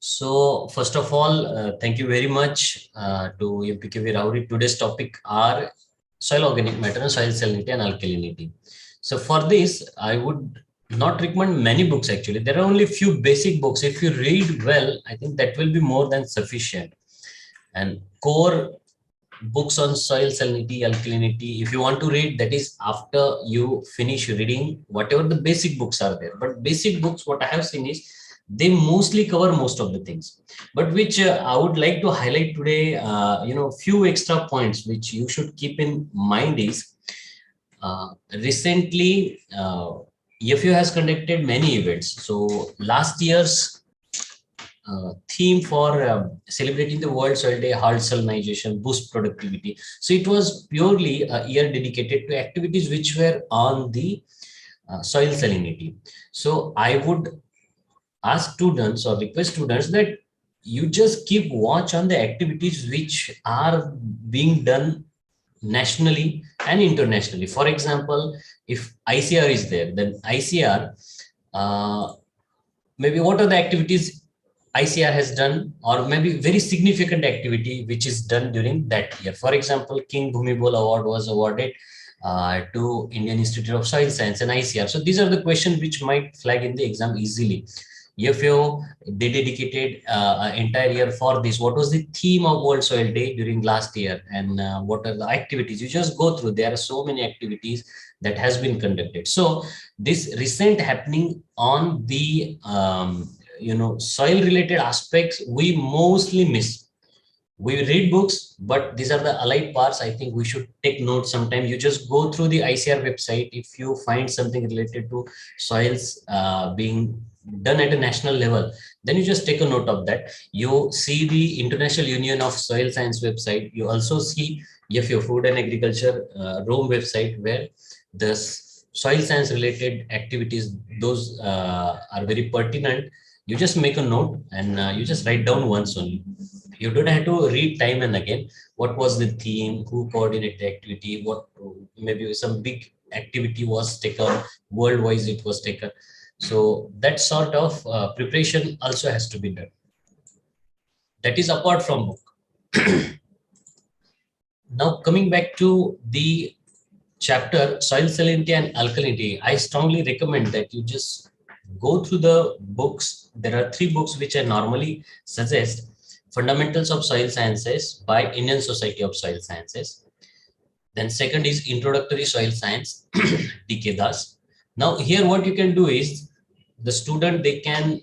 So first of all, thank you very much to MPKV Rahuri. Today's topic are soil organic matter, soil salinity and alkalinity. So for this, I would not recommend many books actually. There are only few basic books. If you read well, I think that will be more than sufficient. And core books on soil salinity, alkalinity, if you want to read, that is after you finish reading whatever the basic books are there. But basic books, what I have seen is they mostly cover most of the things. But which I would like to highlight today, few extra points which you should keep in mind is recently EFU has conducted many events. So last year's theme for celebrating the World Soil Day, hard salinization, boost productivity. So it was purely a year dedicated to activities which were on the soil salinity. So I would ask students or request students that you just keep watch on the activities which are being done nationally and internationally. For example, if ICAR is there, then ICAR, maybe what are the activities ICAR has done, or maybe very significant activity which is done during that year. For example, King Bhumibol Award was awarded to Indian Institute of Soil Science and ICAR. So these are the questions which might flag in the exam easily. EFO, they dedicated an entire year for this. What was the theme of World Soil Day during last year, and what are the activities? You just go through. There are so many activities that has been conducted. So this recent happening on the soil related aspects we mostly miss. We read books, but these are the allied parts. I think we should take note sometime. You just go through the ICAR website. If you find something related to soils being done at a national level, then you just take a note of that. You see the International Union of Soil Science website. You also see your Food and Agriculture Rome website, where the soil science related activities, those are very pertinent. You just make a note and you just write down once only. You don't have to read time and again. What was the theme? Who coordinated the activity? What, maybe some big activity was taken, worldwide it was taken. So that sort of preparation also has to be done. That is apart from book. Now coming back to the chapter soil salinity and alkalinity, I strongly recommend that you just go through the books. There are 3 books which I normally suggest. Fundamentals of Soil Sciences by Indian Society of Soil Sciences. Then second is Introductory Soil Science, D.K. Das. Now here what you can do is the student, they can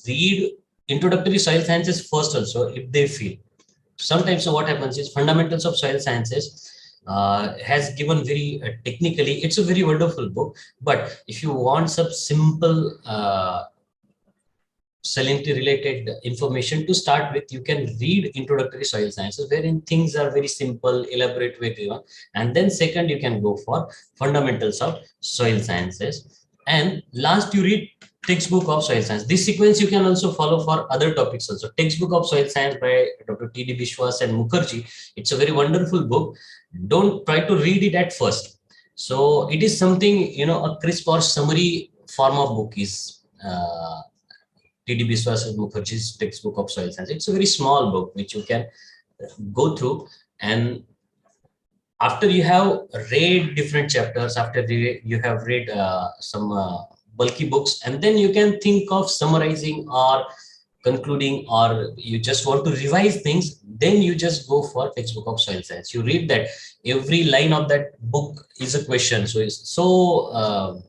read Introductory Soil Sciences first also if they feel. Sometimes what happens is Fundamentals of Soil Sciences has given very technically, it's a very wonderful book. But if you want some simple salinity related information to start with, you can read Introductory Soil Sciences, wherein things are very simple, elaborate way given. And then second, you can go for Fundamentals of Soil Sciences. And last, you read Textbook of Soil Science. This sequence you can also follow for other topics also. Textbook of Soil Science by Dr. T.D. Bishwas and Mukherjee. It's a very wonderful book. Don't try to read it at first. So it is something, a crisp or summary form of book is T.D. Bishwas and Mukherjee's Textbook of Soil Science. It's a very small book which you can go through, and after you have read different chapters, after you have read some bulky books, and then you can think of summarizing or concluding, or you just want to revise things, then you just go for Textbook of Soil Science. You read that. Every line of that book is a question. So it's so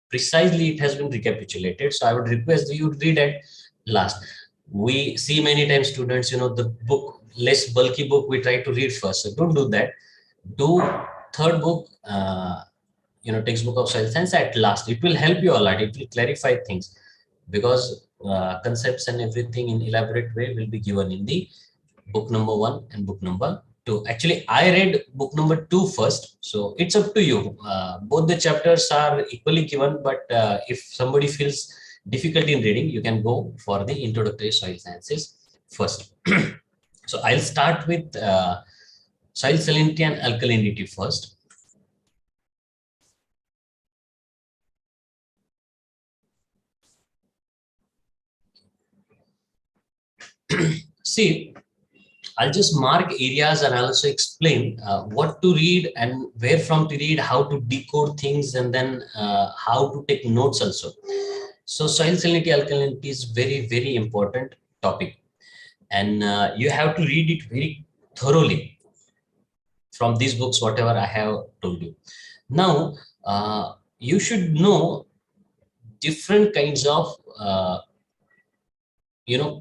precisely it has been recapitulated. So I would request that you read at last. We see many times students, the book, less bulky book, we try to read first. So don't do that. Do third book, Textbook of Soil Science at last. It will help you a lot. It will clarify things, because concepts and everything in elaborate way will be given in the book number 1 and book number 2. Actually, I read book number 2 first, so it's up to you. Both the chapters are equally given, but if somebody feels difficulty in reading, you can go for the Introductory Soil Sciences first. So I'll start with soil salinity and alkalinity first. See, I'll just mark areas and I'll also explain what to read and where from to read, how to decode things, and then how to take notes also. So soil salinity, alkalinity is very, very important topic. And you have to read it very thoroughly from these books, whatever I have told you. Now, you should know different kinds of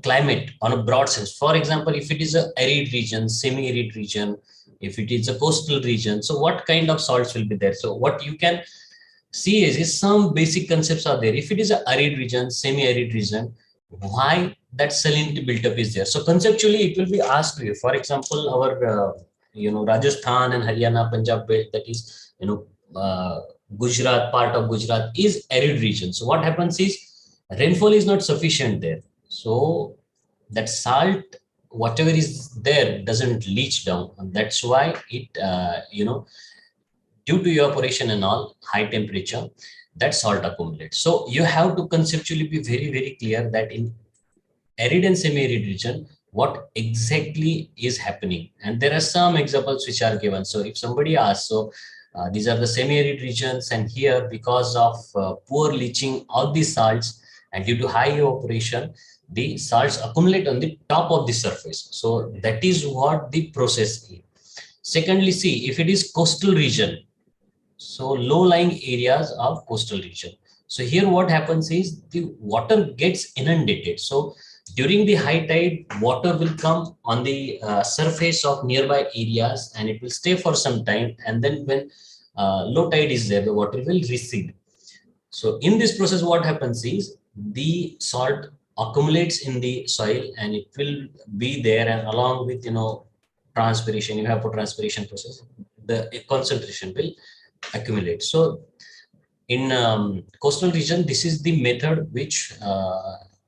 climate on a broad sense. For example, if it is a arid region, semi-arid region, if it is a coastal region, so what kind of salts will be there? So what you can see is some basic concepts are there. If it is a arid region, semi-arid region, why that salinity buildup is there? So conceptually, it will be asked you. For example, our Rajasthan and Haryana, Punjab belt, that is Gujarat, part of Gujarat is arid region. So what happens is rainfall is not sufficient there. So that salt, whatever is there, doesn't leach down. And that's why it, due to evaporation and all, high temperature, that salt accumulates. So you have to conceptually be very, very clear that in arid and semi-arid region, what exactly is happening. And there are some examples which are given. So if somebody asks, so these are the semi-arid regions, and here because of poor leaching of the salts and due to high evaporation, the salts accumulate on the top of the surface. So that is what the process is. Secondly, see, if it is coastal region, so low-lying areas of coastal region. So here what happens is the water gets inundated. So during the high tide, water will come on the surface of nearby areas and it will stay for some time. And then when low tide is there, the water will recede. So in this process, what happens is the salt accumulates in the soil and it will be there, and along with transpiration, evapotranspiration process, the concentration will accumulate. So in coastal region, this is the method which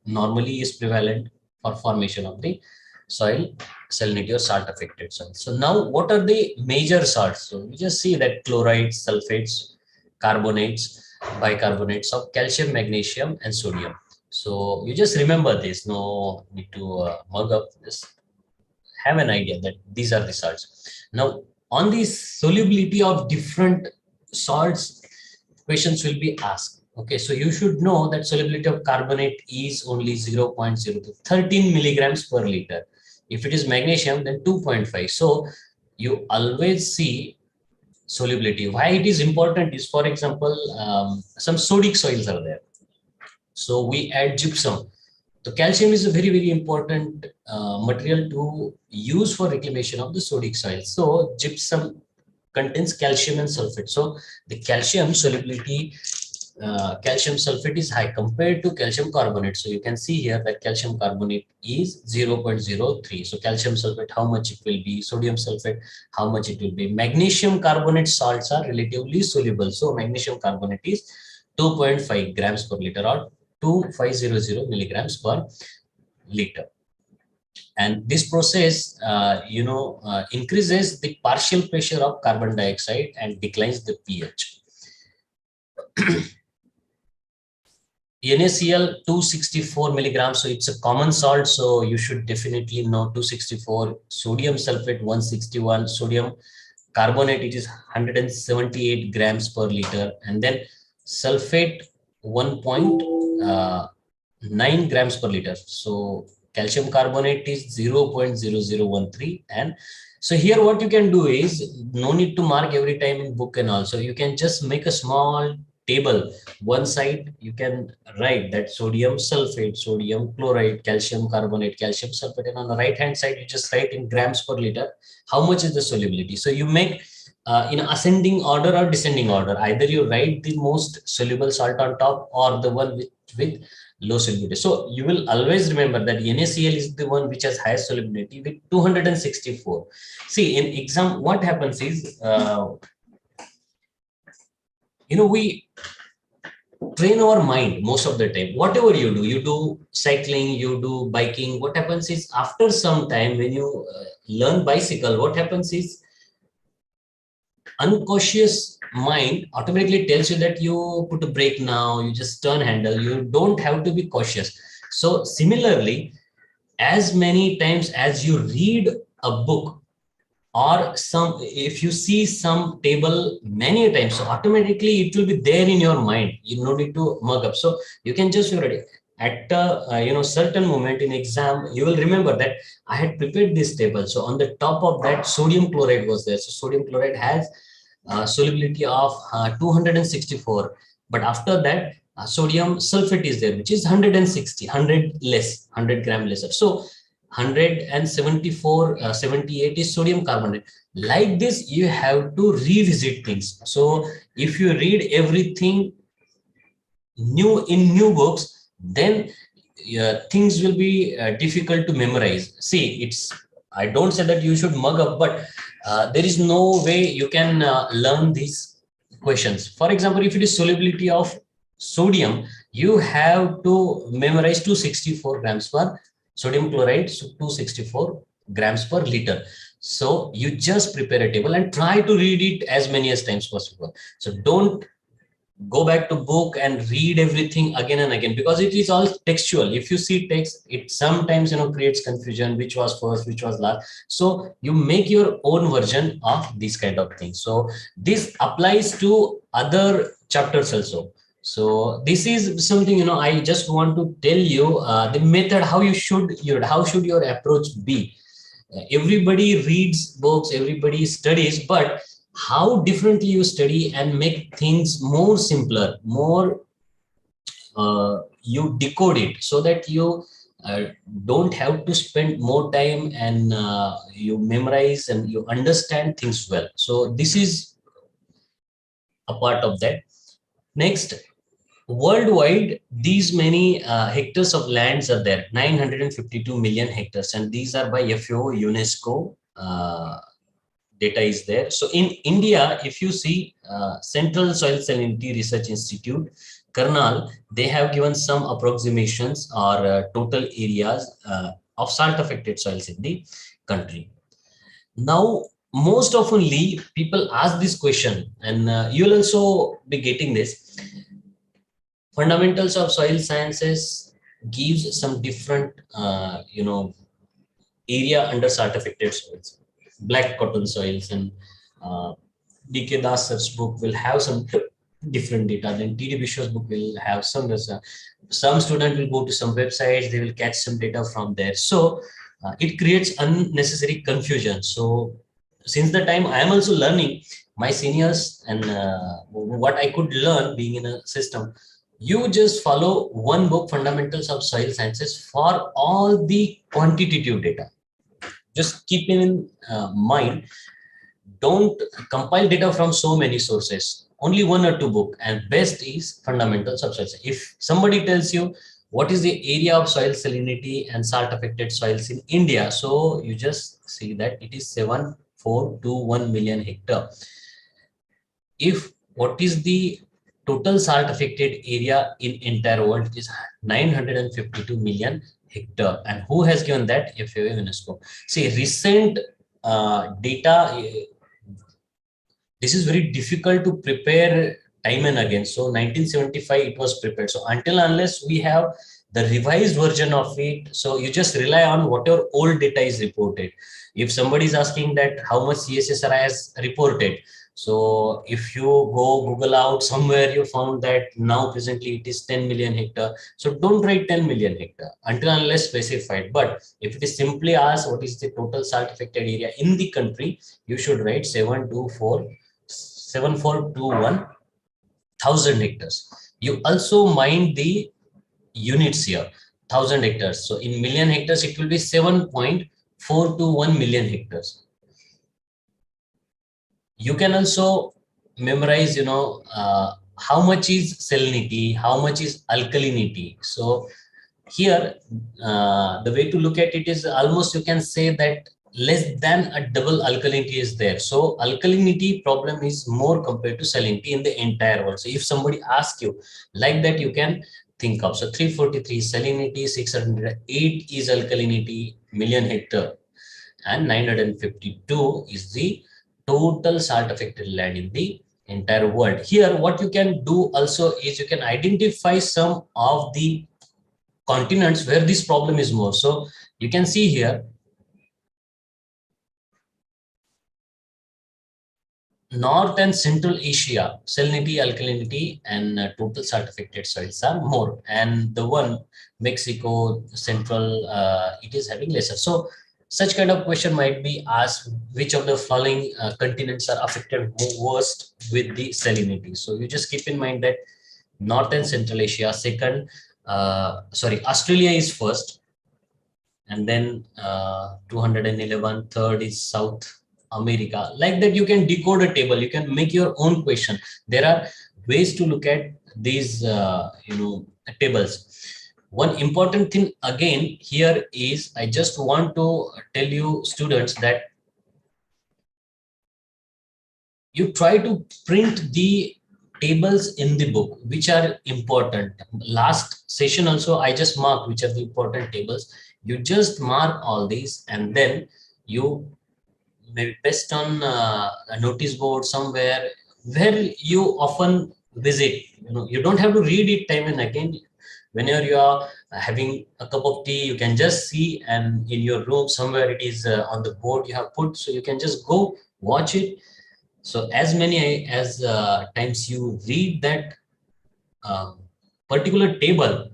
normally is prevalent for formation of the soil salinity or salt affected soil. So now what are the major salts? So we just see that chlorides, sulfates, carbonates, bicarbonates of calcium, magnesium, and sodium. So you just remember this, no need to mug up, just have an idea that these are the salts. Now on the solubility of different salts, questions will be asked. Okay, so you should know that solubility of carbonate is only 0.02, 13 milligrams per liter. If it is magnesium, then 2.5. So you always see solubility. Why it is important is, for example, some sodic soils are there. So we add gypsum. So calcium is a very, very important material to use for reclamation of the sodic soil. So gypsum contains calcium and sulfate. So the calcium solubility, calcium sulfate is high compared to calcium carbonate. So you can see here that calcium carbonate is 0.03. So calcium sulfate, how much it will be? Sodium sulfate, how much it will be? Magnesium carbonate salts are relatively soluble. So magnesium carbonate is 2.5 grams per liter or 2500 milligrams per liter. And this process, increases the partial pressure of carbon dioxide and declines the pH. NaCl 264 milligrams, so it's a common salt, so you should definitely know 264. Sodium sulfate 161, sodium carbonate, it is 178 grams per liter, and then sulfate 1.9 grams per liter. So calcium carbonate is 0.0013. And so here what you can do is, no need to mark every time in book and also, you can just make a small table. One side you can write that sodium sulfate, sodium chloride, calcium carbonate, calcium sulfate, and on the right hand side you just write in grams per liter how much is the solubility. So you make in ascending order or descending order. Either you write the most soluble salt on top or the one with low solubility. So you will always remember that NaCl is the one which has highest solubility with 264. See, in exam, what happens is, we train our mind most of the time. Whatever you do cycling, you do biking. What happens is, after some time when you learn bicycle, what happens is, unconscious mind automatically tells you that you put a brake now, you just turn handle, you don't have to be cautious. So similarly, as many times as you read a book, or some, if you see some table many times, so automatically it will be there in your mind. You no need to mug up. So you can just figure it at a certain moment in exam, you will remember that I had prepared this table. So on the top of that, sodium chloride was there. So sodium chloride has solubility of 264, but after that sodium sulfate is there, which is 160, 100 less, 100 gram lesser. So 174, 78 is sodium carbonate. Like this, you have to revisit things. So if you read everything new in new books, then things will be difficult to memorize. See, I don't say that you should mug up, but there is no way you can learn these questions. For example, if it is solubility of sodium, you have to memorize 264 grams per sodium chloride, so 264 grams per liter. So you just prepare a table and try to read it as many as times possible. So don't go back to book and read everything again and again, because it is all textual. If you see text, it sometimes creates confusion, which was first, which was last. So you make your own version of these kind of things. So this applies to other chapters also. So this is something, I just want to tell you the method, how should your approach be. Everybody reads books, everybody studies, but how differently you study and make things more simpler, more you decode it, so that you uh, don't have to spend more time, and you memorize and you understand things well. So this is a part of that. Next, worldwide, these many hectares of lands are there, 952 million hectares, and these are by FAO, UNESCO. Data is there. So in India, if you see Central Soil Salinity Research Institute, Karnal, they have given some approximations or total areas of salt affected soils in the country. Now, most oftenly, people ask this question, and you'll also be getting this. Fundamentals of Soil Sciences gives some different, area under salt affected soils, black cotton soils, and DK Das's book will have some different data. Then TD Bishop's book will have some. Some student will go to some websites, they will catch some data from there. So it creates unnecessary confusion. So since the time I am also learning, my seniors and what I could learn being in a system, you just follow one book, Fundamentals of Soil Sciences, for all the quantitative data. Just keep in mind, don't compile data from so many sources, only one or two book, and best is Fundamentals of Soils. If somebody tells you what is the area of soil salinity and salt affected soils in India, so you just see that it is 7421 million hectare. If what is the total salt affected area in entire world, it is 952 million hectare. And who has given that? FAO, UNESCO. See, recent data, this is very difficult to prepare time and again. So 1975 it was prepared. So until unless we have the revised version of it, so you just rely on whatever old data is reported. If somebody is asking that how much CSSRI has reported, so if you go Google out somewhere, you found that now presently it is 10 million hectare. So don't write 10 million hectare until unless specified. But if it is simply asked what is the total salt affected area in the country, you should write 7421,000 hectares. You also mind the units here, 1,000 hectares. So in million hectares, it will be 7.421 million hectares. You can also memorize, how much is salinity, how much is alkalinity. So here, the way to look at it is almost you can say that less than a double alkalinity is there. So alkalinity problem is more compared to salinity in the entire world. So if somebody asks you like that, you can think of. So 343 salinity, 608 is alkalinity million hectare, and 952 is the total salt affected land in the entire world. Here, what you can do also is you can identify some of the continents where this problem is more. So you can see here, North and Central Asia, salinity, alkalinity, and total certificated soils are more. And the one, Mexico, Central, it is having lesser. So such kind of question might be asked, which of the following continents are affected worst with the salinity? So you just keep in mind that North and Central Asia, second, Australia is first, and then 211, third is South America. Like that, you can decode a table, you can make your own question. There are ways to look at these tables. One important thing again here is, I just want to tell you students that you try to print the tables in the book which are important. Last session also I just marked which are the important tables. You just mark all these, and then you maybe paste on a notice board somewhere where you often visit. You don't have to read it time and again. Whenever you are having a cup of tea, you can just see, and in your room somewhere it is on the board you have put, so you can just go watch it. So as many as times you read that particular table,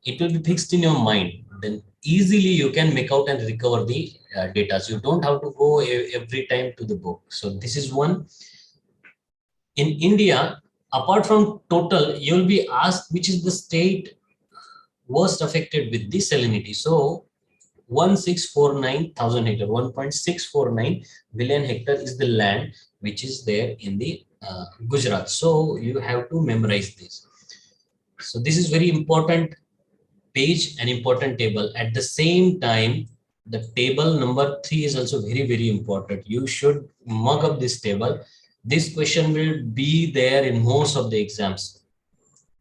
it will be fixed in your mind. Then easily you can make out and recover the data. So you don't have to go every time to the book. So this is one. In India, apart from total, you will be asked which is the state worst affected with the salinity. So 1649,000 hectare, 1.649 billion hectare is the land which is there in the Gujarat. So you have to memorize this. So this is very important page, an important table. At the same time, the table number 3 is also very, very important. You should mug up this table. This question will be there in most of the exams.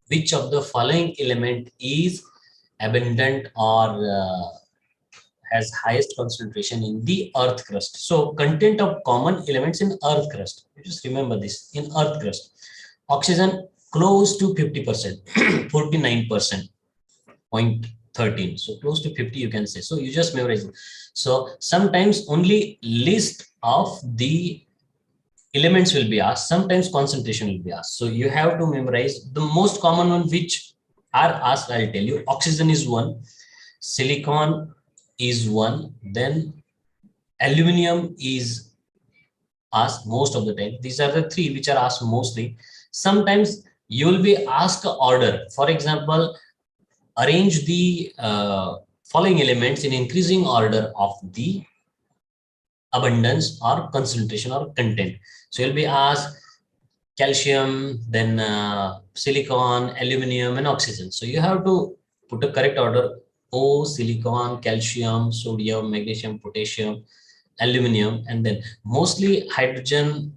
Which of the following element is abundant or has highest concentration in the earth crust? So content of common elements in earth crust. You just remember this. In earth crust, oxygen close to 50%, 49%, 0.13. So close to 50 you can say. So you just memorize it. So sometimes only list of the elements will be asked. Sometimes concentration will be asked. So you have to memorize the most common one which are asked. I'll tell you. Oxygen is one. Silicon is one. Then aluminum is asked most of the time. These are the three which are asked mostly. Sometimes you will be asked order. For example, arrange the following elements in increasing order of the abundance or concentration or content. So you'll be asked calcium, then silicon, aluminum, and oxygen. So you have to put a correct order: O, silicon, calcium, sodium, magnesium, potassium, aluminum, and then mostly hydrogen,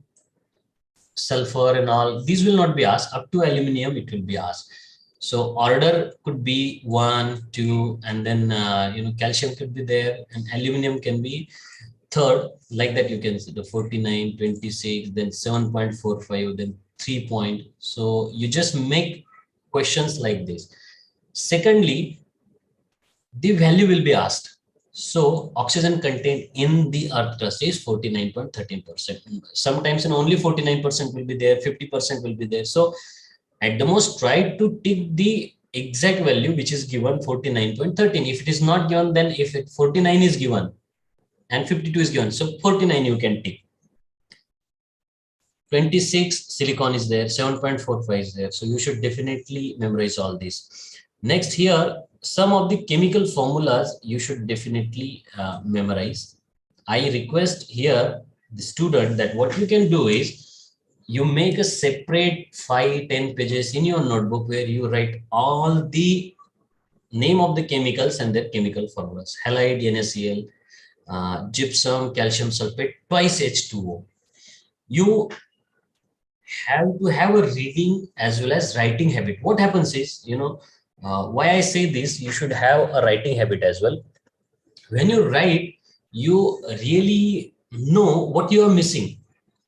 sulfur, and all. These will not be asked. Up to aluminum, it will be asked. So order could be 1, 2, and then calcium could be there, and aluminum can be third. Like that, you can see the 49, 26, then 7.45, then 3 point. So you just make questions like this. Secondly, the value will be asked. So oxygen content in the earth crust is 49.13%. Sometimes only 49% will be there, 50% will be there. So at the most, try to tick the exact value which is given, 49.13. If it is not given, then if 49 is given and 52 is given, so 49 you can tick. 26 silicon is there, 7.45 is there. So you should definitely memorize all this. Next here, some of the chemical formulas you should definitely memorize. I request here the student that what you can do is you make a separate 5-10 pages in your notebook where you write all the name of the chemicals and their chemical formulas. Halide, NaCl, gypsum, calcium sulfate, twice H2O. You have to have a reading as well as writing habit. What happens is, why I say this, you should have a writing habit as well. When you write, you really know what you are missing.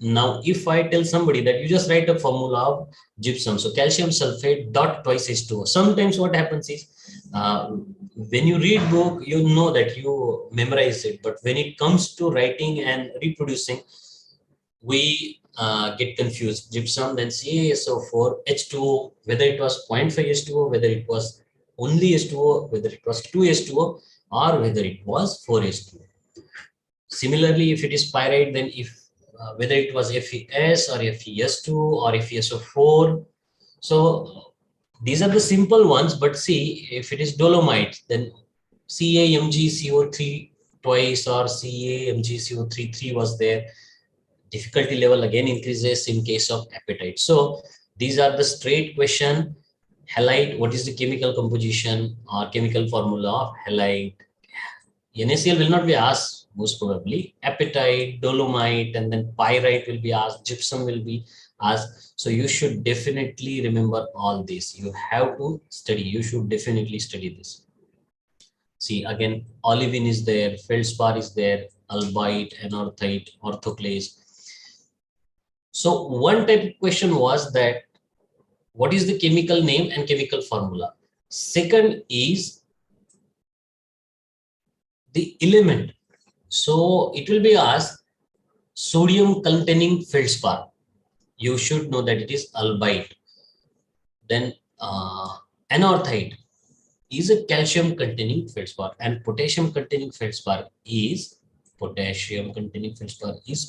Now, if I tell somebody that you just write a formula of gypsum, so calcium sulfate dot twice H2O. Sometimes what happens is, when you read book, you know that you memorize it, but when it comes to writing and reproducing, we get confused. Gypsum, then CaSO4, H2O, whether it was 0.5 H2O, whether it was only H2O, whether it was 2 H2O, or whether it was 4 H2O. Similarly, if it is pyrite, then if whether it was FeS or FeS2 or FeSO4. So these are the simple ones, but see, if it is dolomite, then CaMgCO3 twice or CaMgCO3 3 was there. Difficulty level again increases in case of apatite. So these are the straight question. Halite, what is the chemical composition or chemical formula of halite? NaCl will not be asked, most probably. Apatite, dolomite, and then pyrite will be asked. Gypsum will be asked. So you should definitely remember all this. You have to study. You should definitely study this. See, again, olivine is there, feldspar is there, albite, anorthite, orthoclase. So one type of question was that what is the chemical name and chemical formula? Second is the element. So it will be asked sodium containing feldspar. You should know that it is albite. Then anorthite is a calcium containing feldspar, and potassium containing feldspar is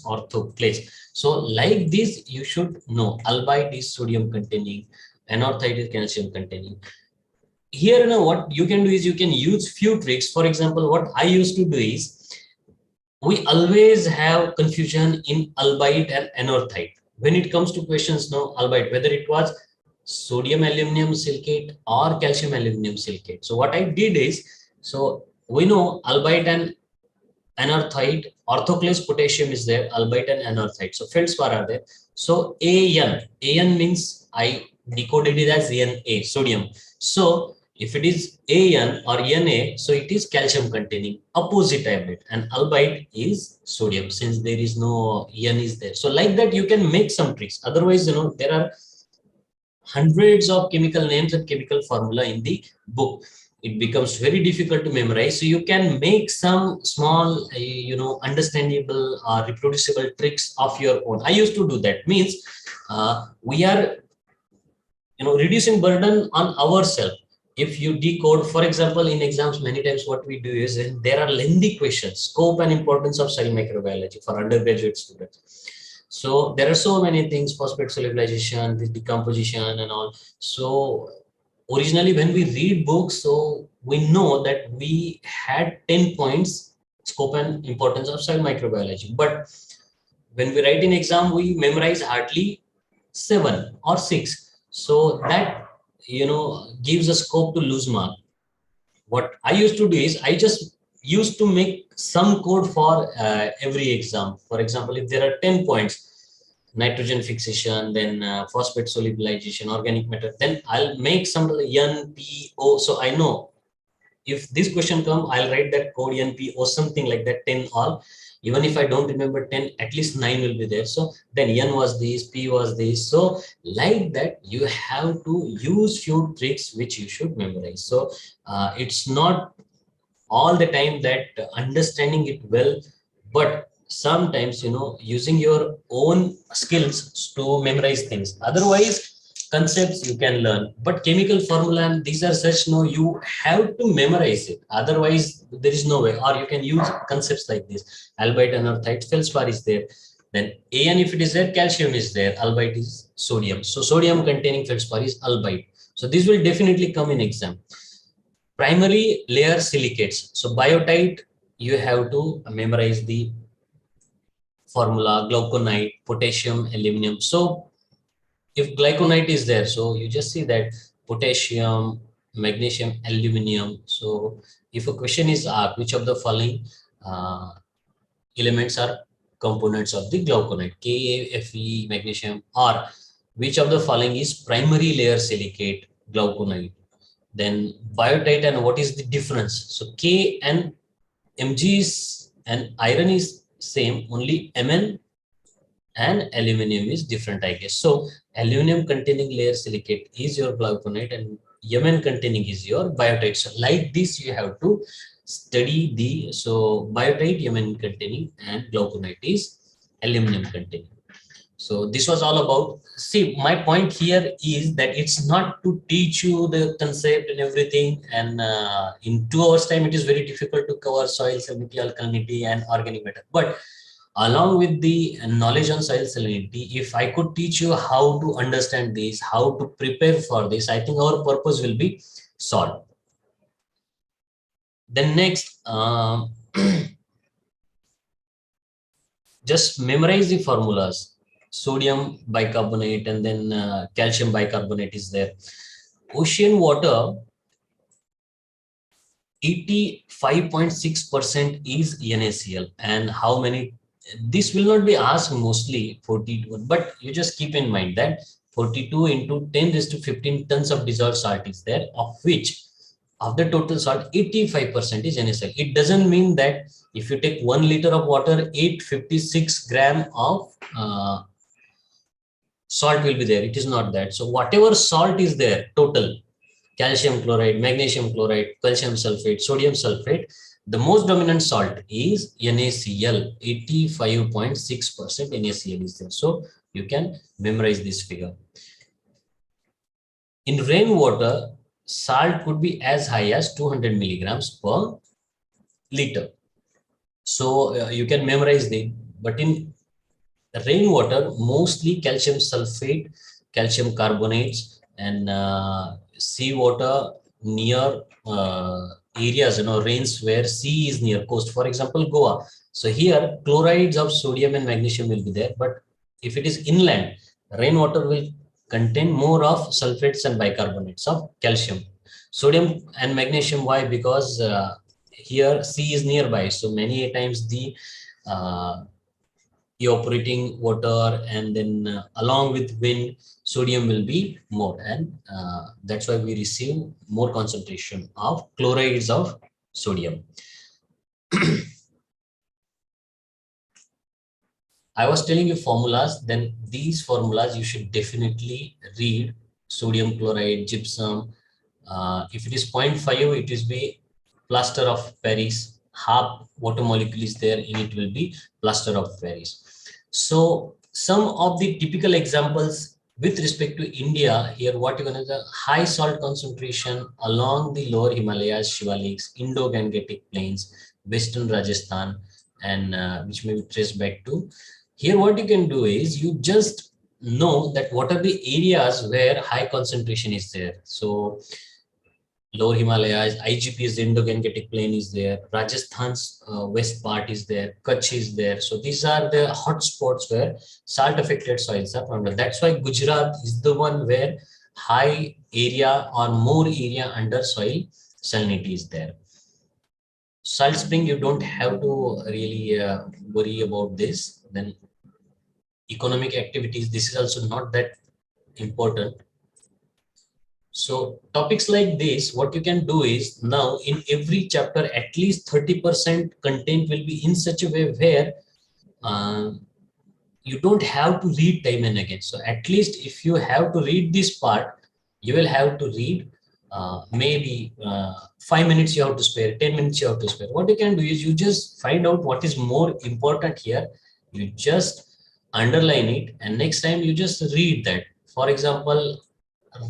orthoclase. So like this, you should know albite is sodium containing, anorthite is calcium containing. Here, you know, what you can do is you can use few tricks. For example, what I used to do is, we always have confusion in albite and anorthite. When it comes to questions now, albite, whether it was sodium aluminum silicate or calcium aluminum silicate. So what I did is, so we know albite and anorthite, orthoclase potassium is there, albite and anorthite. So feldspar are there. So AN means I decoded it as Na, sodium. So if it is AN or Na, so it is calcium containing. Opposite I have it, and albite is sodium, since there is no N is there. So like that you can make some tricks. Otherwise, you know, there are hundreds of chemical names and chemical formula in the book. It becomes very difficult to memorize. So you can make some small, understandable or reproducible tricks of your own. I used to do that. Means we are, reducing burden on ourselves. If you decode, for example, in exams, many times what we do is, there are lengthy questions, scope and importance of cell microbiology for undergraduate students. So there are so many things, phosphate solubilization, the decomposition and all. So originally when we read books, so we know that we had 10 points, scope and importance of cell microbiology. But when we write in exam, we memorize hardly 7 or 6. So that, gives a scope to lose mark. What I used to do is, I just used to make some code for every exam. For example, if there are 10 points, nitrogen fixation, then phosphate solubilization, organic matter, then I'll make some NPO. So I know if this question come, I'll write that code NPO, something like that, 10 all. Even if I don't remember 10, at least 9 will be there. So then N was this, P was this. So like that, you have to use few tricks which you should memorize. So it's not all the time that understanding it well, but sometimes, using your own skills to memorize things. Otherwise, concepts you can learn, but chemical formula and these are such, you have to memorize it. Otherwise, there is no way. Or you can use concepts like this: albite, anorthite, feldspar is there. Then An, if it is there, calcium is there, albite is sodium. So sodium containing feldspar is albite. So this will definitely come in exam. Primary layer silicates. So biotite, you have to memorize the formula: glauconite, potassium, aluminum. So if glyconite is there, so you just see that potassium, magnesium, aluminum. So if a question is asked, which of the following elements are components of the glauconite, Ka, Fe, magnesium, or which of the following is primary layer silicate, glauconite? Then biotite, and what is the difference? So K and Mg is, and iron is same, only Mn and aluminum is different, I guess. So aluminum containing layer silicate is your glauconite and Yemen containing is your biotite. So like this, you have to study the, so biotite Yemen containing and glauconite is aluminum containing. So this was all about, see, my point here is that it's not to teach you the concept and everything. And in 2 hours time, it is very difficult to cover soil salinity, alkalinity and organic matter. But along with the knowledge on soil salinity, if I could teach you how to understand this, how to prepare for this, I think our purpose will be solved. Then next, just memorize the formulas. Sodium bicarbonate and then calcium bicarbonate is there. Ocean water, 85.6% is NaCl. And how many? This will not be asked mostly 42, but you just keep in mind that 42 into 10 raised to 15 tons of dissolved salt is there, of which of the total salt, 85% is NaCl. It doesn't mean that if you take 1 liter of water, 856 gram of salt will be there. It is not that. So whatever salt is there, total, calcium chloride, magnesium chloride, calcium sulfate, sodium sulfate, the most dominant salt is NaCl. 85.6% NaCl is there. So you can memorize this figure. In rainwater, salt could be as high as 200 milligrams per liter. So you can memorize it. But in rainwater, mostly calcium sulfate, calcium carbonates, and seawater near areas, rains where sea is near coast. For example, Goa. So here, chlorides of sodium and magnesium will be there. But if it is inland, rainwater will contain more of sulfates and bicarbonates of calcium. Sodium and magnesium, why? Because here sea is nearby. So many times the evaporating water and then along with wind, sodium will be more, and that's why we receive more concentration of chlorides of sodium. I was telling you formulas, then these formulas you should definitely read. Sodium chloride, gypsum. If it is 0.5, it is be plaster of Paris. Half water molecule is there, and it will be plaster of Paris. So some of the typical examples with respect to India here, what you can the high salt concentration along the lower Himalayas, Shivaliks, Indo-Gangetic plains, Western Rajasthan, and which may be traced back to here. What you can do is you just know that what are the areas where high concentration is there. So lower Himalayas, IGP is the Indo-Gangetic plain is there, Rajasthan's west part is there, Kutch is there. So these are the hot spots where salt affected soils are found. That's why Gujarat is the one where high area or more area under soil salinity is there. Salt spring, you don't have to really worry about this. Then economic activities, this is also not that important. So topics like this, what you can do is now in every chapter, at least 30% content will be in such a way where you don't have to read time and again. So at least if you have to read this part, you will have to read maybe 5 minutes you have to spare, 10 minutes you have to spare. What you can do is you just find out what is more important here. You just underline it and next time you just read that. For example,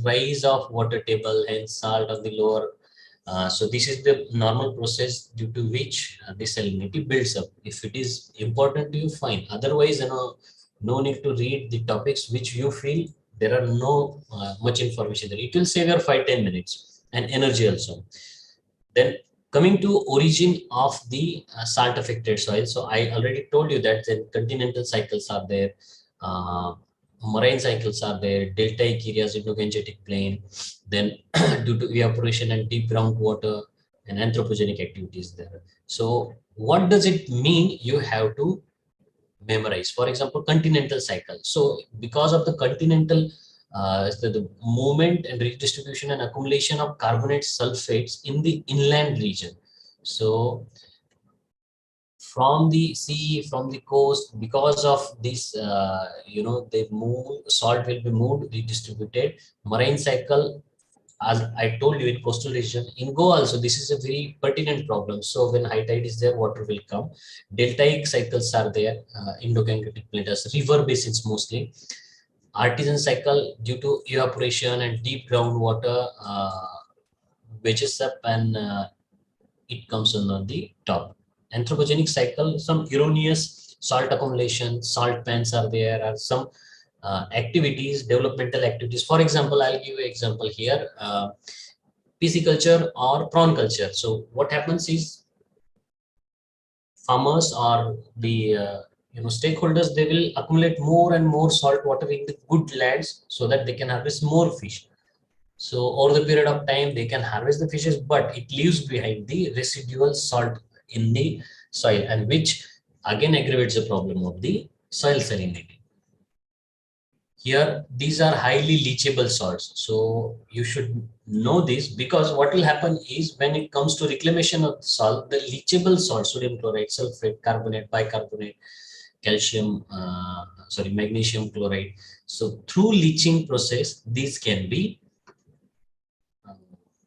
rise of water table and salt of the lower. So this is the normal process due to which the salinity builds up. If it is important to you, fine. Otherwise, no need to read the topics which you feel there are no much information there. It will save your 5-10 minutes and energy also. Then coming to origin of the salt affected soil. So I already told you that the continental cycles are there. Marine cycles are there, deltaic areas, Indo-Gangetic plain, then due to evaporation and deep groundwater and anthropogenic activities there. So what does it mean? You have to memorize. For example, continental cycle. So because of the continental the movement and redistribution and accumulation of carbonate sulfates in the inland region. So from the sea, from the coast. Because of this, they move, salt will be moved, redistributed. Marine cycle, as I told you, in coastal region, in Goa also, this is a very pertinent problem. So when high tide is there, water will come. Deltaic cycles are there, Indo-Gangetic plateaus, river basins mostly. Artesian cycle, due to evaporation and deep groundwater, wedges up and it comes on the top. Anthropogenic cycle, some erroneous salt accumulation, salt pans are there, are some activities, developmental activities. For example, I'll give you an example here, pisciculture or prawn culture. So what happens is farmers or the stakeholders, they will accumulate more and more salt water in the good lands so that they can harvest more fish. So over the period of time, they can harvest the fishes, but it leaves behind the residual salt in the soil, and which again aggravates the problem of the soil salinity. Here, these are highly leachable salts. So you should know this, because what will happen is when it comes to reclamation of salt, the leachable salt, sodium chloride, sulfate, carbonate, bicarbonate, calcium, magnesium chloride. So through leaching process, these can be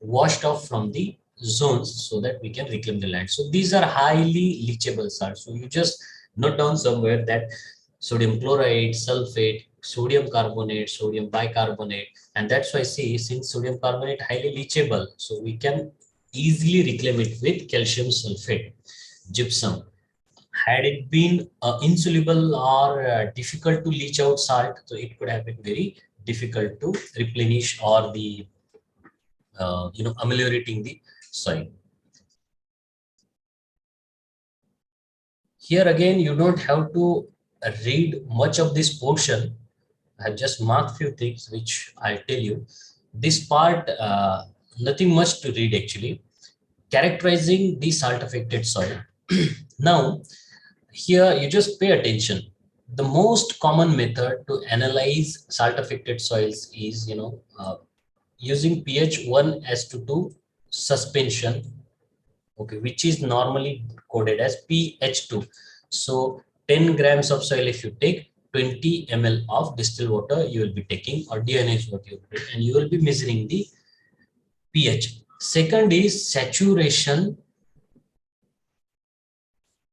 washed off from the zones so that we can reclaim the land. So these are highly leachable salts. So you just note down somewhere that sodium chloride, sulfate, sodium carbonate, sodium bicarbonate, and that's why, see, since sodium carbonate highly leachable, so we can easily reclaim it with calcium sulfate. Gypsum, had it been insoluble or difficult to leach out salt, so it could have been very difficult to replenish or the ameliorating the soil. Here again, you don't have to read much of this portion. I have just marked few things which I'll tell you. This part, nothing much to read actually. Characterizing the salt affected soil. Now, here you just pay attention. The most common method to analyze salt affected soils is, using pH 1:2 suspension, okay, which is normally coded as pH2. So 10 grams of soil, if you take 20 ml of distilled water, you will be taking, or deionized water, and you will be measuring the pH. Second is saturation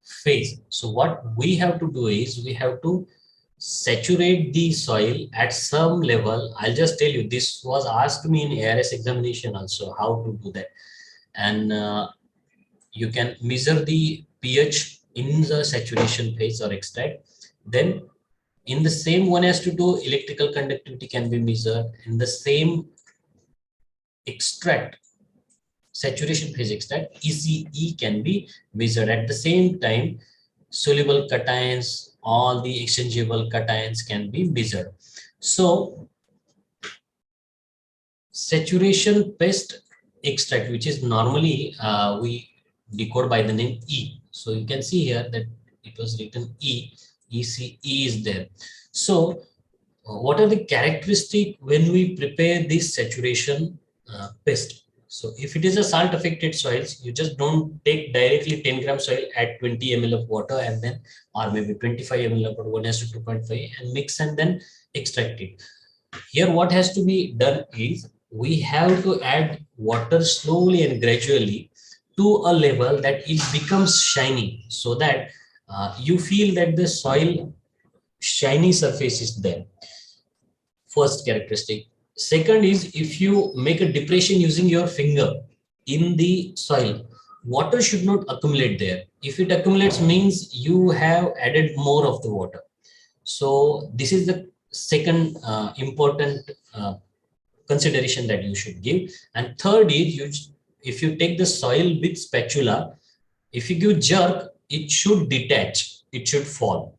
phase. So what we have to do is we have to saturate the soil at some level. I'll just tell you, this was asked me in ARS examination also, how to do that. And you can measure the pH in the saturation phase or extract. Then in the same 1:2, electrical conductivity can be measured. In the same extract, saturation phase extract, ECE can be measured. At the same time, soluble cations, all the exchangeable cations can be measured. So saturation phase extract, which is normally we decode by the name E. So you can see here that it was written E, ECE is there. So what are the characteristics when we prepare this saturation paste? So if it is a salt affected soils, you just don't take directly 10 gram soil, add 20 ml of water, and then, or maybe 25 ml of water, 1:2.5, and mix and then extract it. Here what has to be done is we have to add water slowly and gradually to a level that it becomes shiny, so that you feel that the soil shiny surface is there. First characteristic. Second is, if you make a depression using your finger in the soil, water should not accumulate there. If it accumulates, means you have added more of the water. So this is the second important consideration that you should give. And third is, if you take the soil with spatula, if you give jerk, it should detach, it should fall.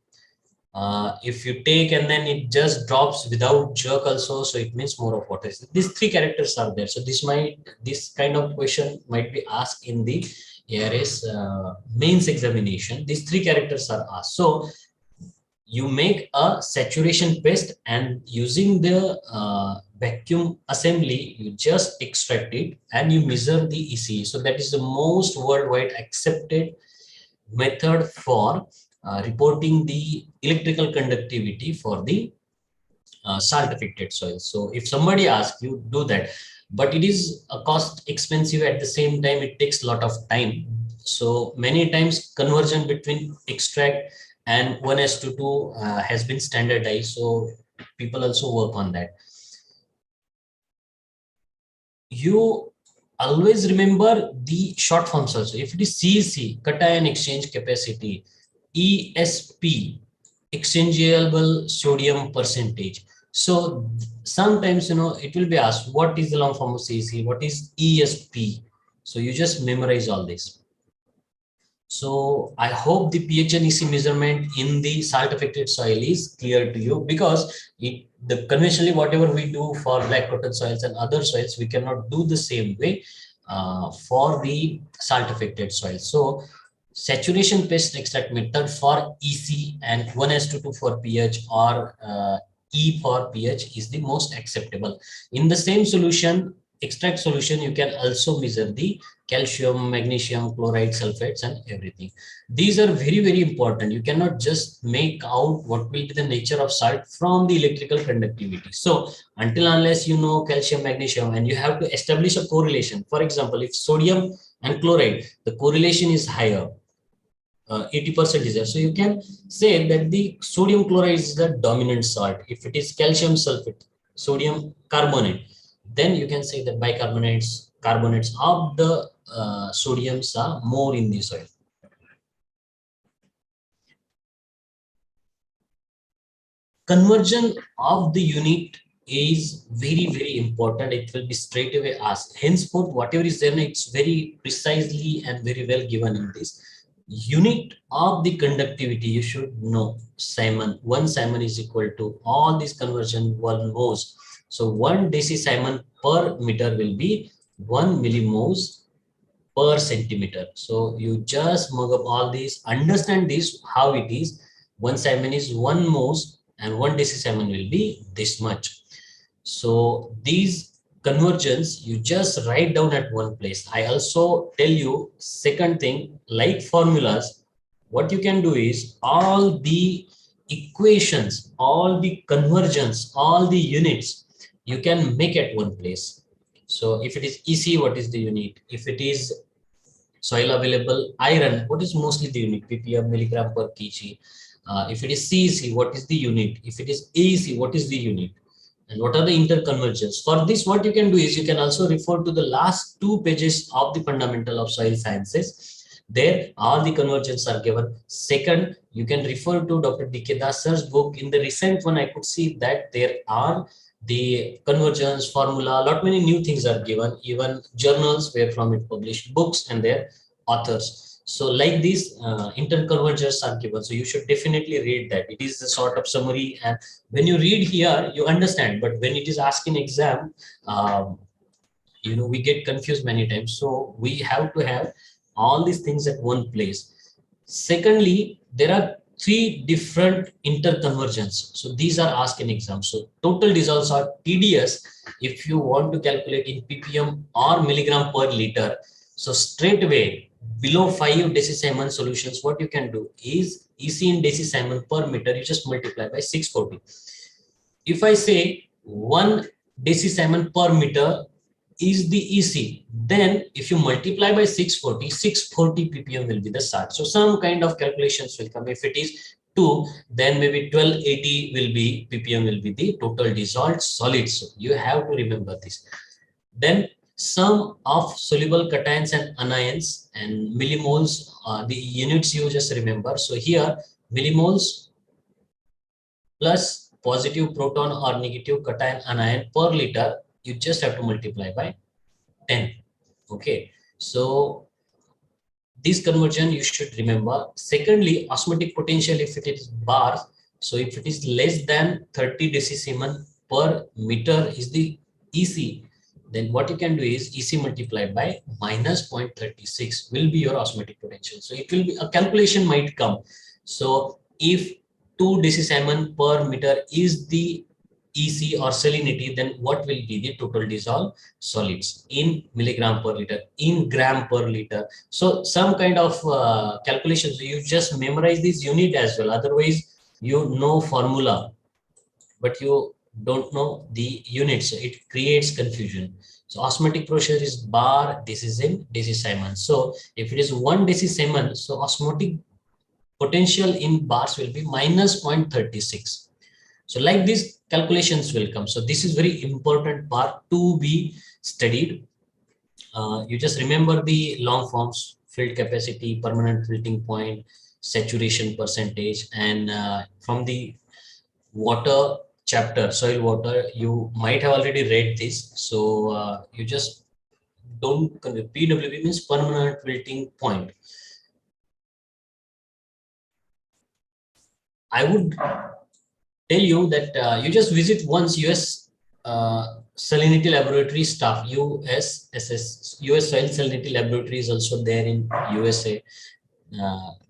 If you take and then it just drops without jerk also, so it means more of water. These three characters are there. So this kind of question might be asked in the ARS mains examination. These three characters are asked. So you make a saturation paste, and using the vacuum assembly, you just extract it and you measure the ECE. So that is the most worldwide accepted method for reporting the electrical conductivity for the salt affected soil. So if somebody asks you, do that, but it is a cost expensive. At the same time, it takes a lot of time. So many times conversion between extract and 1:2 has been standardized. So people also work on that. You always remember the short forms also. If it is CEC, cation exchange capacity, ESP, exchangeable sodium percentage. So sometimes, it will be asked, what is the long form of CEC? What is ESP? So you just memorize all this. So I hope the pH and EC measurement in the salt affected soil is clear to you, because conventionally whatever we do for black cotton soils and other soils, we cannot do the same way for the salt affected soil. So saturation paste extract method for EC and 1:2 for pH, or E for pH, is the most acceptable. In the same solution, extract solution, you can also measure the calcium, magnesium, chloride, sulfates, and everything. These are very, very important. You cannot just make out what will be the nature of salt from the electrical conductivity. So until unless you know calcium, magnesium, and you have to establish a correlation. For example, if sodium and chloride, the correlation is higher, 80% is there. So you can say that the sodium chloride is the dominant salt. If it is calcium sulfate, sodium carbonate, then you can say that bicarbonates, carbonates of the sodiums are more in the soil. Conversion of the unit is very, very important. It will be straight away asked. Henceforth, whatever is there, it's very precisely and very well given in this. Unit of the conductivity, you should know. Simon, 1 Simon is equal to all this conversion 1 moles. So 1 deci-Simon per meter will be 1 millimoles per centimeter. So you just mug up all these, understand this, how it is. 1 Simon is 1 moles and 1 deci-Simon will be this much. So these conversions you just write down at one place. I also tell you second thing, like formulas, what you can do is all the equations, all the conversions, all the units you can make at one place. So if it is EC, what is the unit? If it is soil available iron, what is mostly the unit? ppm, milligram per kg. If it is CEC, what is the unit? If it is AEC, what is the unit? And what are the interconversions? For this, what you can do is you can also refer to the last 2 pages of the Fundamental of Soil Sciences. There, all the conversions are given. Second, you can refer to Dr. D.K. Dasar's book. In the recent one, I could see that there are the conversions, formula, lot many new things are given, even journals where from it published, books and their authors. So like these interconvergence are given. So you should definitely read that. It is a sort of summary, and when you read here, you understand. But when it is asked in exam, we get confused many times. So we have to have all these things at one place. Secondly, there are 3 different interconversions. So these are asked in exam. So total dissolves are TDS if you want to calculate in ppm or milligram per liter. So straight away below 5 deci-Simon solutions, what you can do is EC in deci-Simon per meter, you just multiply by 640. If I say 1 deci-Simon per meter is the EC, then if you multiply by 640 ppm will be the salt. So some kind of calculations will come. If it is 2, then maybe 1280 will be ppm will be the total dissolved solids. So you have to remember this. Then sum of soluble cations and anions and millimoles, the units you just remember. So here millimoles plus positive proton or negative cation anion per liter, you just have to multiply by 10. Okay, so this conversion you should remember. Secondly, osmotic potential, if it is bars, so if it is less than 30 deci-Simon per meter is the EC, then what you can do is EC multiplied by minus 0.36 will be your osmotic potential. So it will be, a calculation might come. So if 2 deci-Simon per meter is the EC or salinity, then what will be the total dissolved solids in milligram per liter, in gram per liter. So some kind of calculations, you just memorize this unit as well. Otherwise, you know formula, but you don't know the units. So it creates confusion. So osmotic pressure is bar, this is in decisiemens. So if it is 1 decisiemens, so osmotic potential in bars will be minus 0.36. So like these calculations will come. So this is very important part to be studied. You just remember the long forms: field capacity, permanent wilting point, saturation percentage, and from the water chapter, soil water, you might have already read this. So you just don't, PWP means permanent wilting point. I would tell you that you just visit once US Salinity Laboratory staff, US Soil Salinity Laboratory is also there in USA.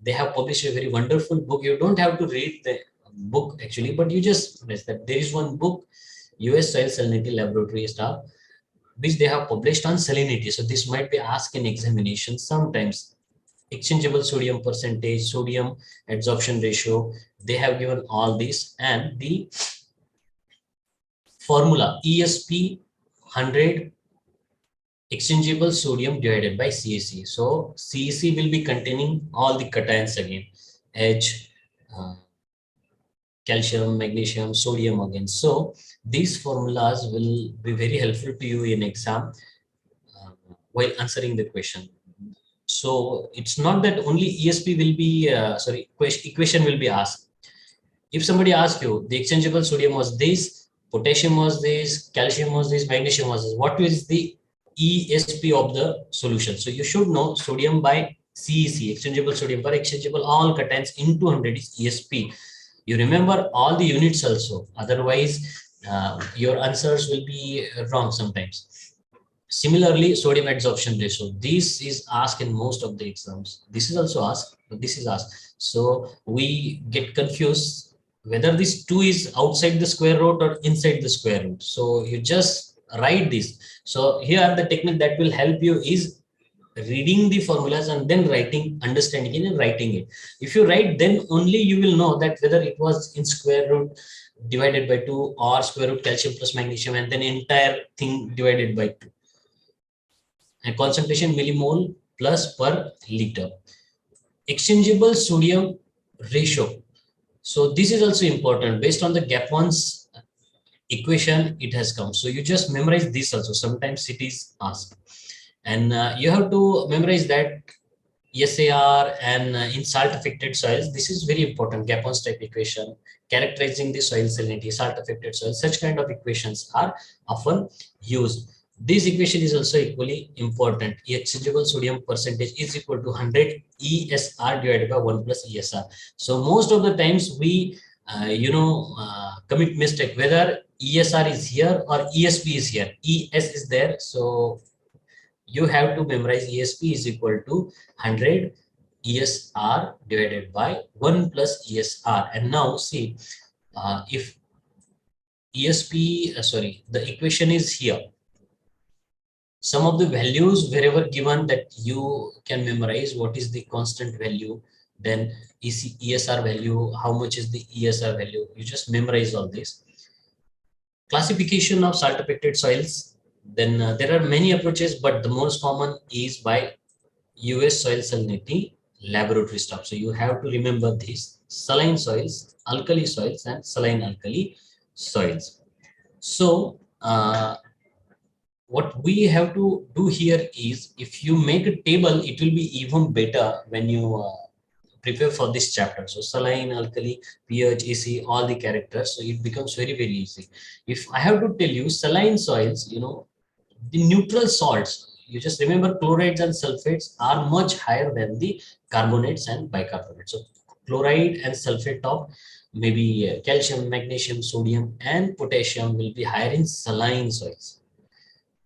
They have published a very wonderful book. You don't have to read the book actually, but you just that there is one book, US Soil Salinity Laboratory staff, which they have published on salinity. So this might be asked in examination sometimes. Exchangeable sodium percentage, sodium adsorption ratio, they have given all this, and the formula ESP 100 exchangeable sodium divided by CAC. So CAC will be containing all the cations again, H, calcium, magnesium, sodium again. So these formulas will be very helpful to you in exam while answering the question. So it's not that only ESP will be, equation will be asked. If somebody asks you, the exchangeable sodium was this, potassium was this, calcium was this, magnesium was this, what is the ESP of the solution? So you should know sodium by CEC, exchangeable sodium per exchangeable, all cations into 100 is ESP. You remember all the units also, otherwise your answers will be wrong sometimes. Similarly, sodium adsorption ratio. This is asked in most of the exams. This is also asked, but this is asked. So we get confused whether this 2 is outside the square root or inside the square root. So you just write this. So here the technique that will help you is reading the formulas and then writing, understanding it and writing it. If you write, then only you will know that whether it was in square root divided by 2 or square root calcium plus magnesium and then entire thing divided by 2. And concentration millimole plus per liter. Exchangeable sodium ratio. So this is also important. Based on the Gappon's equation, it has come. So you just memorize this also. Sometimes it is asked. And you have to memorize that SAR and in salt affected soils, this is very important. Gappon's type equation, characterizing the soil salinity, salt affected soils, such kind of equations are often used. This equation is also equally important. Exchangeable sodium percentage is equal to 100 ESR divided by 1 plus ESR. So most of the times we, commit mistake whether ESR is here or ESP is here. ES is there. So you have to memorize ESP is equal to 100 ESR divided by 1 plus ESR. And now see, if ESP, the equation is here. Some of the values wherever given that you can memorize what is the constant value, then ESR value, how much is the ESR value, you just memorize all this. Classification of salt affected soils, then there are many approaches, but the most common is by US Soil Salinity Laboratory stuff. So you have to remember this: saline soils, alkali soils, and saline alkali soils. So what we have to do here is, if you make a table, it will be even better when you prepare for this chapter. So saline, alkali, pH, EC, all the characters. So it becomes very, very easy. If I have to tell you saline soils, the neutral salts, you just remember chlorides and sulfates are much higher than the carbonates and bicarbonates. So chloride and sulfate of maybe calcium, magnesium, sodium, and potassium will be higher in saline soils.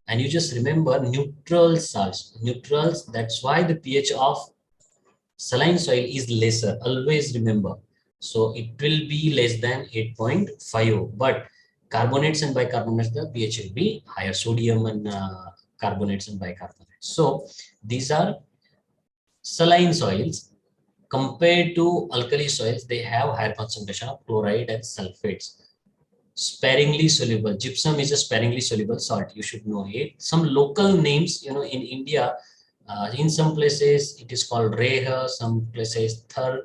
And you just remember neutral salts, neutrals. That's why the pH of saline soil is lesser. Always remember. So it will be less than 8.50. But carbonates and bicarbonates, the pH will be higher. Sodium and carbonates and bicarbonates. So these are saline soils. Compared to alkali soils, they have higher concentration of chloride and sulfates. Sparingly soluble. Gypsum is a sparingly soluble salt. You should know it. Some local names, in India, in some places it is called Reha, some places Thar.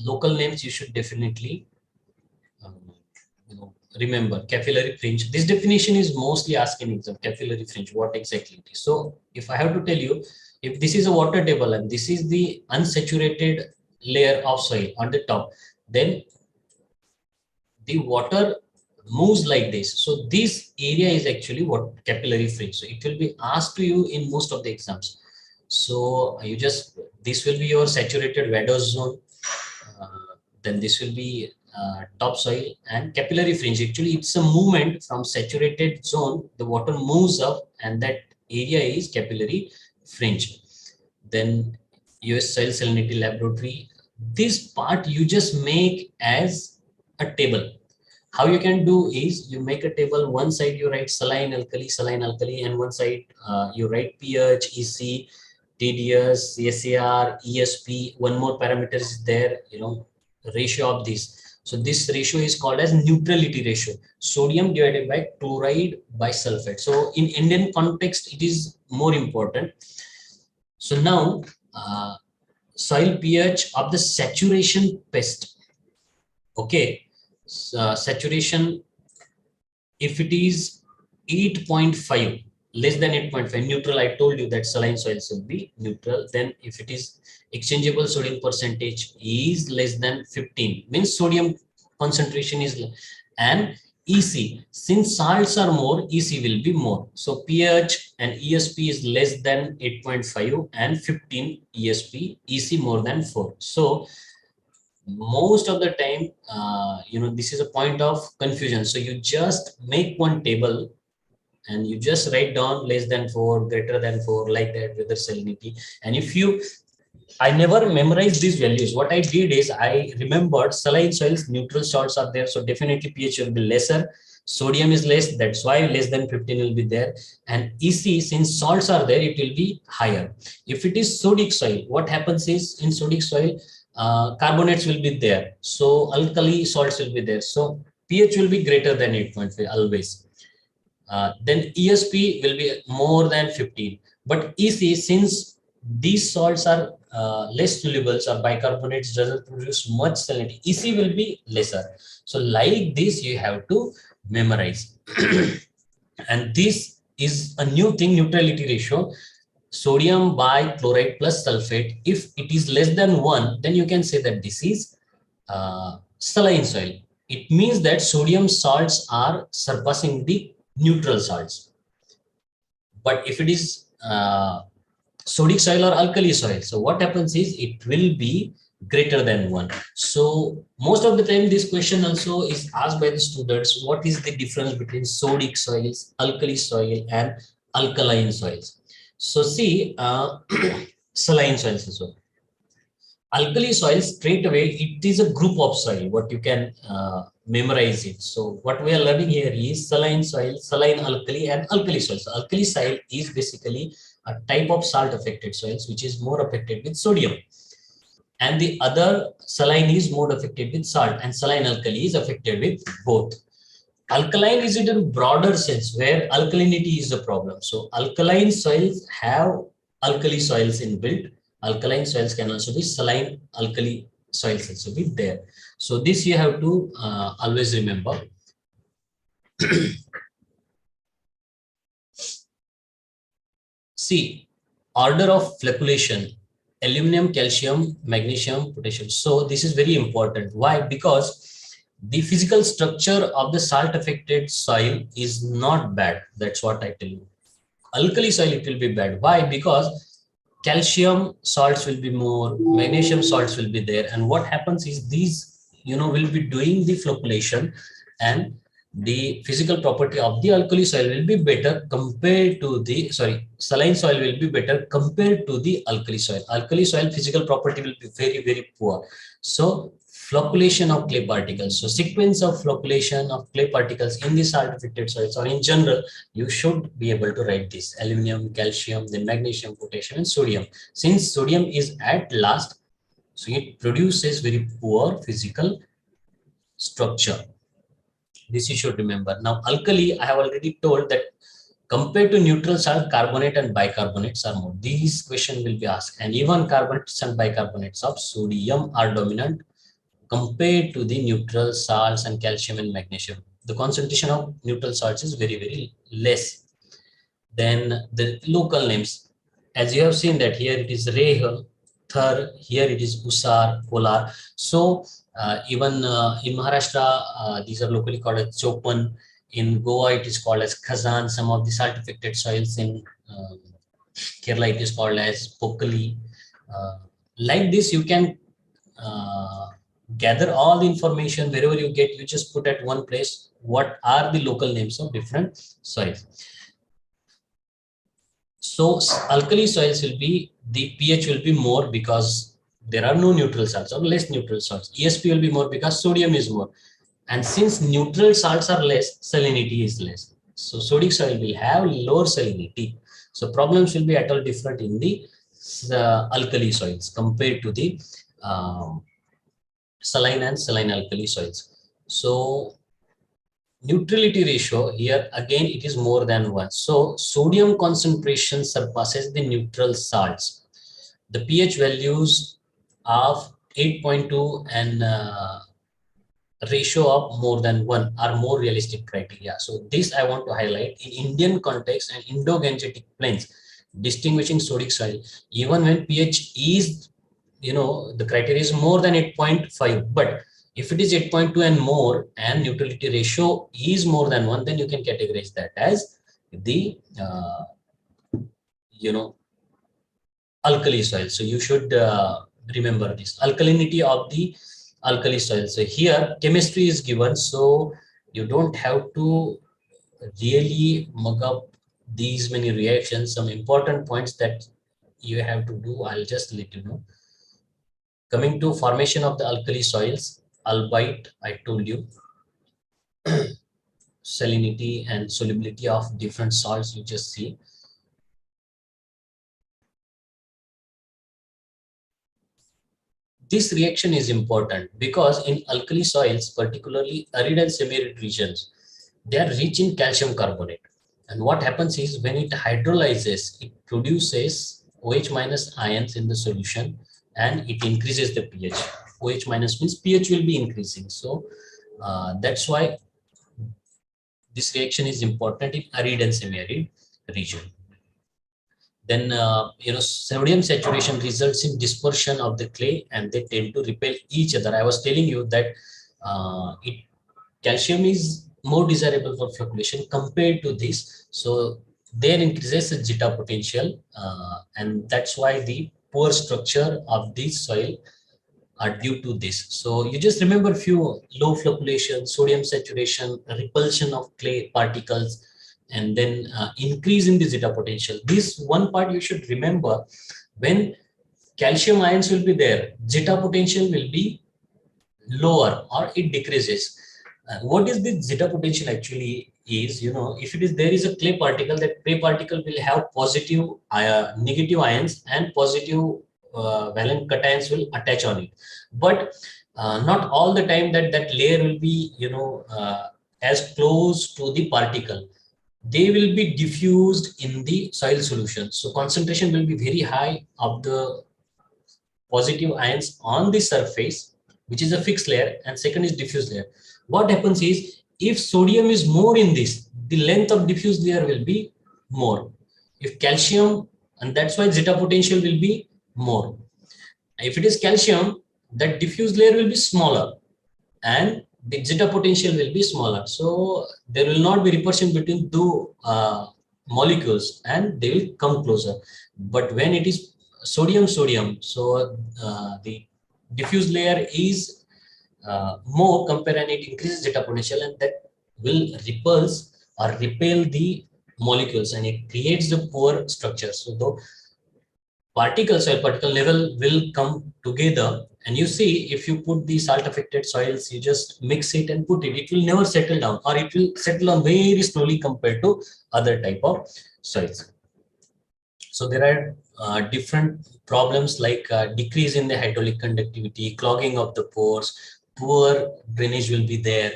Local names you should definitely um, remember. Capillary fringe. This definition is mostly asked in exam. Capillary fringe, what exactly it is. So if I have to tell you, if this is a water table and this is the unsaturated layer of soil on the top, then the water moves like this. So this area is actually what capillary fringe. So it will be asked to you in most of the exams. So this will be your saturated vadose zone. Then this will be topsoil and capillary fringe. Actually, it's a movement from saturated zone. The water moves up and that area is capillary fringe. Then US soil salinity laboratory. This part you just make as a table. How you can do is you make a table. One side you write saline, alkali, and one side you write pH, EC, TDS, SAR, ESP. One more parameter is there, ratio of this. So this ratio is called as neutrality ratio. Sodium divided by chloride by sulfate. So in Indian context, it is more important. So now soil pH of the saturation pest. Okay. Saturation, if it is 8.5, less than 8.5, neutral, I told you that saline soils will be neutral. Then if it is exchangeable sodium percentage is less than 15, means sodium concentration is less. And EC, since salts are more, EC will be more. So pH and ESP is less than 8.5 and 15 ESP, EC more than 4. So most of the time, this is a point of confusion. So you just make one table and you just write down less than 4, greater than 4, like that, with the salinity. And I never memorized these values. What I did is I remembered saline soils, neutral salts are there. So definitely pH will be lesser. Sodium is less. That's why less than 15 will be there. And EC, since salts are there, it will be higher. If it is sodic soil, what happens is in sodic soil, carbonates will be there. So alkali salts will be there. So pH will be greater than 8.5 always. Then ESP will be more than 15. But EC, since these salts are less solubles or bicarbonates doesn't produce much salinity, EC will be lesser. So like this, you have to memorize. And this is a new thing, neutrality ratio. Sodium by chloride plus sulfate. If it is less than 1, then you can say that this is saline soil. It means that sodium salts are surpassing the neutral salts. But if it is sodic soil or alkali soil, so what happens is it will be greater than 1. So most of the time this question also is asked by the students, what is the difference between sodic soils, alkali soil and alkaline soils? So see, saline soils as well. Alkali soils, straight away, it is a group of soil, what you can memorize it. So what we are learning here is saline soil, saline alkali and alkali soils. So alkali soil is basically a type of salt affected soils, which is more affected with sodium. And the other saline is more affected with salt, and saline alkali is affected with both. Alkaline is in a broader sense where alkalinity is the problem. So alkaline soils have alkali soils inbuilt. Alkaline soils can also be saline alkali soils also be there. So this you have to always remember. See, order of flocculation, aluminum, calcium, magnesium, potassium. So this is very important. Why? Because the physical structure of the salt affected soil is not bad. That's what I tell you. Alkali soil, it will be bad. Why? Because calcium salts will be more, magnesium salts will be there. And what happens is these, will be doing the flocculation, and the physical property of the alkali soil will be better compared to the, saline soil will be better compared to the alkali soil. Alkali soil physical property will be very, very poor. So flocculation of clay particles. So sequence of flocculation of clay particles in the salt affected soils, or in general, you should be able to write this: aluminum, calcium, then magnesium, potassium, and sodium. Since sodium is at last, so it produces very poor physical structure. This you should remember. Now, alkali, I have already told that compared to neutral salt, carbonate and bicarbonates are more. These questions will be asked. And even carbonates and bicarbonates of sodium are dominant compared to the neutral salts and calcium and magnesium. The concentration of neutral salts is very, very less. Then the local names, as you have seen that here it is Reh, Thar, here it is Usar, Kolar. So even in Maharashtra, these are locally called as Chopan. In Goa, it is called as Khazan. Some of the salt affected soils in Kerala, it is called as Pokali. Like this, you can gather all the information wherever you get, you just put at one place what are the local names of different soils. So alkali soils will be, the pH will be more because there are no neutral salts or less neutral salts. ESP will be more because sodium is more. And since neutral salts are less, salinity is less. So sodic soil will have lower salinity. So problems will be at all different in the alkali soils compared to the saline and saline alkali soils. So neutrality ratio here again it is more than 1. So sodium concentration surpasses the neutral salts. The pH values of 8.2 and ratio of more than 1 are more realistic criteria. So this I want to highlight in Indian context and Indo-Gangetic plains, distinguishing sodic soil. Even when pH is, the criteria is more than 8.5, but if it is 8.2 and more and neutrality ratio is more than 1, then you can categorize that as the, alkali soil. So you should remember this alkalinity of the alkali soil. So here chemistry is given, so you don't have to really mug up these many reactions. Some important points that you have to do, I'll just let you know. Coming to formation of the alkali soils, albeit I told you, salinity and solubility of different salts, you just see. This reaction is important because in alkali soils, particularly arid and semi-arid regions, they are rich in calcium carbonate. And what happens is when it hydrolyzes, it produces OH minus ions in the solution and it increases the pH. OH minus means pH will be increasing. So that's why this reaction is important in arid and semi-arid region. Then, sodium saturation results in dispersion of the clay and they tend to repel each other. I was telling you that calcium is more desirable for flocculation compared to this. So there increases the Zeta potential and that's why the poor structure of this soil are due to this. So you just remember few: low flocculation, sodium saturation, repulsion of clay particles, and then increase in the Zeta potential. This one part you should remember: when calcium ions will be there, Zeta potential will be lower or it decreases. What is the Zeta potential actually is, if it is there is a clay particle, that clay particle will have positive, negative ions and positive valent cations will attach on it. But not all the time that layer will be, as close to the particle. They will be diffused in the soil solution. So concentration will be very high of the positive ions on the surface, which is a fixed layer, and second is diffuse layer. What happens is, if sodium is more in this, the length of diffuse layer will be more. If calcium, and that's why Zeta potential will be more. If it is calcium, that diffuse layer will be smaller and the Zeta potential will be smaller. So there will not be repulsion between two molecules and they will come closer. But when it is sodium, so the diffuse layer is more compared and it increases Zeta potential and that will repulse or repel the molecules and it creates the poor structure. So though particle level will come together, and you see if you put the salt affected soils, you just mix it and put it, it will never settle down, or it will settle down very slowly compared to other type of soils. So there are different problems like decrease in the hydraulic conductivity, clogging of the pores, poor drainage will be there.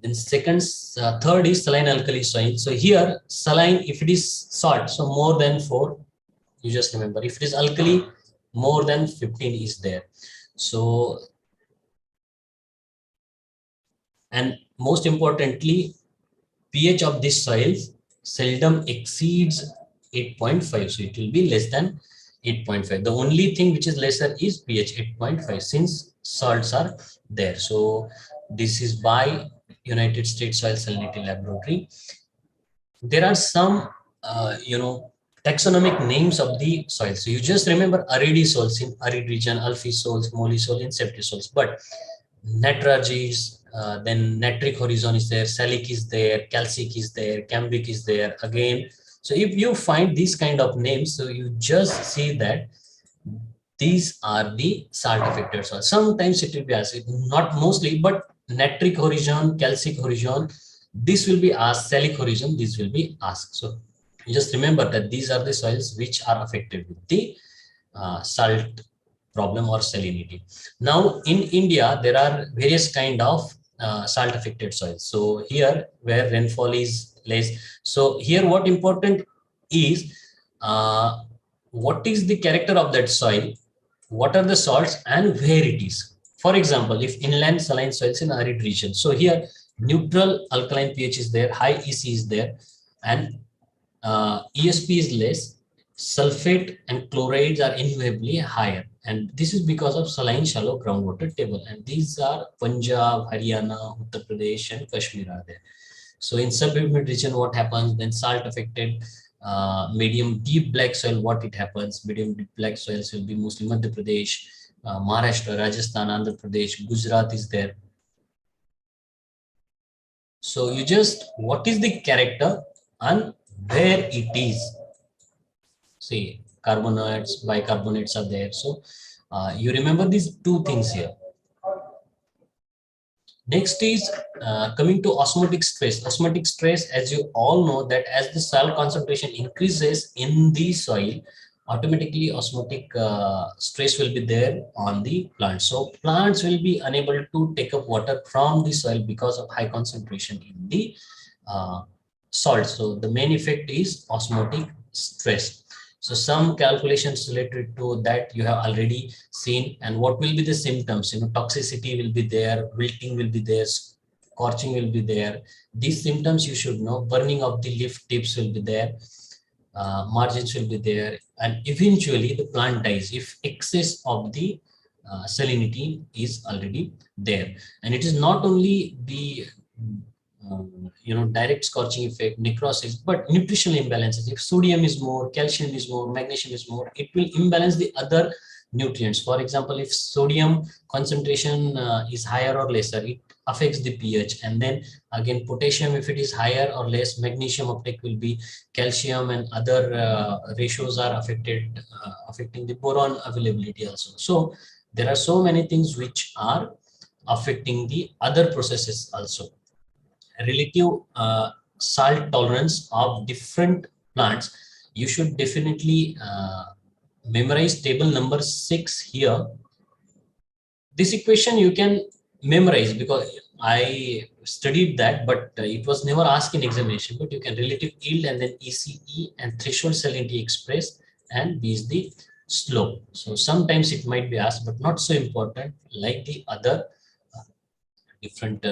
Then third is saline alkali soil. So here saline, if it is salt, so more than 4, you just remember. If it is alkali, more than 15 is there. So, and most importantly, pH of this soil seldom exceeds 8.5. So it will be less than 8.5. The only thing which is lesser is pH 8.5, since salts are there. So this is by United States Soil Salinity Laboratory. There are some, taxonomic names of the soil. So you just remember aridi soils in arid region, alphi soils, molly soil in septic soils. But natrages, then natric horizon is there, salic is there, calcic is there, cambic is there again. So if you find these kind of names, so you just see that these are the salt affected soil. Sometimes it will be acid, not mostly, but natric horizon, calcic horizon, this will be asked, salic horizon, this will be asked. So you just remember that these are the soils which are affected with the salt problem or salinity. Now in India, there are various kind of salt affected soils. So here where rainfall is less. So here what important is, what is the character of that soil, what are the salts and where it is. For example, if inland saline soils in arid region, so here neutral alkaline pH is there, high EC is there, and ESP is less, sulfate and chlorides are invariably higher, and this is because of saline shallow groundwater table, and these are Punjab, Haryana, Uttar Pradesh and Kashmir are there. So in subhumid region, what happens? Then salt affected medium deep black soil, what it happens? Medium deep black soils will be mostly Madhya Pradesh, Maharashtra, Rajasthan, Andhra Pradesh, Gujarat is there. So you just, what is the character and where it is? See, carbonates, bicarbonates are there. So you remember these two things here. Next is coming to osmotic stress. Osmotic stress, as you all know, that as the soil concentration increases in the soil, automatically osmotic stress will be there on the plants. So plants will be unable to take up water from the soil because of high concentration in the salt. So the main effect is osmotic stress. So some calculations related to that you have already seen, and what will be the symptoms, toxicity will be there, wilting will be there, scorching will be there. These symptoms you should know. Burning of the leaf tips will be there, margins will be there, and eventually the plant dies if excess of the salinity is already there. And it is not only the direct scorching effect, necrosis, but nutritional imbalances. If sodium is more, calcium is more, magnesium is more, it will imbalance the other nutrients. For example, if sodium concentration is higher or lesser, it affects the pH. And then again, potassium, if it is higher or less, magnesium uptake will be, calcium and other ratios are affected, affecting the boron availability also. So there are so many things which are affecting the other processes also. Relative salt tolerance of different plants, you should definitely memorize table number 6 here. This equation you can memorize because I studied that, but it was never asked in examination. But you can relative yield and then ECE and threshold salinity express, and B is the slope. So sometimes it might be asked, but not so important like the other different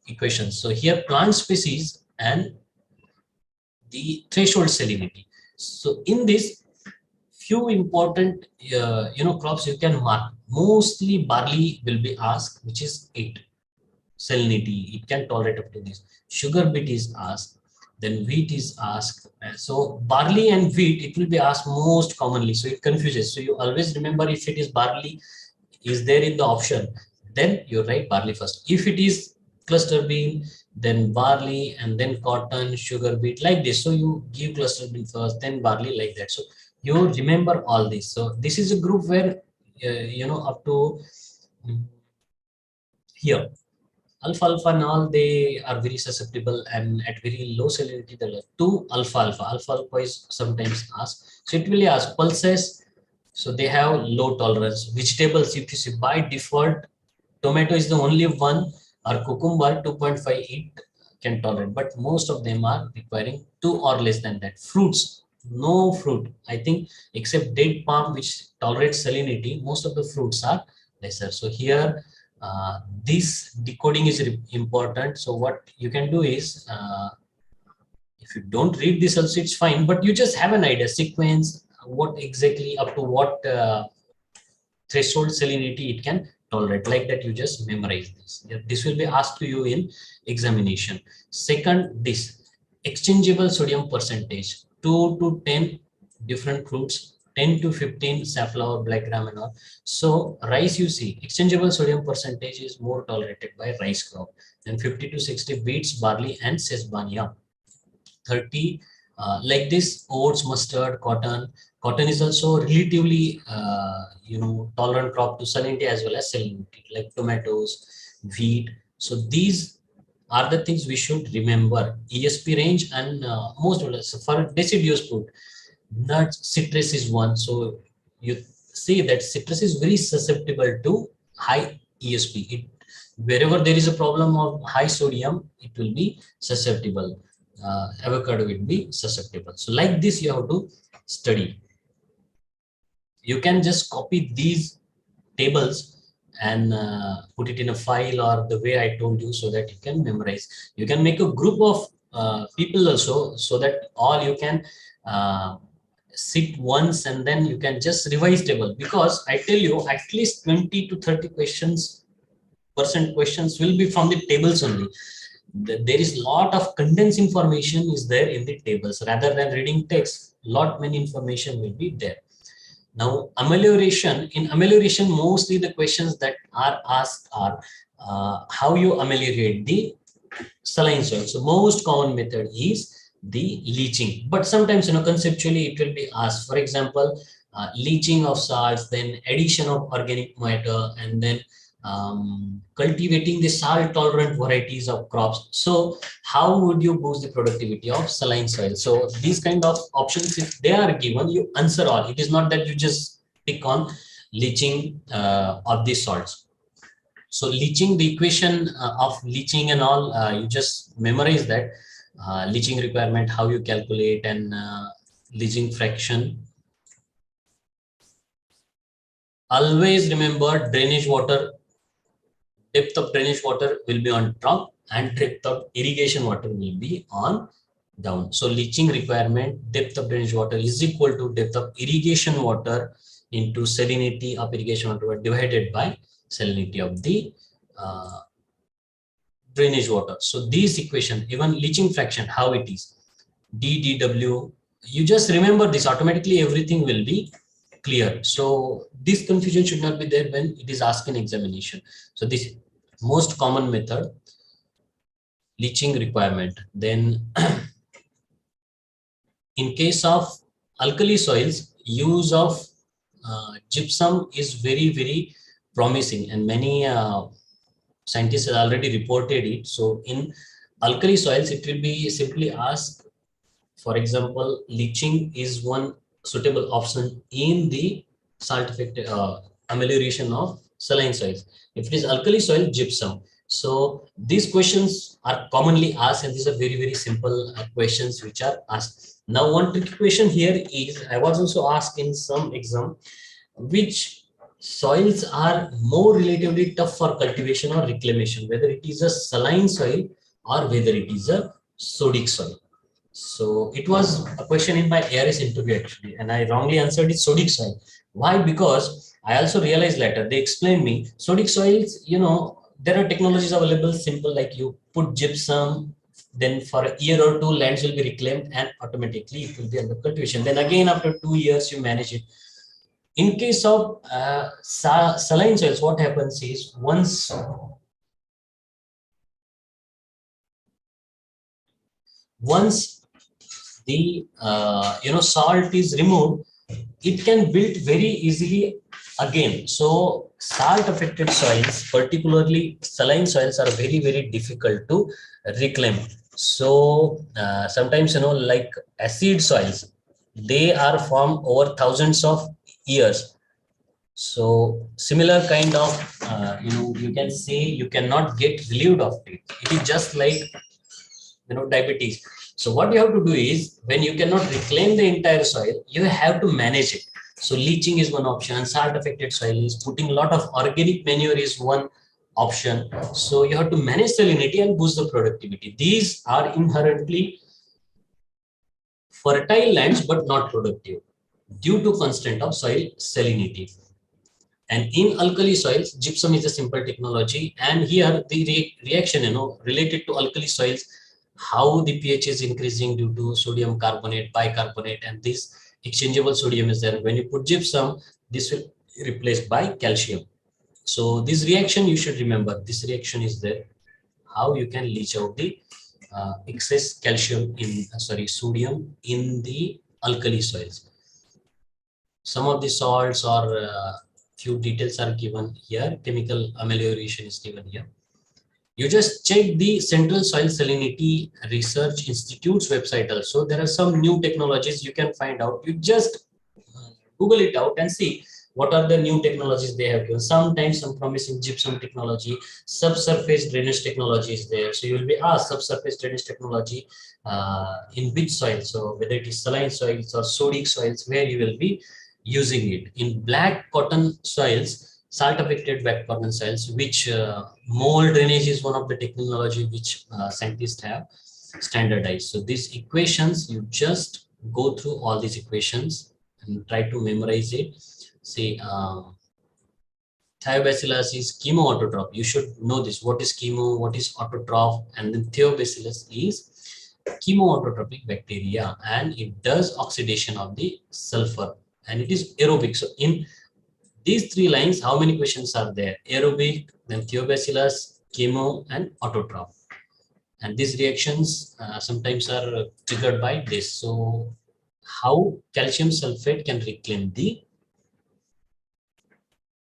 equations. So here plant species and the threshold salinity. So in this, few important crops you can mark. Mostly barley will be asked, which is 8 salinity. It can tolerate up to this. Sugar beet is asked. Then wheat is asked. So barley and wheat, it will be asked most commonly. So it confuses. So you always remember, if it is barley is there in the option, then you write barley first. If it is cluster bean, then barley, and then cotton, sugar beet, like this. So you give cluster bean first, then barley, like that. So You remember all this. So this is a group where, up to mm, here, alpha alpha and all, they are very susceptible, and at very low salinity the level to alpha alpha. Alpha alpha is sometimes asked. So it will ask pulses. So they have low tolerance. Vegetables, if you see by default, tomato is the only one, or cucumber 2.5 it can tolerate, but most of them are requiring 2 or less than that. Fruits, no fruit. I think except date palm, which tolerates salinity, most of the fruits are lesser. So here, this decoding is important. So what you can do is, if you don't read this also, it's fine, but you just have an idea, sequence, what exactly up to what threshold salinity it can tolerate. Like that, you just memorize this. Yeah, this will be asked to you in examination. Second, this exchangeable sodium percentage, 2 to 10 different fruits, 10 to 15 safflower, black gram and all. So rice, you see exchangeable sodium percentage is more tolerated by rice crop, then 50 to 60 beets, barley and sesbania. 30 like this, oats, mustard, cotton. Cotton is also relatively tolerant crop to salinity as well as salinity, like tomatoes, wheat. So these are the things we should remember. ESP range, and most of us for deciduous fruit, nuts, citrus is one. So you see that citrus is very susceptible to high ESP. Wherever there is a problem of high sodium, it will be susceptible. Avocado will be susceptible. So like this, you have to study. You can just copy these tables and put it in a file, or the way I told you, so that you can memorize. You can make a group of people also, so that all you can uh, sit once, and then you can just revise table, because I tell you at least 20 to 30 percent questions will be from the tables only. There is lot of condensed information is there in the tables, rather than reading text. Lot many information will be there. Now, amelioration. In amelioration, mostly the questions that are asked are how you ameliorate the saline soil. So most common method is the leaching, but sometimes, conceptually it will be asked. For example, leaching of salts, then addition of organic matter, and then cultivating the salt tolerant varieties of crops. So how would you boost the productivity of saline soil? So these kind of options, if they are given, you answer all. It is not that you just pick on leaching of the salts. So leaching, the equation of leaching and all, you just memorize that. Leaching requirement, how you calculate, and leaching fraction. Always remember, drainage water, depth of drainage water will be on top, and depth of irrigation water will be on down. So leaching requirement, depth of drainage water is equal to depth of irrigation water into salinity of irrigation water divided by salinity of the uh, drainage water. So these equation, even leaching fraction, how it is, DDW, you just remember this, automatically everything will be clear. So this confusion should not be there when it is asked in examination. So this most common method, leaching requirement. Then in case of alkali soils, use of gypsum is very, very promising, and many scientists have already reported it. So in alkali soils, it will be simply asked. For example, leaching is one suitable option in the salt effect amelioration of saline soils. If it is alkali soil, gypsum. So these questions are commonly asked, and these are very, very simple questions which are asked. Now, one tricky question here is, I was also asked in some exam, which soils are more relatively tough for cultivation or reclamation, whether it is a saline soil or whether it is a sodic soil. So it was a question in my ARS interview actually, and I wrongly answered it sodic soil. Why? Because I also realized later, they explained me sodic soils, there are technologies available, simple, like you put gypsum, then for a year or two, lands will be reclaimed and automatically it will be under cultivation. Then again, after 2 years, you manage it. In case of saline soils, what happens is once the salt is removed, it can build very easily again. So salt affected soils, particularly saline soils, are very, very difficult to reclaim. So sometimes, like acid soils, they are formed over thousands of years. So similar kind of, you can say you cannot get relieved of it. It is just like, diabetes. So what you have to do is, when you cannot reclaim the entire soil, you have to manage it. So leaching is one option, salt affected soil is putting a lot of organic manure is one option. So you have to manage salinity and boost the productivity. These are inherently fertile lands but not productive due to constraint of soil salinity. And in alkali soils, gypsum is a simple technology. And here the reaction, related to alkali soils, how the pH is increasing due to sodium carbonate, bicarbonate, and this exchangeable sodium is there. When you put gypsum, this will be replaced by calcium. So this reaction, you should remember, this reaction is there. How you can leach out the excess calcium in, sodium in the alkali soils. Some of the salts or few details are given here. Chemical amelioration is given here. You just check the Central Soil Salinity Research Institute's website also. There are some new technologies you can find out. You just Google it out and see what are the new technologies they have given. Sometimes some promising gypsum technology, subsurface drainage technology is there. So you will be asked subsurface drainage technology in which soil. So whether it is saline soils or sodic soils, where you will be using it. In black cotton soils, salt affected black cotton soils, which mold drainage is one of the technology which scientists have standardized. So these equations, you just go through all these equations and try to memorize it. Say Thiobacillus is chemoautotroph. You should know this. What is chemo? What is autotroph? And then Thiobacillus is chemoautotrophic bacteria, and it does oxidation of the sulfur, and it is aerobic. So in these three lines, how many questions are there? Aerobic, then Thiobacillus, chemo, and autotroph. And these reactions sometimes are triggered by this. So how calcium sulfate can reclaim the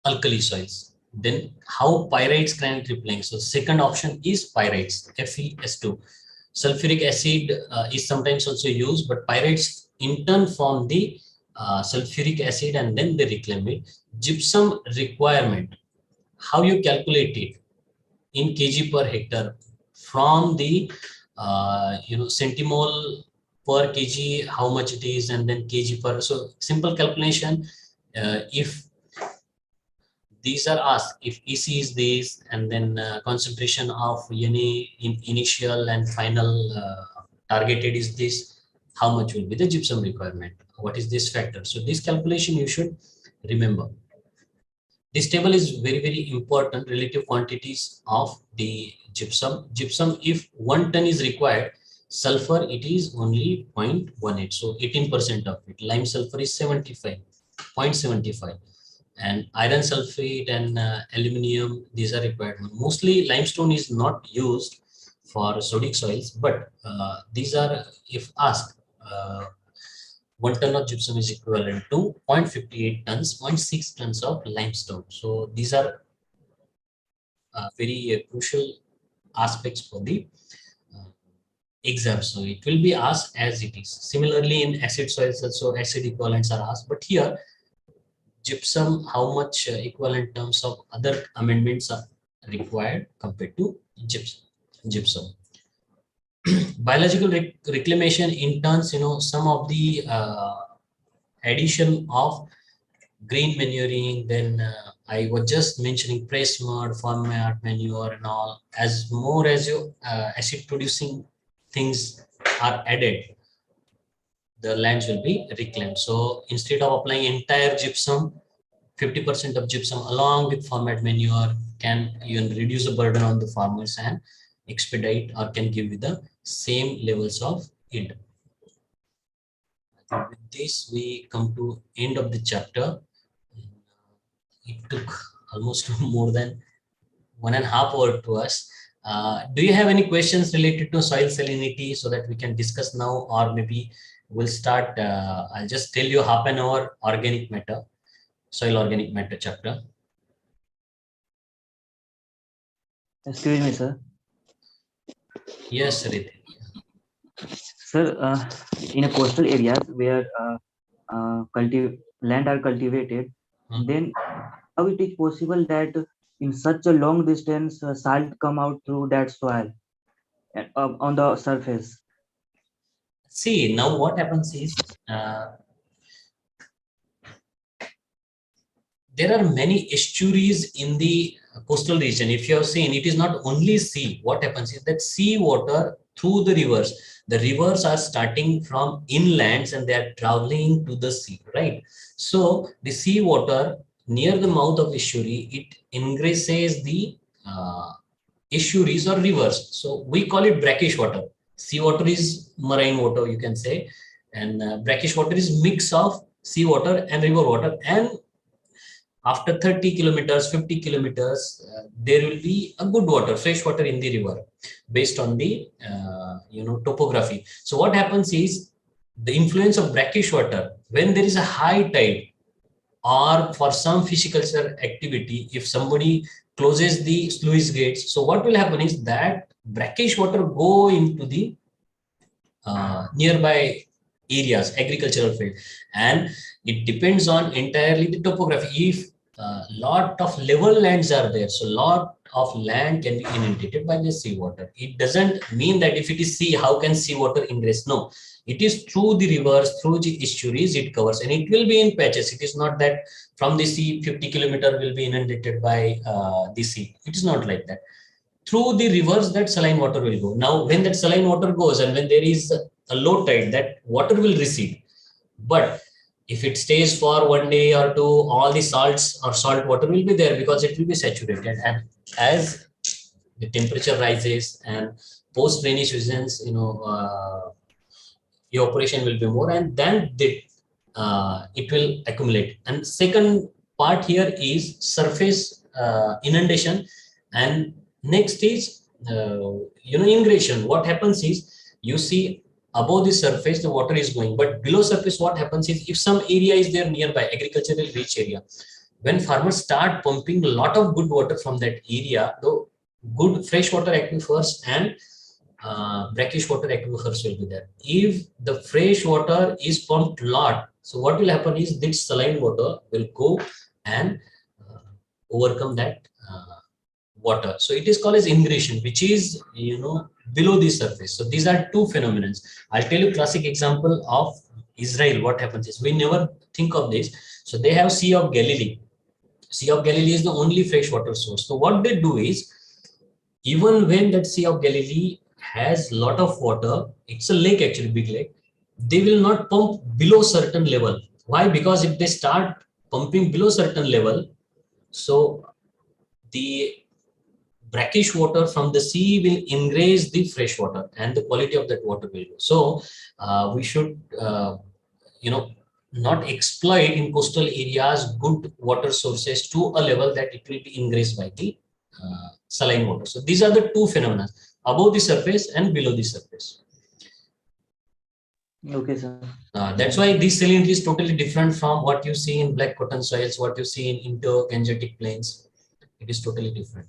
alkali soils? Then how pyrites can reclaim? So second option is pyrites, FeS2. Sulfuric acid is sometimes also used, but pyrites in turn form the sulfuric acid and then they reclaim it. Gypsum requirement, how you calculate it in kg per hectare from the centimole per kg, how much it is, and then kg per. So simple calculation. If these are asked, if EC is this, and then concentration of any initial and final targeted is this, how much will be the gypsum requirement? What is this factor? So this calculation you should remember. This table is very, very important. Relative quantities of the gypsum. Gypsum, if 1 ton is required, sulfur, it is only 0.18. So 18% of it. Lime sulfur is 0.75. And iron sulfate and aluminum, these are required. Mostly limestone is not used for sodic soils, but these are, if asked, 1 ton of gypsum is equivalent to 0.58 tons, 0.6 tons of limestone. So these are very crucial aspects for the exam. So it will be asked as it is. Similarly, in acid soils also acid equivalents are asked, but here gypsum, how much equivalent terms of other amendments are required compared to gypsum. Biological reclamation in turns, some of the addition of green manuring, then I was just mentioning press mud, format manure and all. As more as you acid producing things are added, the lands will be reclaimed. So instead of applying entire gypsum, 50% of gypsum along with format manure can even reduce the burden on the farmers and expedite or can give you the same levels of yield. With this, we come to end of the chapter. It took almost more than 1.5 hours to us. Do you have any questions related to soil salinity so that we can discuss now, or maybe we'll start. I'll just tell you half an hour organic matter, soil organic matter chapter. Excuse me, sir. Yes, Rit. Sir, in a coastal areas where land are cultivated, then how it is possible that in such a long distance salt come out through that soil and on the surface? See, now what happens is there are many estuaries in the coastal region. If you have seen, it is not only sea. What happens is that sea water through the rivers, the rivers are starting from inlands and they are traveling to the sea, right? So the sea water near the mouth of estuary, it ingresses the uh, estuaries or rivers. So we call it brackish water. Sea water is marine water, you can say, and brackish water is mix of sea water and river water. And after 30 kilometers, 50 kilometers, there will be a good water, fresh water in the river based on the topography. So what happens is the influence of brackish water when there is a high tide, or for some pisciculture activity, if somebody closes the sluice gates, so what will happen is that brackish water go into the nearby areas, agricultural field, and it depends on entirely the topography. If lot of level lands are there, so lot of land can be inundated by the seawater. It doesn't mean that if it is sea, how can seawater ingress? No, it is through the rivers, through the estuaries it covers, and it will be in patches. It is not that from the sea 50 kilometer will be inundated by the sea. It is not like that. Through the rivers that saline water will go. Now when that saline water goes and when there is a low tide, that water will recede. But if it stays for 1 day or two, all the salts or salt water will be there because it will be saturated. And as the temperature rises and post rainy seasons, evaporation will be more, and then it will accumulate. And second part here is surface inundation, and next is ingression. What happens is, you see, above the surface the water is going, but below surface what happens is, if some area is there nearby, agricultural rich area, when farmers start pumping a lot of good water from that area, the good fresh water aquifers and brackish water aquifers will be there. If the fresh water is pumped lot, so what will happen is this saline water will go and overcome that water. So it is called as ingression, which is below the surface. So these are two phenomena. I'll tell you classic example of Israel. What happens is, we never think of this. So they have Sea of Galilee. Sea of Galilee is the only freshwater source. So what they do is, even when that Sea of Galilee has lot of water, it's a lake actually, big lake, they will not pump below certain level. Why? Because if they start pumping below certain level, so the brackish water from the sea will ingress the fresh water and the quality of that water will go. So we should not exploit in coastal areas good water sources to a level that it will be ingressed by the saline water. So these are the two phenomena, above the surface and below the surface. Okay, sir. That's why this salinity is totally different from what you see in black cotton soils, what you see in Indo-Gangetic plains. It is totally different.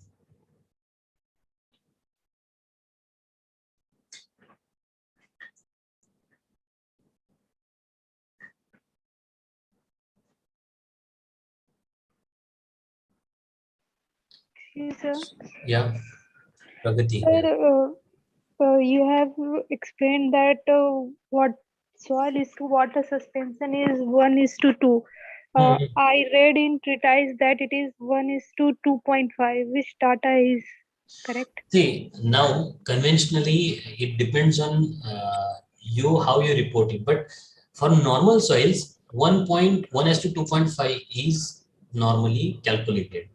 Sir. Yeah, Pragati. Sir, you have explained that what soil is to water suspension is 1:2. I read in treatise that it is 1:2.5. Which data is correct? See, now conventionally it depends on how you report it, but for normal soils 1.1:2.5 is normally calculated.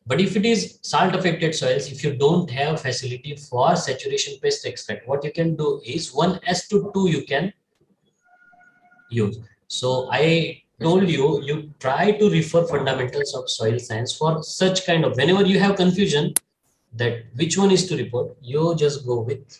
But if it is salt affected soils, if you don't have facility for saturation paste extract, what you can do is 1:2 you can use. So I told you try to refer fundamentals of soil science for such kind of, whenever you have confusion that which one is to report, you just go with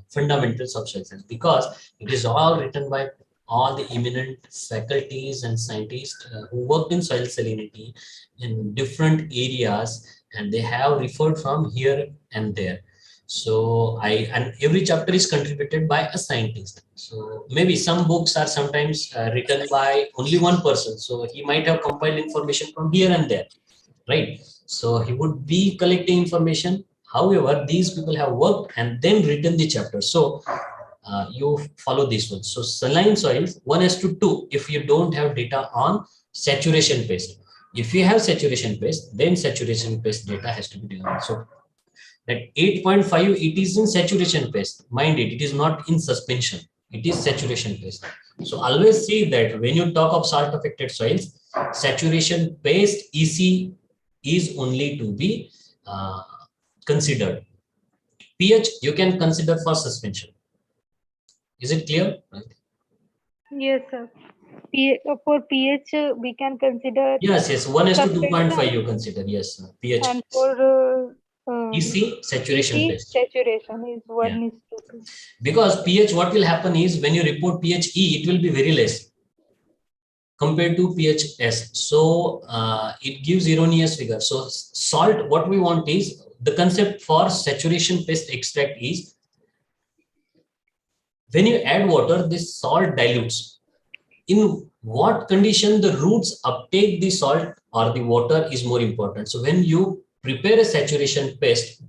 fundamentals of soil science, because it is all written by all the eminent faculties and scientists who worked in soil salinity in different areas, and they have referred from here and there. So and every chapter is contributed by a scientist. So maybe some books are sometimes written by only one person. So he might have compiled information from here and there, right? So he would be collecting information. However, these people have worked and then written the chapter. So you follow this one. So saline soils 1:2 if you don't have data on saturation paste. If you have saturation paste, then saturation paste data has to be done. So that 8.5, it is in saturation paste. Mind it, it is not in suspension. It is saturation paste. So always see that when you talk of salt affected soils, saturation paste EC is only to be considered. pH you can consider for suspension. Is it clear? Yes, sir. For pH, we can consider. Yes. 1:2.5 suspension, you consider. Yes, pH. and for EC saturation EC, paste. saturation is Yeah. 1:2. Because pH, what will happen is when you report pH E, it will be very less compared to pH S. So it gives erroneous figure. So salt, what we want is the concept for saturation paste extract is when you add water, this salt dilutes. In what condition the roots uptake the salt or the water is more important. So when you prepare a saturation paste,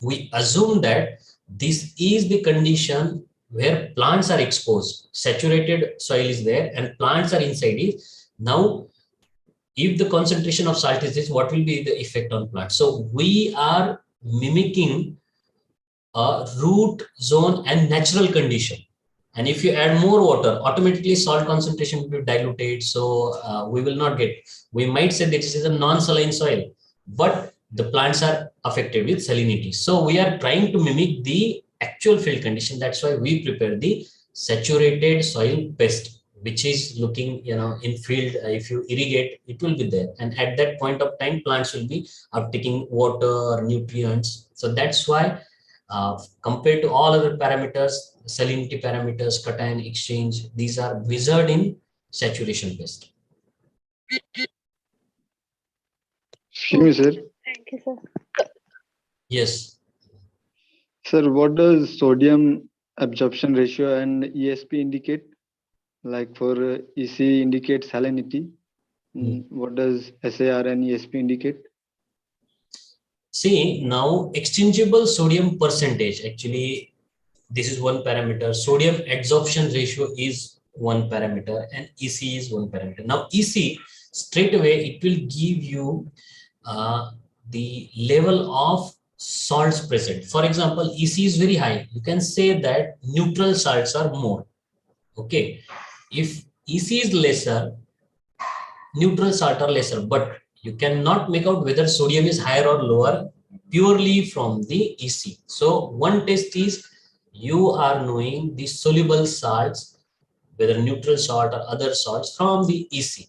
we assume that this is the condition where plants are exposed. Saturated soil is there and plants are inside it. Now, if the concentration of salt is this, what will be the effect on plants? So we are mimicking a root zone and natural condition. And if you add more water, automatically salt concentration will be diluted. So we will not get, we might say this is a non-saline soil, but the plants are affected with salinity. So we are trying to mimic the actual field condition. That's why we prepare the saturated soil paste, which is looking, in field, if you irrigate, it will be there. And at that point of time, plants will be uptaking water, nutrients. So that's why compared to all other parameters, salinity parameters, cation exchange, these are wizard in saturation paste. Excuse me, sir. Thank you, sir. Yes. Sir, what does sodium absorption ratio and ESP indicate? Like for EC indicates salinity. What does SAR and ESP indicate? See, now exchangeable sodium percentage, actually, this is one parameter. Sodium adsorption ratio is one parameter and EC is one parameter. Now EC, straight away, it will give you the level of salts present. For example, EC is very high. You can say that neutral salts are more. Okay. If EC is lesser, neutral salt are lesser, but you cannot make out whether sodium is higher or lower purely from the EC. So one test is you are knowing the soluble salts, whether neutral salt or other salts from the EC.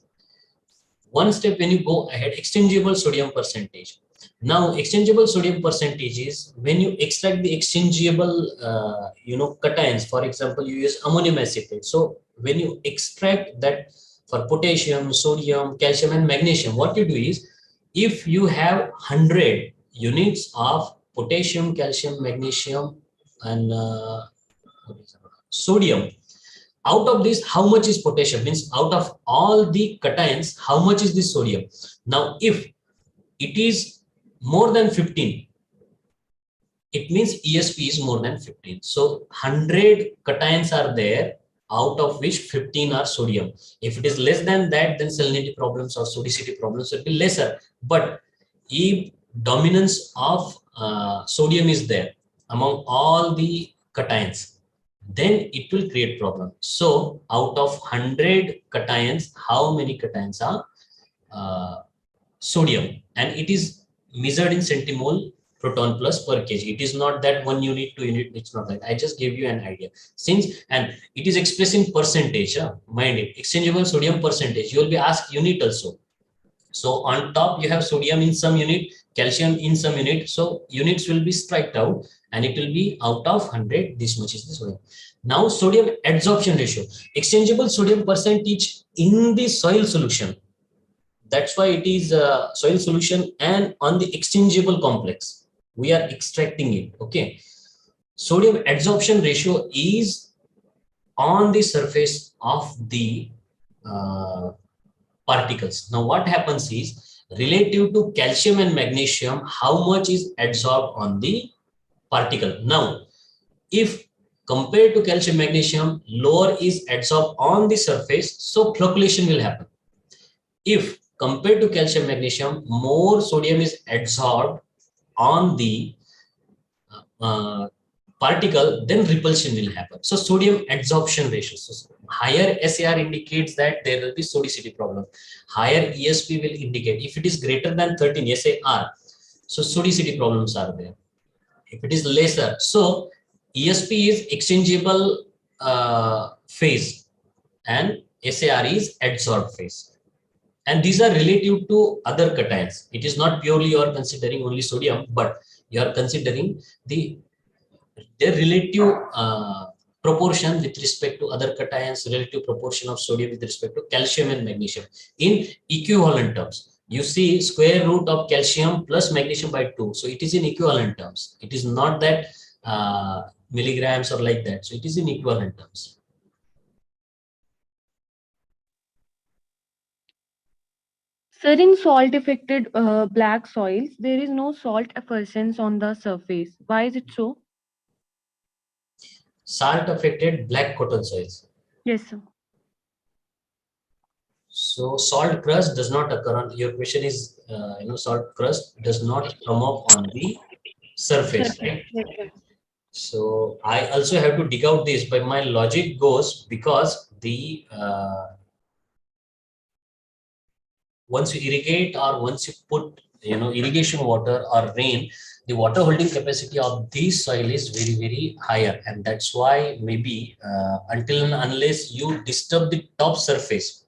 One step when you go ahead, exchangeable sodium percentage. Now, exchangeable sodium percentage is when you extract the exchangeable, cations. For example, you use ammonium acetate. So when you extract that for potassium, sodium, calcium, and magnesium, what you do is if you have 100 units of potassium, calcium, magnesium, and sodium, out of this, how much is potassium? Means out of all the cations, how much is the sodium? Now, if it is more than 15, it means ESP is more than 15. So 100 cations are there, out of which 15 are sodium. If it is less than that, then salinity problems or sodicity problems will be lesser. But if dominance of sodium is there among all the cations, then it will create problem. So out of 100 cations, how many cations are sodium? And it is measured in centimole proton plus per kg. It is not that 1 unit, 2 unit, it's not that. I just gave you an idea. And it is expressed in percentage, mind it, exchangeable sodium percentage. You will be asked unit also. So on top you have sodium in some unit, calcium in some unit. So units will be striked out and it will be out of 100. This much is the sodium. Now sodium adsorption ratio, exchangeable sodium percentage in the soil solution. That's why it is a soil solution and on the exchangeable complex. We are extracting it. Okay. Sodium adsorption ratio is on the surface of the particles. Now what happens is relative to calcium and magnesium, how much is adsorbed on the particle. Now if compared to calcium magnesium, lower is adsorbed on the surface, so flocculation will happen. If compared to calcium magnesium, more sodium is adsorbed on the particle, then repulsion will happen. So sodium adsorption ratio. So higher SAR indicates that there will be sodicity problem. Higher ESP will indicate if it is greater than 13 SAR, so sodicity problems are there. If it is lesser, so ESP is exchangeable phase and SAR is adsorbed phase. And these are relative to other cations. It is not purely you are considering only sodium, but you are considering their relative proportion with respect to other cations, relative proportion of sodium with respect to calcium and magnesium in equivalent terms. You see square root of calcium plus magnesium by 2. So it is in equivalent terms. It is not that milligrams or like that. So it is in equivalent terms. Sir, in salt affected black soils, there is no salt effulgence on the surface. Why is it so? Salt affected black cotton soils. Yes, sir. So salt crust does not occur on, your question is, salt crust does not come up on the surface, right? So I also have to dig out this, but my logic goes because the once you irrigate or once you put irrigation water or rain, the water holding capacity of this soil is very, very higher, and that's why maybe until and unless you disturb the top surface,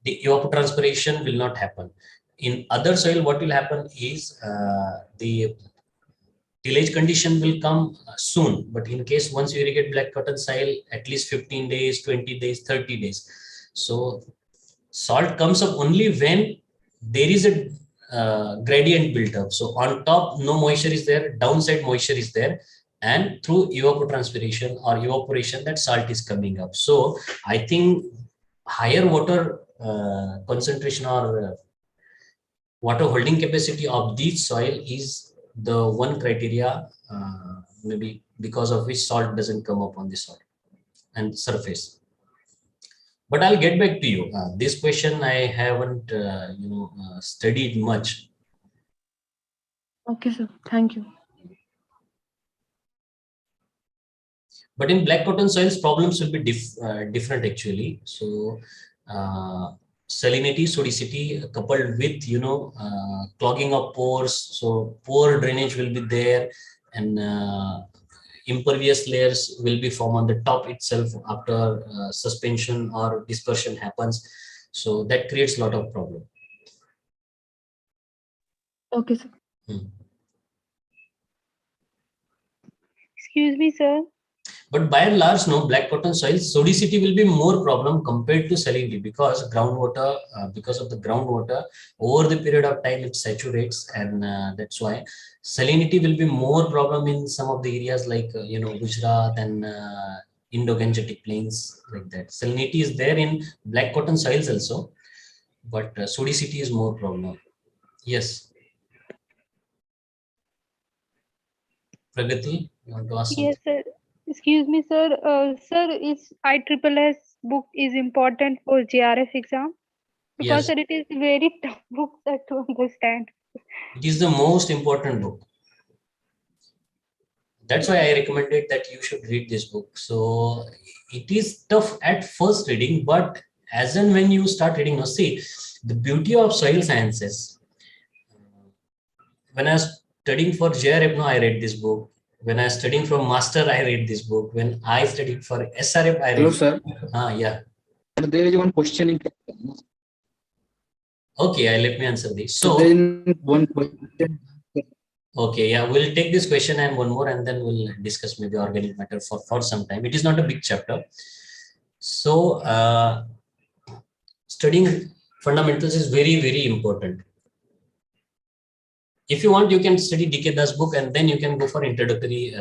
the evapotranspiration will not happen. In other soil, what will happen is the tillage condition will come soon, but in case once you irrigate black cotton soil, at least 15 days, 20 days, 30 days. So salt comes up only when there is a gradient built up. So on top, no moisture is there, downside moisture is there, and through evapotranspiration or evaporation, that salt is coming up. So I think higher water concentration or water holding capacity of this soil is the one criteria, maybe because of which salt doesn't come up on the soil and surface. But I'll get back to you. This question I haven't, studied much. Okay, sir. Thank you. But in black cotton soils, problems will be different actually. So salinity, sodicity coupled with clogging of pores. So poor drainage will be there, and impervious layers will be formed on the top itself after suspension or dispersion happens. So that creates a lot of problem. Okay, sir. Excuse me, sir. But by and large, no, black cotton soils, sodicity will be more problem compared to salinity because groundwater, because of the groundwater, over the period of time it saturates, and that's why salinity will be more problem in some of the areas like Gujarat and Indo-Gangetic plains like that. Salinity is there in black cotton soils also, but sodicity is more problem. Yes. Pragati, you want to ask something? Yes, sir. Excuse me, sir. Sir, is ISSS book is important for GRF exam? Because Yes. sir, it is very tough book sir, to understand. It is the most important book. That's why I recommended that you should read this book. So it is tough at first reading, but as and when you start reading, see, the beauty of soil sciences. When I was studying for JRF, I read this book. When I was studying for master, I read this book. When I studied for SRF, I read. Hello, sir. Yeah. There is one question in. Okay, let me answer this. So So, then one question. okay, yeah, we'll take this question and one more, and then we'll discuss maybe organic matter for some time. It is not a big chapter. So, studying fundamentals is very, very important. If you want, you can study DK Das book, and then you can go for introductory,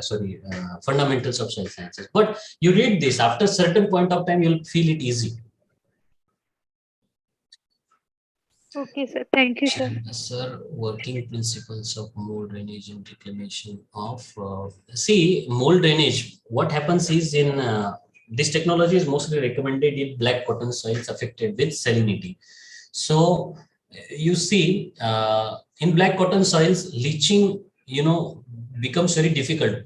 fundamentals of soil sciences. But you read this, after a certain point of time, you'll feel it easy. Okay, sir. Thank you, sir. Sir, working principles of mold drainage and reclamation of, see, mold drainage, what happens is in, this technology is mostly recommended in black cotton soils affected with salinity. So you see, in black cotton soils, leaching, becomes very difficult,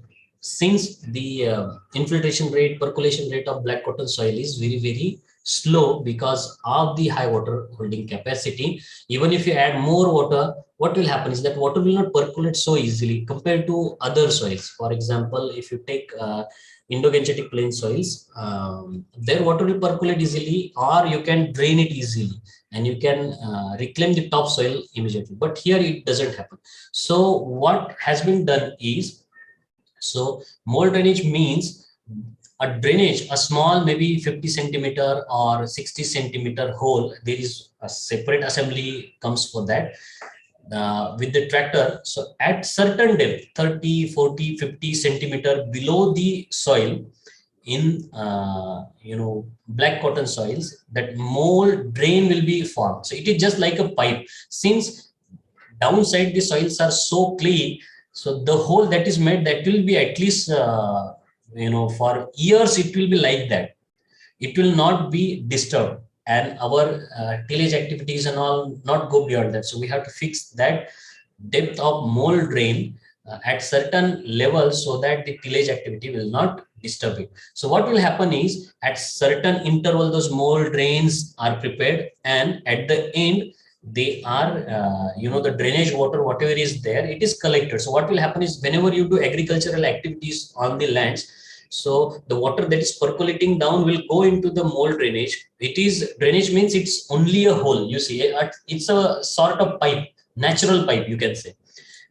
since the infiltration rate, percolation rate of black cotton soil is very, very slow because of the high water holding capacity. Even if you add more water, what will happen is that water will not percolate so easily compared to other soils. For example, if you take Indo-Gangetic plain soils, their water will percolate easily, or you can drain it easily, and you can reclaim the topsoil immediately. But here it doesn't happen. So what has been done is, so mold drainage means a drainage, a small maybe 50 centimeter or 60 centimeter hole. There is a separate assembly comes for that with the tractor. So at certain depth, 30, 40, 50 centimeter below the soil, in black cotton soils, that mold drain will be formed. So it is just like a pipe. Since downside the soils are so clay, so the hole that is made, that will be at least for years it will be like that. It will not be disturbed, and our tillage activities and all not go beyond that. So we have to fix that depth of mold drain at certain levels, so that the tillage activity will not disturb it. So what will happen is, at certain interval, those mold drains are prepared, and at the end they are the drainage water, whatever is there, it is collected. So what will happen is, whenever you do agricultural activities on the lands, so the water that is percolating down will go into the mold drainage. It is, drainage means it's only a hole, you see, it's a sort of pipe, natural pipe, you can say.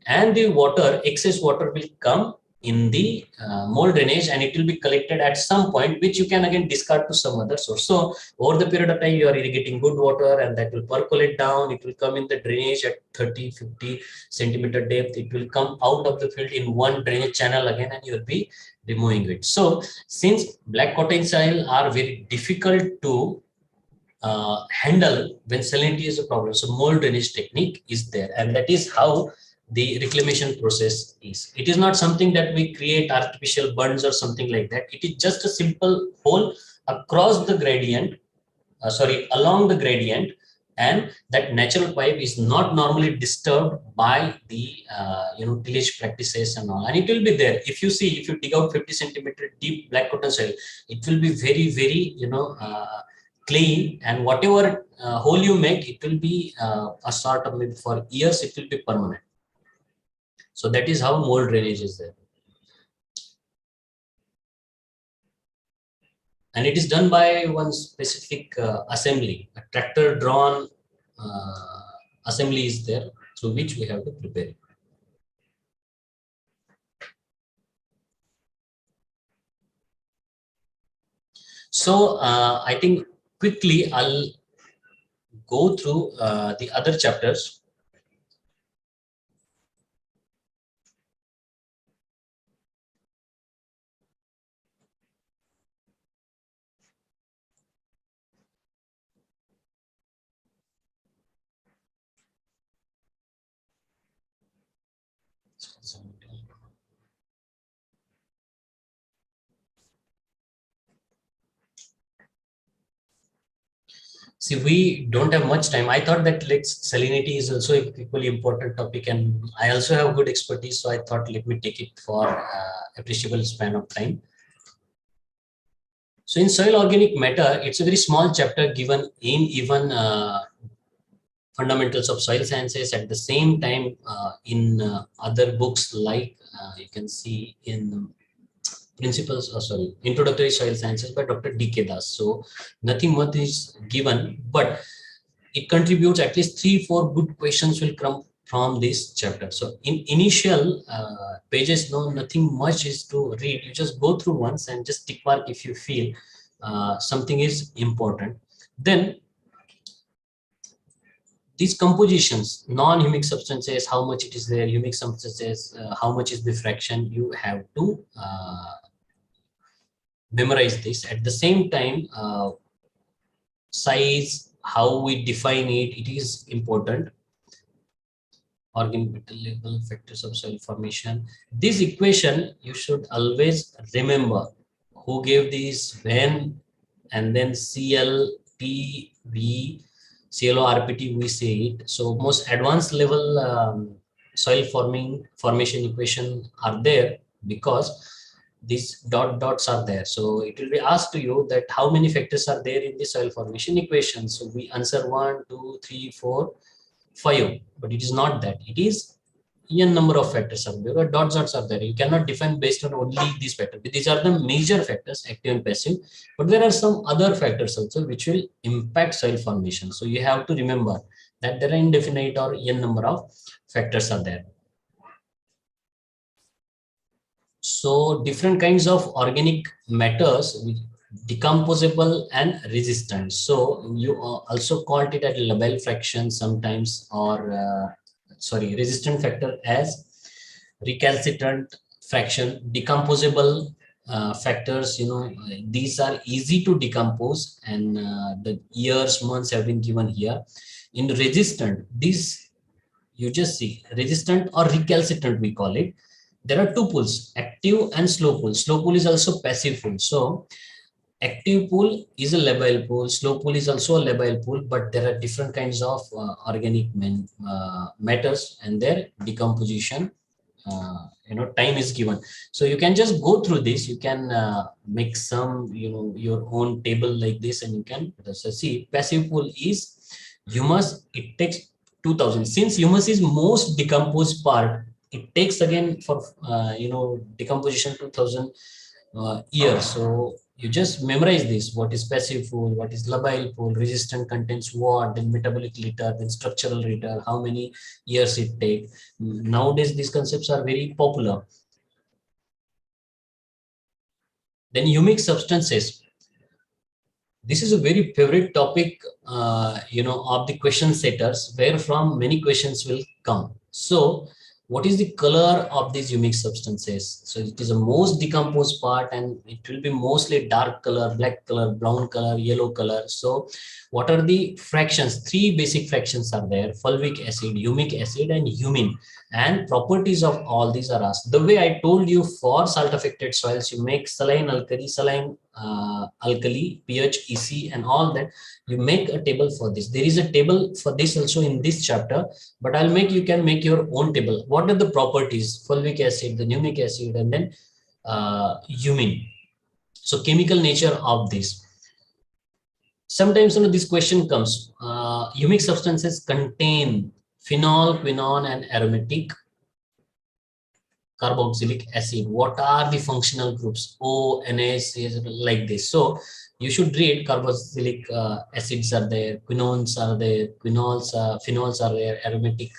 And the water, excess water, will come in the mold drainage, and it will be collected at some point, which you can again discard to some other source. So over the period of time, you are irrigating good water, and that will percolate down. It will come in the drainage at 30, 50 centimeter depth. It will come out of the field in one drainage channel again, and you will be removing it. So since black cotton soil are very difficult to handle when salinity is a problem, so mold drainage technique is there, and that is how the reclamation process is. It is not something that we create artificial bunds or something like that. It is just a simple hole across the gradient, along the gradient, and that natural pipe is not normally disturbed by the tillage practices and all, and it will be there. If you see, if you dig out 50 centimeter deep black cotton soil, it will be very, very clean, and whatever hole you make, it will be a sort of, maybe for years it will be permanent. So that is how mold drainage is there. And it is done by one specific assembly, a tractor drawn assembly is there, through which we have to prepare it. So I think quickly I'll go through the other chapters. See, we don't have much time. I thought that salinity is also an equally important topic, and I also have good expertise, so I thought let me take it for appreciable span of time. So in soil organic matter, it's a very small chapter given in even fundamentals of soil sciences. At the same time, in other books, like you can see in Introductory Soil Sciences by Dr. D.K. Das. So nothing much is given, but it contributes at least 3-4 good questions will come from this chapter. So in initial pages, no, nothing much is to read. You just go through once and just tick mark if you feel something is important. Then these compositions, non-humic substances, how much it is there, humic substances, how much is the fraction, you have to memorize this. At the same time, size, how we define it, it is important. Organic metal level, factors of soil formation. This equation you should always remember. Who gave this, when, and then CLPV, CLORPT, we say it. So most advanced level soil formation equation are there because these dots are there. So it will be asked to you that how many factors are there in the soil formation equation. So we answer 1, 2, 3, 4, 5, but it is not that. It is n number of factors are there. Dots are there. You cannot define based on only these factors. These are the major factors, active and passive. But there are some other factors also which will impact soil formation. So you have to remember that there are indefinite or n number of factors are there. So different kinds of organic matters, decomposable and resistant. So you also called it as labile fraction sometimes, or resistant factor as recalcitrant fraction. Decomposable factors, these are easy to decompose, and the years, months have been given here. In resistant, this you just see resistant or recalcitrant, we call it. There are two pools, active and slow pool. Slow pool is also passive pool. So active pool is a labile pool, slow pool is also a labile pool, but there are different kinds of organic matters, and their decomposition time is given. So you can just go through this. You can make some your own table like this, and you can see passive pool is humus. It takes 2000. Since humus is most decomposed part, it takes again for decomposition 2000 years. So you just memorize this. What is passive pool, what is labile pool, resistant contains what, then metabolic liter, then structural liter, how many years it takes. Nowadays these concepts are very popular. Then humic substances. This is a very favorite topic of the question setters, where from many questions will come. So what is the color of these humic substances? So it is the most decomposed part, and it will be mostly dark color, black color, brown color, yellow color. So what are the fractions? 3 basic fractions are there: fulvic acid, humic acid, and humin. And properties of all these are asked. The way I told you, for salt affected soils, you make saline alkali, saline alkali, pH, EC, and all that. You make a table for this. There is a table for this also in this chapter, but you can make your own table. What are the properties? Fulvic acid, the humic acid, and then humin. So chemical nature of this. Sometimes this question comes. Humic substances contain phenol, quinone, and aromatic carboxylic acid. What are the functional groups? O, NS, like this. So you should read carboxylic acids are there, quinones are there, phenols are there, aromatic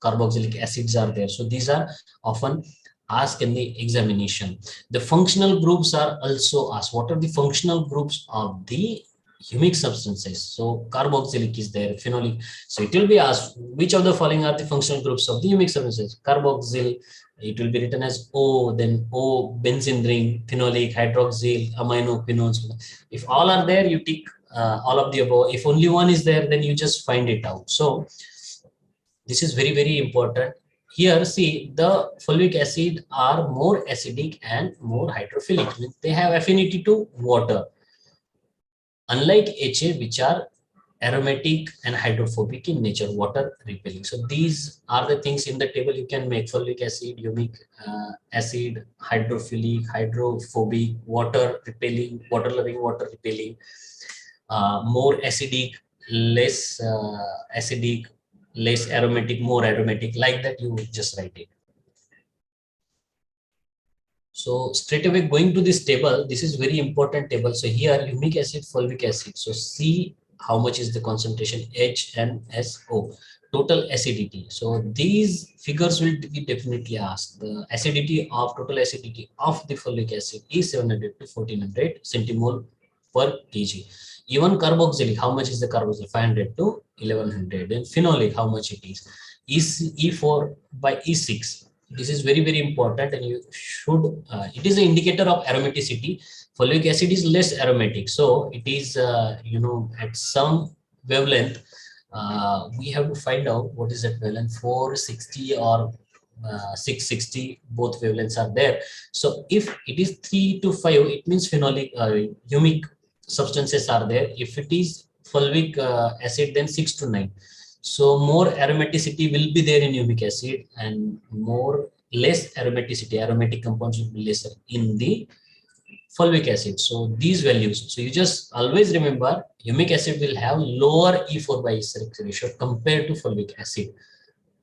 carboxylic acids are there. So these are often asked in the examination. The functional groups are also asked. What are the functional groups of the humic substances? So carboxylic is there, phenolic. So it will be asked, which of the following are the functional groups of the humic substances? Carboxyl, it will be written as O, then O, benzene ring, phenolic, hydroxyl, amino, quinones. If all are there, you tick all of the above. If only one is there, then you just find it out. So this is very, very important. Here, see, the fulvic acid are more acidic and more hydrophilic. They have affinity to water, unlike HA, which are aromatic and hydrophobic in nature, water repelling. So these are the things in the table you can make: fulvic acid, humic acid, hydrophilic, hydrophobic, water repelling, water loving, water repelling, more acidic, less acidic, less aromatic, more aromatic. Like that, you just write it. So straight away going to this table, this is very important table. So here humic acid, fulvic acid. So C how much is the concentration HNSO, total acidity. So these figures will be definitely asked. The acidity of total acidity of the folic acid is 700 to 1400 centimole per kg. Even carboxylic, how much is the carboxylic? 500 to 1100. And phenolic, how much it is? E4 by E6. This is very, very important, and you should, it is an indicator of aromaticity. Folic acid is less aromatic, so it is, at some wavelength, we have to find out what is that wavelength, 460 or 660, both wavelengths are there. So if it is 3 to 5, it means phenolic, humic substances are there. If it is fulvic acid, then 6 to 9. So more aromaticity will be there in humic acid, and less aromaticity, aromatic compounds will be lesser in the fulvic acid. So these values, so you just always remember humic acid will have lower E4 by E6 ratio compared to fulvic acid,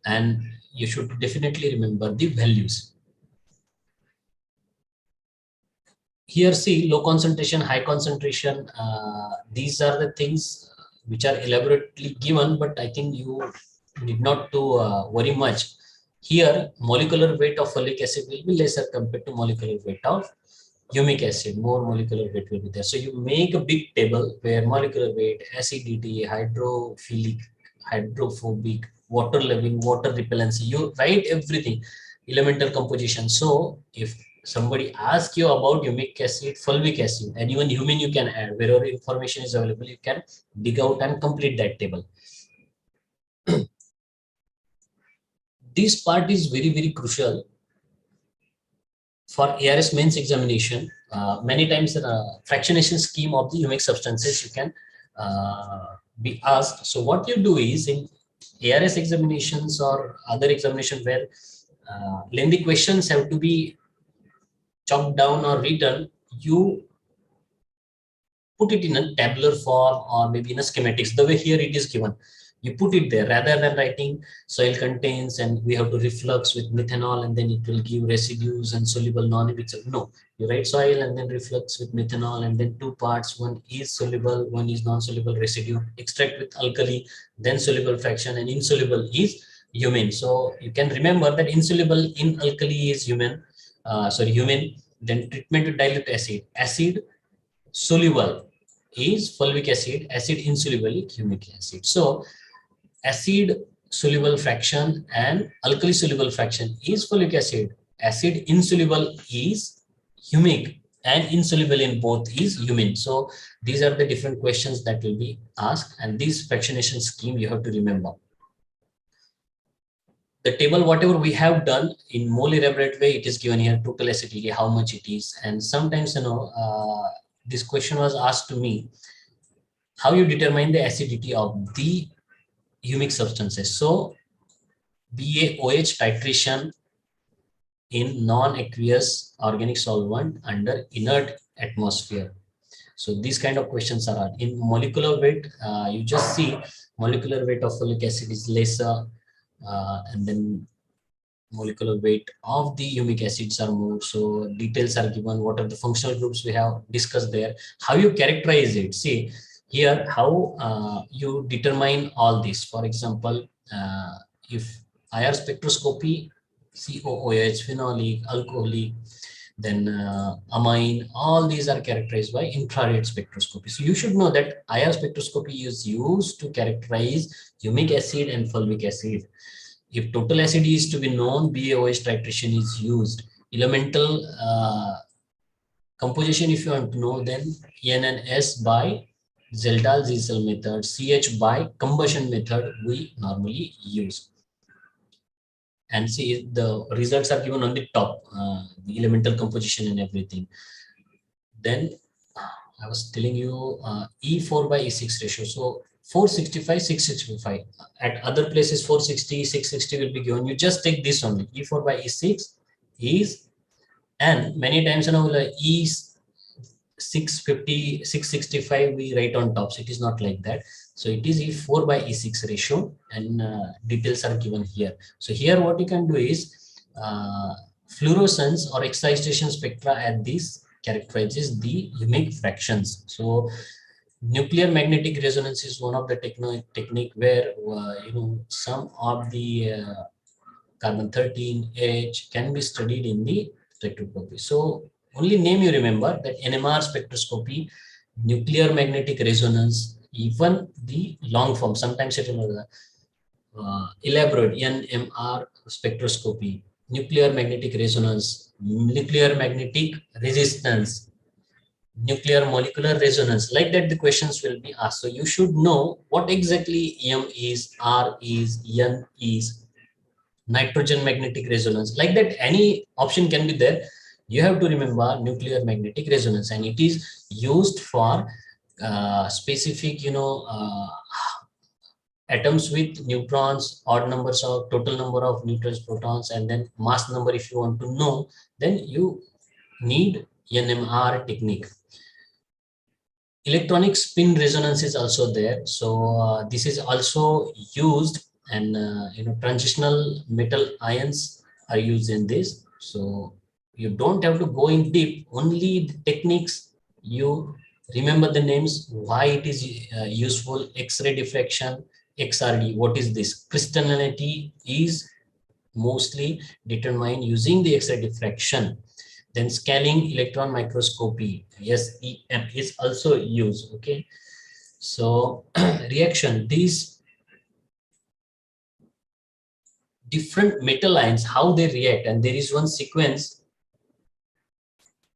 and you should definitely remember the values. Here see low concentration, high concentration, these are the things which are elaborately given, but I think you need not to worry much. Here molecular weight of folic acid will be lesser compared to molecular weight of humic acid. More molecular weight will be there. So you make a big table where molecular weight, acidity, hydrophilic, hydrophobic, water level, water repellency, you write everything, elemental composition. So if somebody asks you about humic acid, fulvic acid, and even humin you can add, wherever information is available, you can dig out and complete that table. This part is very, very crucial for ARS mains examination. Many times fractionation scheme of the humic substances you can be asked. So what you do is in ARS examinations or other examination where lengthy questions have to be chalked down or written, you put it in a tabular form or maybe in a schematics, the way here it is given. You put it there rather than writing soil contains and we have to reflux with methanol and then it will give residues and soluble non-mixable. No, you write soil and then reflux with methanol and then two parts, one is soluble, one is non-soluble residue, extract with alkali, then soluble fraction, and insoluble is humin. So you can remember that insoluble in alkali is humin, then treatment with dilute acid. Acid soluble is fulvic acid, acid insoluble is humic acid. So acid soluble fraction and alkali soluble fraction is folic acid. Acid insoluble is humic and insoluble in both is humin. So these are the different questions that will be asked, and this fractionation scheme you have to remember. The table, whatever we have done in more elaborate way, it is given here, total acidity, how much it is. And sometimes, this question was asked to me, how you determine the acidity of the humic substances. So BaOH titration in non-aqueous organic solvent under inert atmosphere. So these kind of questions are in molecular weight. You just see molecular weight of folic acid is lesser, and then molecular weight of the humic acids are more. So details are given. What are the functional groups we have discussed there? How you characterize it? See here how you determine all this. For example, if IR spectroscopy, COOH, phenolic, alcoholic, then amine, all these are characterized by infrared spectroscopy. So you should know that IR spectroscopy is used to characterize humic acid and fulvic acid. If total acidity is to be known, BaOH titration is used. Elemental composition, if you want to know, then N and S by Zeltal-Ziesel method, CH by combustion method we normally use. And see the results are given on the top, the elemental composition and everything. Then I was telling you E4 by E6 ratio. So 465, 665. At other places 460, 660 will be given. You just take this only. E4 by E6 is, and many times like E650, 665 we write on top. So it is not like that. So it is E4 by E6 ratio, and details are given here. So here what you can do is fluorescence or excitation spectra at this characterizes the humic fractions. So Nuclear magnetic resonance is one of the technique where some of the carbon 13 H can be studied in the spectroscopy. So only name you remember that NMR spectroscopy, nuclear magnetic resonance, even the long form. Sometimes it will elaborate NMR spectroscopy, nuclear magnetic resonance, nuclear magnetic resistance, nuclear molecular resonance. Like that, the questions will be asked. So you should know what exactly M is, R is, N is, nitrogen magnetic resonance. Like that, any option can be there. You have to remember nuclear magnetic resonance, and it is used for specific, atoms with neutrons, odd numbers of total number of neutrons, protons, and then mass number. If you want to know, then you need NMR technique. Electronic spin resonance is also there. So this is also used, and transitional metal ions are used in this. So you don't have to go in deep, only the techniques you remember the names, why it is useful. X-ray diffraction, XRD, what is this? Crystallinity is mostly determined using the X-ray diffraction. Then scaling electron microscopy, SEM, is also used. Okay, so reaction, these different metal ions, how they react, and there is one sequence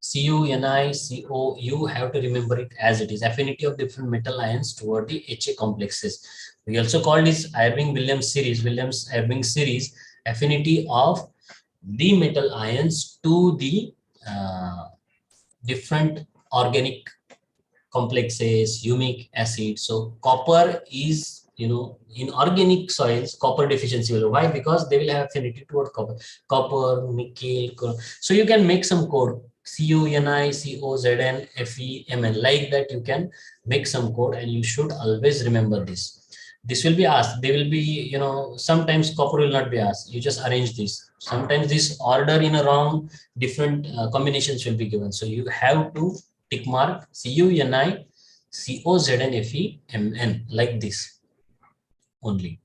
CuNiCO. You have to remember it as it is, affinity of different metal ions toward the HA complexes. We also call this Irving-Williams series, affinity of the metal ions to the different organic complexes, humic acid. So copper is, in organic soils, copper deficiency will. Why? Because they will have affinity toward copper, nickel. So you can make some code, CuNiCOZnFeMn, like that. You can make some code, and you should always remember this. This will be asked. They will be, sometimes copper will not be asked. You just arrange this. Sometimes this order in a wrong, different combinations will be given. So you have to tick mark CuNiCOZnFeMn, like this only.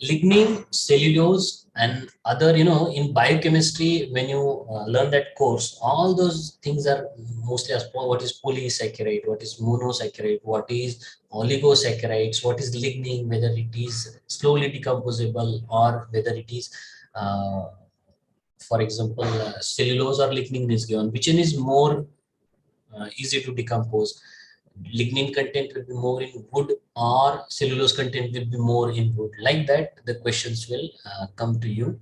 Lignin, cellulose, and other, in biochemistry, when you learn that course, all those things are mostly as what is polysaccharide, what is monosaccharide, what is oligosaccharides, what is lignin, whether it is slowly decomposable or whether it is, for example, cellulose or lignin is given, which one is more easy to decompose. Lignin content will be more in wood, or cellulose content will be more in wood. Like that, the questions will come to you.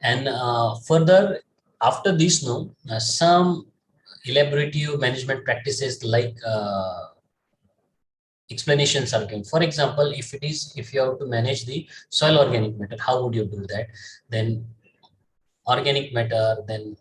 And further, after this, some elaborative management practices like explanations are given. For example, if you have to manage the soil organic matter, how would you do that? Then organic matter, then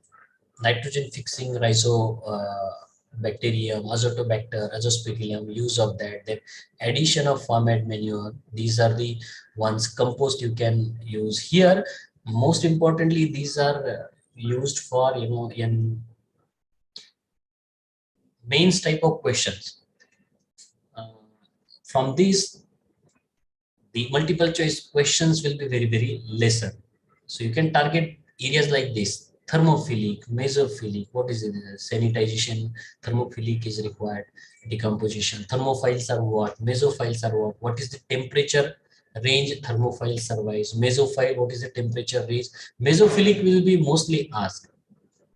nitrogen fixing rhizobacterium, azotobacter, azospirillum, use of that, then addition of farmyard manure. These are the ones. Compost you can use here. Most importantly, these are used for, in mains type of questions. From these, the multiple choice questions will be very, very lesser. So you can target areas like this: thermophilic, mesophilic, what is it? Sanitization, thermophilic is required, decomposition. Thermophiles are what? Mesophiles are what is the temperature range thermophile survives? Mesophile, what is the temperature range? Mesophilic will be mostly asked.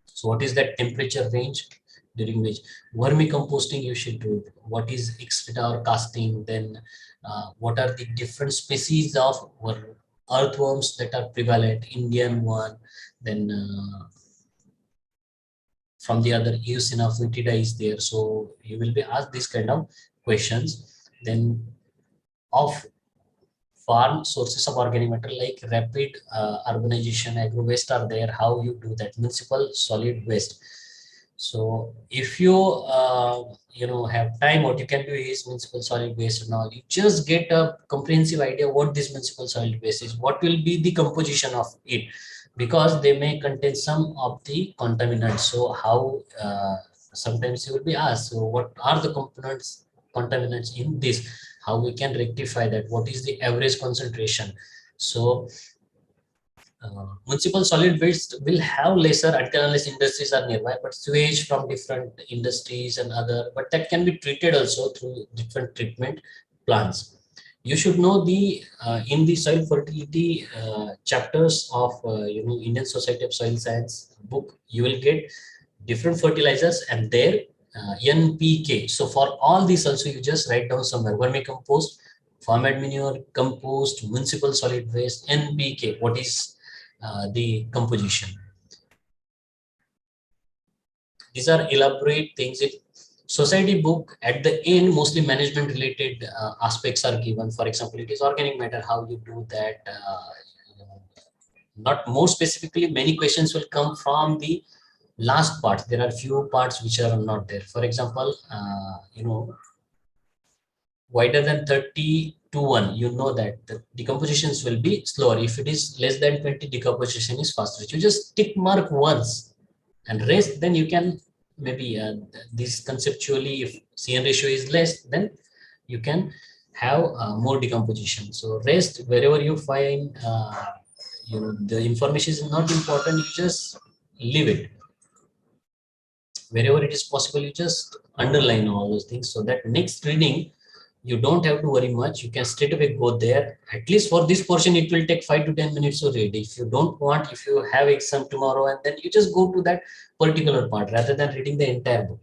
So what is that temperature range during which vermicomposting you should do? What is excreta or casting? Then what are the different species of earthworms that are prevalent? Indian one, then from the other Eosinoph foetida is there. So you will be asked this kind of questions. Then of farm sources of organic matter, like rapid urbanization, agro waste are there. How you do that? Municipal solid waste. So if you have time, what you can do is municipal solid waste and all. You just get a comprehensive idea what this municipal solid waste is, what will be the composition of it, because they may contain some of the contaminants. So how sometimes you will be asked, so what are the contaminants in this? How we can rectify that? What is the average concentration? So municipal solid waste will have lesser until unless industries are nearby, but sewage from different industries and other, but that can be treated also through different treatment plants. You should know the in the soil fertility chapters of Indian Society of Soil Science book, you will get different fertilizers and their NPK. So for all these also you just write down somewhere: vermicompost, farmyard manure, compost, municipal solid waste, NPK. What is the composition? These are elaborate things. If society book at the end, mostly management related aspects are given. For example, it is organic matter, how you do that. Not more specifically, many questions will come from the last part. There are few parts which are not there. For example, wider than 30 to 1, you know that the decompositions will be slower. If it is less than 20, decomposition is faster. You just tick mark once and rest, then you can maybe this conceptually, if CN ratio is less, then you can have more decomposition. So rest wherever you find the information is not important, you just leave it. Wherever it is possible, you just underline all those things, so that next reading you don't have to worry much. You can straight away go there. At least for this portion, it will take 5 to 10 minutes to read. If you don't want, if you have exam tomorrow, and then you just go to that particular part rather than reading the entire book.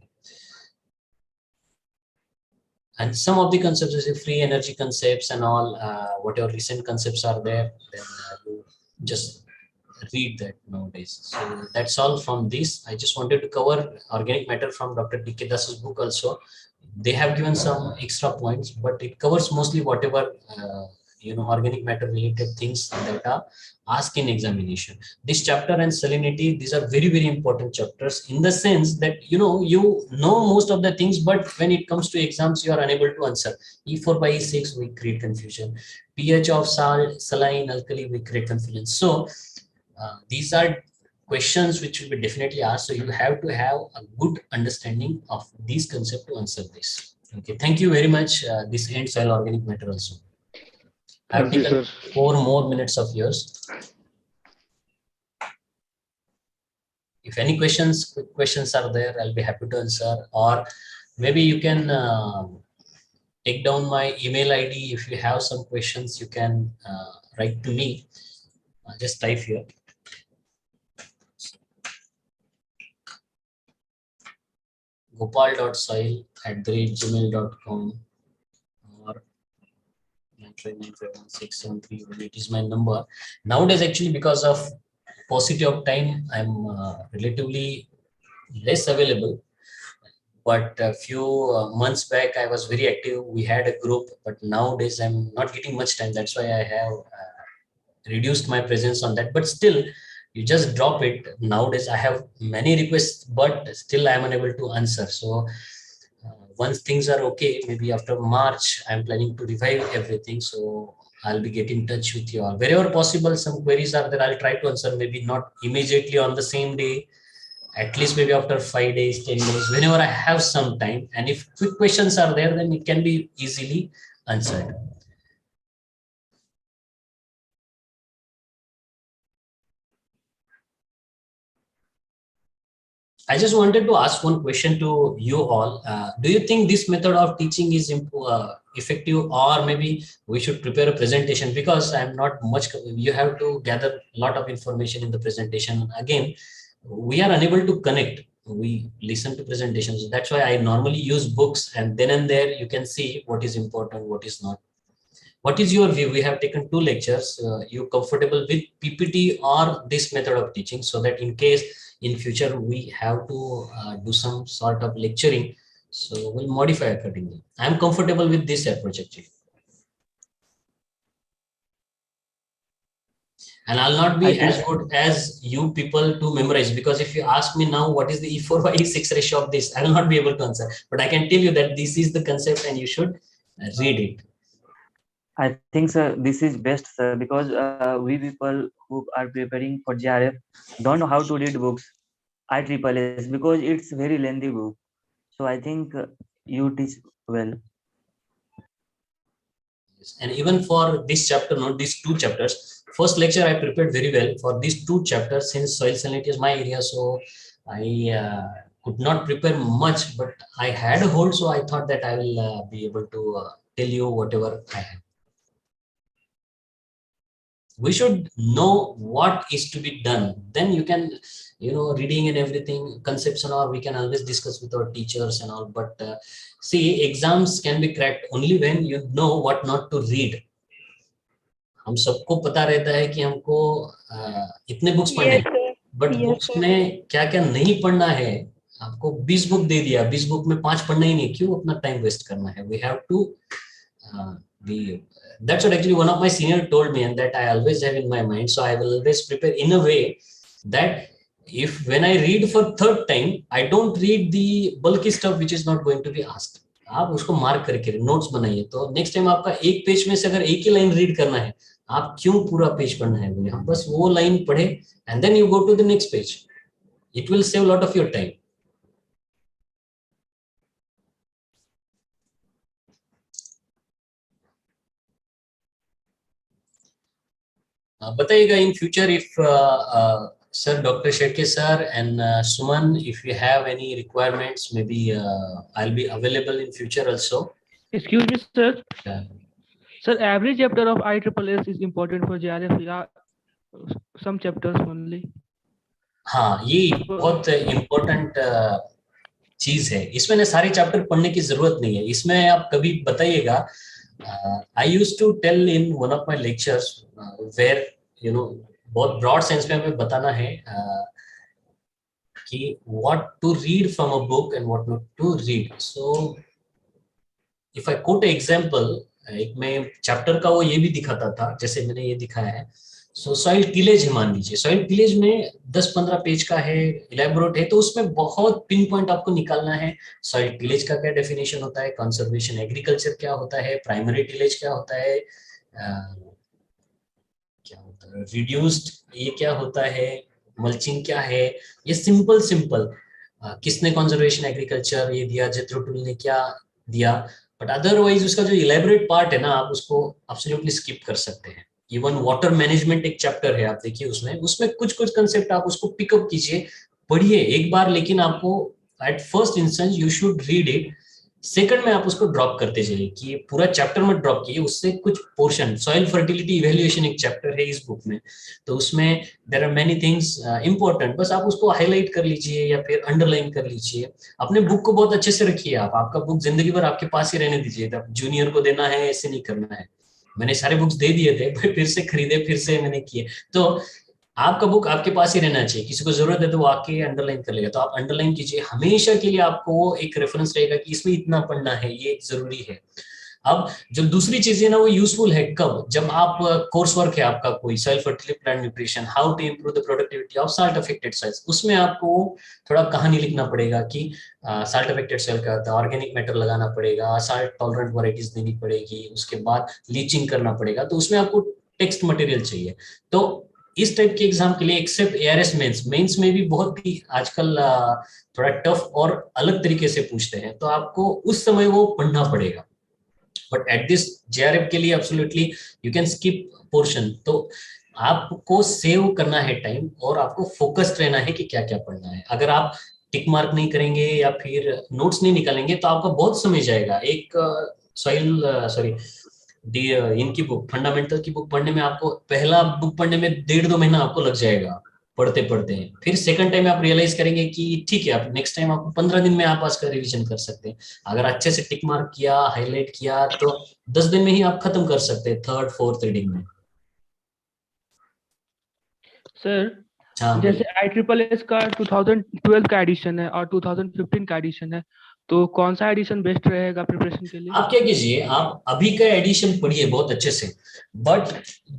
And some of the concepts is free energy concepts and all, whatever recent concepts are there, then you just read that nowadays. So that's all from this. I just wanted to cover organic matter from Dr. D.K. Das's book also. They have given some extra points, but it covers mostly whatever organic matter related things that are asked in examination. This chapter and salinity, these are very, very important chapters in the sense that you know most of the things, but when it comes to exams, you are unable to answer. E4 by E6 we create confusion. pH of salt, saline, alkali, we create confusion. So these are questions which will be definitely asked. So you have to have a good understanding of these concepts to answer this. Okay, thank you very much. This ends soil organic matter also. I have taken 4 more minutes of yours. If any quick questions are there, I'll be happy to answer. Or maybe you can take down my email ID. If you have some questions, you can write to me. Just type here. gopal.soil@gmail.com or 959516731. It is my number. Nowadays, actually, because of paucity of time, I'm relatively less available. But a few months back, I was very active. We had a group, but nowadays I'm not getting much time. That's why I have reduced my presence on that. But still, you just drop it. Nowadays I have many requests, but still I'm unable to answer. So once things are okay, maybe after March, I'm planning to revive everything. So I'll be getting in touch with you all. Wherever possible, some queries are there, I'll try to answer, maybe not immediately on the same day, at least maybe after 5 days, 10 days, whenever I have some time. And if quick questions are there, then it can be easily answered. I just wanted to ask one question to you all. Do you think this method of teaching is effective, or maybe we should prepare a presentation? Because I'm not much, you have to gather a lot of information in the presentation. Again, we are unable to connect. We listen to presentations. That's why I normally use books, and then and there you can see what is important, what is not. What is your view? We have taken 2 lectures. You comfortable with PPT or this method of teaching, so that in case in future we have to do some sort of lecturing, so we'll modify accordingly. I'm comfortable with this approach actually. And I'll not be as good as you people to memorize, because if you ask me now what is the E4 by E6 ratio of this, I will not be able to answer. But I can tell you that this is the concept and you should read it. I think, sir, this is best, sir, because we people who are preparing for JRF don't know how to read books. ISSS because it's very lengthy book. So I think you teach well. And even for this chapter, not these two chapters, first lecture I prepared very well for these two chapters since soil salinity is my area. So I could not prepare much, but I had a hold. So I thought that I will be able to tell you whatever I have. We should know what is to be done. Then you can, reading and everything, concepts and all, we can always discuss with our teachers and all. But see, exams can be cracked only when you know what not to read. हम सबको पता रहता है कि हमको इतने books पढ़ने Yes, हैं, sir. But Yes, books sir. में क्या क्या नहीं पढ़ना है. आपको 20 बुक दे दिया, 20 बुक में 5 पढ़ना ही नहीं, क्यों अपना टाइम वेस्ट करना है. We have to be that's what actually one of my senior told me, and that I always have in my mind. So I will always prepare in a way that if when I read for third time, I don't read the bulky stuff which is not going to be asked. आप उसको mark करके notes बनाइए, तो next time आपका एक page में से अगर एक ही लाइन रीड करना है, आप क्यों पूरा पेज पढ़ना है. हम बस वो लाइन पढ़े and then you go to the next page. It will save lot of your time. बताइएगा in future if sir, Dr. Shetty sir and Suman, if you have any requirements, maybe I'll be available in future also. Excuse me, sir. Yeah. Sir, every chapter of ISSS is important for JRF. Yeah, some chapters only. हाँ, ये बहुत important चीज है. इसमें ना सारे chapter पढ़ने की जरूरत नहीं है. इसमें आप कभी बताइएगा. I used to tell in one of my lectures where बहुत ब्रॉड सेंस में हमें बताना है कि what to read from a book and what not to read. So if I quote example, एक मैं चैप्टर का वो ये भी दिखाता था, जैसे मैंने ये दिखाया है. सो सॉइल टिलेज है, मान लीजिए सॉइल टिलेज में 10-15 पेज का है, इलेबोरेट है, तो उसमें बहुत पिन पॉइंट आपको निकालना है. सॉइल टिलेज का क्या डेफिनेशन होता है, कंजर्वेशन एग्रीकल्चर क्या होता है, प्राइमरी टिलेज क्या होता है, क्या होता है रिड्यूस्ड ये क्या होता है, मल्चिंग क्या है. ये सिंपल किसने कंजर्वेशन एग्रीकल्चर ये दिया, जेथरो ने क्या दिया. बट अदरवाइज उसका जो इलेबोरेट पार्ट है ना, आप उसको एब्सोल्युटली स्किप कर सकते हैं. इवन वाटर मैनेजमेंट एक चैप्टर है, आप देखिए उसमें कुछ कंसेप्ट आप उसको पिकअप कीजिए, पढ़िए एक बार, लेकिन आपको at first instance you should read it. Second में आप उसको ड्रॉप करते जाइए, कि पूरा चैप्टर मत ड्रॉप कीजिए, उससे कुछ पोर्शन. सॉइल फर्टिलिटी इवैल्यूएशन एक चैप्टर है इस बुक में, तो उसमें there are many things important. बस आप उसको हाईलाइट कर लीजिए या फिर अंडरलाइन कर लीजिए. अपने बुक को बहुत अच्छे से रखिए. आपका बुक जिंदगी भर आपके पास ही रहने दीजिए. जूनियर को देना है ऐसे नहीं करना है. मैंने सारे बुक्स दे दिए थे, फिर से खरीदे, फिर से मैंने किए. तो आपका बुक आपके पास ही रहना चाहिए. किसी को जरूरत है तो वो आके अंडरलाइन कर लेगा, तो आप अंडरलाइन कीजिए. हमेशा के लिए आपको एक रेफरेंस रहेगा कि इसमें इतना पढ़ना है, ये जरूरी है. अब जो दूसरी चीज है ना, वो यूजफुल है कब, जब आप कोर्स वर्क है आपका कोई soil fertility plant nutrition, how to improve the productivity of salt affected soils. उसमें आपको थोड़ा कहानी लिखना पड़ेगा कि साल्ट अफेक्टेड सॉइल क्या होता है, ऑर्गेनिक मैटर लगाना पड़ेगा, साल्ट टॉलरेंट वैरायटीज देनी पड़ेगी, उसके बाद लीचिंग करना पड़ेगा. तो उसमें आपको टेक्स्ट मटेरियल चाहिए. तो इस टाइप के एग्जाम के लिए एक्सेप्ट एआरएस मेंस में भी बहुत ही आजकल थोड़ा टफ और अलग तरीके से पूछते हैं, तो आपको उस समय वो पढ़ना पड़ेगा. बट एट दिस जेआरएफ के लिए absolutely you can skip portion. तो आपको सेव करना है टाइम और आपको फोकस्ड रहना है कि क्या क्या पढ़ना है. अगर आप टिक मार्क नहीं करेंगे या फिर नोट्स नहीं निकालेंगे तो आपका बहुत समय जाएगा. एक इनकी बुक फंडामेंटल की बुक पढ़ने में आपको, पहला बुक पढ़ने में 1.5-2 महीना आपको लग जाएगा पढ़ते पढ़ते हैं. फिर सेकंड टाइम आप रियलाइज करेंगे कि ठीक है, आप नेक्स्ट टाइम आपको 15 दिन में आप उसका रिवीजन कर सकते हैं. अगर अच्छे से टिक मार्क किया, हाईलाइट किया, तो 10 दिन में ही आप खत्म कर सकते हैं थर्ड फोर्थ रीडिंग में. सर, जैसे ISSS का 2012 का एडिशन है और 2015 का एडिशन है, तो कौन सा एडिशन बेस्ट रहेगा प्रिपरेशन के लिए? आप क्या कीजिए, आप अभी का एडिशन पढ़िए बहुत अच्छे से, बट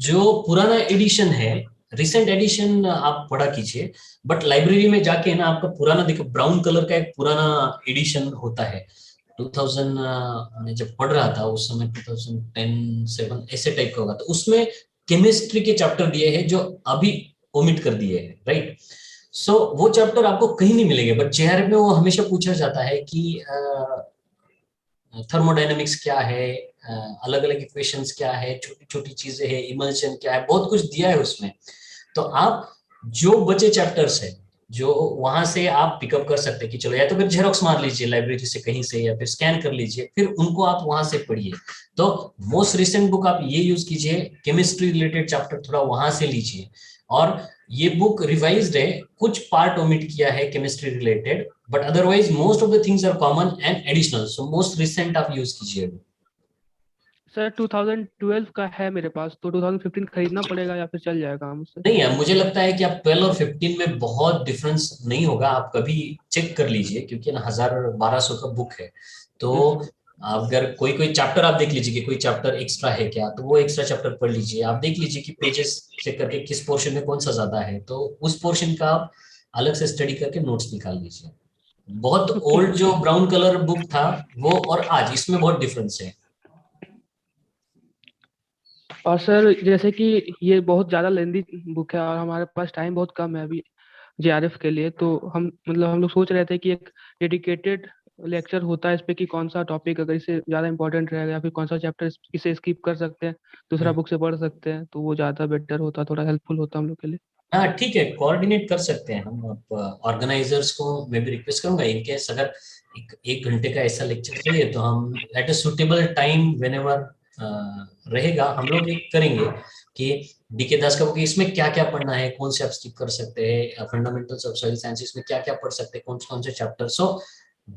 जो पुराना एडिशन है, रिसेंट एडिशन आप पढ़ा कीजिए. बट लाइब्रेरी में जाके ना, आपका पुराना देखो, ब्राउन कलर का एक पुराना एडिशन होता है, 2000 मैं जब पढ़ रहा था उस समय 2010-7 ऐसे टाइप का होगा, तो उसमें केमिस्ट्री के चैप्टर दिए हैं जो अभी ओमिट कर दिए हैं, राइट। सो वो चैप्टर आपको कहीं नहीं मिलेंगे, बट जेआरएफ में वो हमेशा पूछा जाता है कि थर्मोडायनेमिक्स क्या है, अलग अलग इक्वेशंस क्या है, छोटी छोटी चीजें हैं, इमल्शन क्या है, बहुत कुछ दिया है उसमें। तो आप जो बचे चैप्टर्स है जो वहां से आप पिकअप कर सकते हैं कि चलो या तो फिर जेरोक्स मार लीजिए लाइब्रेरी से कहीं से, या फिर स्कैन कर लीजिए, फिर उनको आप वहां से पढ़िए। तो मोस्ट रिसेंट बुक आप ये यूज कीजिए, केमिस्ट्री रिलेटेड चैप्टर थोड़ा वहां से लीजिए। और ये बुक रिवाइज्ड है, कुछ पार्ट ओमिट किया है chemistry related, but otherwise most of the things are common and additional, so most recent आप यूज कीजिए। सर 2012 का है मेरे पास, तो 2015 खरीदना पड़ेगा या फिर चल जाएगा मुझसे? नहीं है, मुझे लगता है कि आप 12 और 15 में बहुत डिफरेंस नहीं होगा, आप कभी चेक कर लीजिए, क्योंकि ना 1000-1200 का बुक है। तो अगर कोई कोई चैप्टर आप देख लीजिए कि कोई चैप्टर एक्स्ट्रा है क्या, तो वो एक्स्ट्रा चैप्टर पढ़ लीजिए। आप देख लीजिए कि पेजेस चेक करके किस पोर्शन में कौन सा ज्यादा है, तो उस पोर्शन का आप अलग से स्टडी करके नोट्स निकाल लीजिए। बहुत ओल्ड जो ब्राउन कलर बुक था वो और आज इसमें बहुत डिफरेंस है। और सर जैसे कि ये बहुत ज़्यादा लेंदी बुक है और हमारे पास टाइम बहुत कम है अभी जेआरएफ के लिए, तो हम लोग सोच रहे थे कि एक डेडिकेटेड लेक्चर होता है इस पे कि कौन सा टॉपिक अगर इसे ज़्यादा इंपॉर्टेंट रहेगा या फिर कौन सा चैप्टर इसे स्किप कर सकते हैं, दूसरा बुक से पढ़ सकते हैं, तो वो ज़्यादा बेटर होता, थोड़ा हेल्पफुल होता हम लोग के लिए। हाँ ठीक है, कोऑर्डिनेट कर सकते हैं हम। आप ऑर्गेनाइजर्स को मैं भी रिक्वेस्ट करूंगा, इनकेस अगर एक घंटे का ऐसा लेक्चर चाहिए तो हम at a suitable time whenever रहेगा हम लोग एक करेंगे कि डीके दास का बुक इसमें क्या क्या पढ़ना है, कौन से आप स्किप कर सकते हैं, फंडामेंटल्स ऑफ सॉइल साइंसेस में क्या क्या पढ़ सकते हैं, कौन कौन से चैप्टर। सो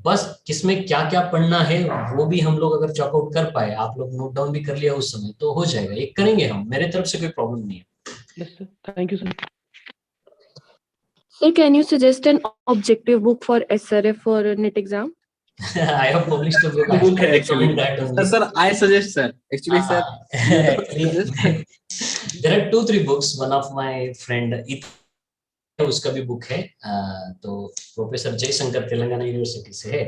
बस किसमें क्या क्या पढ़ना है वो भी हम लोग अगर चॉकआउट कर पाए, आप लोग नोट डाउन भी कर लिया उस समय, तो हो जाएगा, एक करेंगे हम, मेरे तरफ से कोई प्रॉब्लम नहीं है। Yes sir, thank you sir. Sir, can you suggest an objective book for SRF for NET exam? I have published a book. I book can actually. recommend that only. Sir, I suggest, sir. Actually, sir, you don't suggest. There are 2-3 books. One of my friend, उसका भी book है, तो professor Jaishankar Telangana university से है।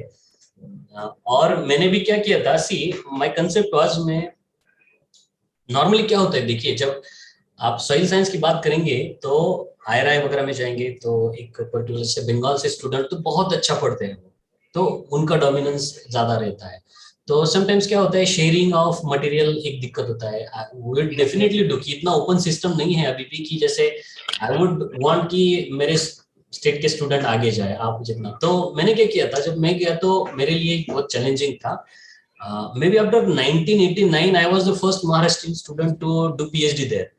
और मैंने भी क्या किया था, सी माय कंसेप्ट वाज, में नॉर्मली क्या होता है, देखिए जब आप सॉइल साइंस की बात करेंगे तो IRI वगैरह में जाएंगे तो एक पर्टिकुलर से बंगाल से स्टूडेंट तो बहुत अच्छा पढ़ते हैं, तो उनका डोमिनेंस ज्यादा रहता है। तो समटाइम्स क्या होता है, शेयरिंग ऑफ मटेरियल एक दिक्कत होता है। वी डेफिनेटली डू कि इतना ओपन सिस्टम नहीं है अभी भी कि जैसे आई वुड वांट कि मेरे स्टेट के स्टूडेंट आगे जाए आप जितना। तो मैंने क्या किया था, जब मैं गया तो मेरे लिए बहुत चैलेंजिंग था। maybe after 1989 I was the first Maharashtrian student to do PhD there।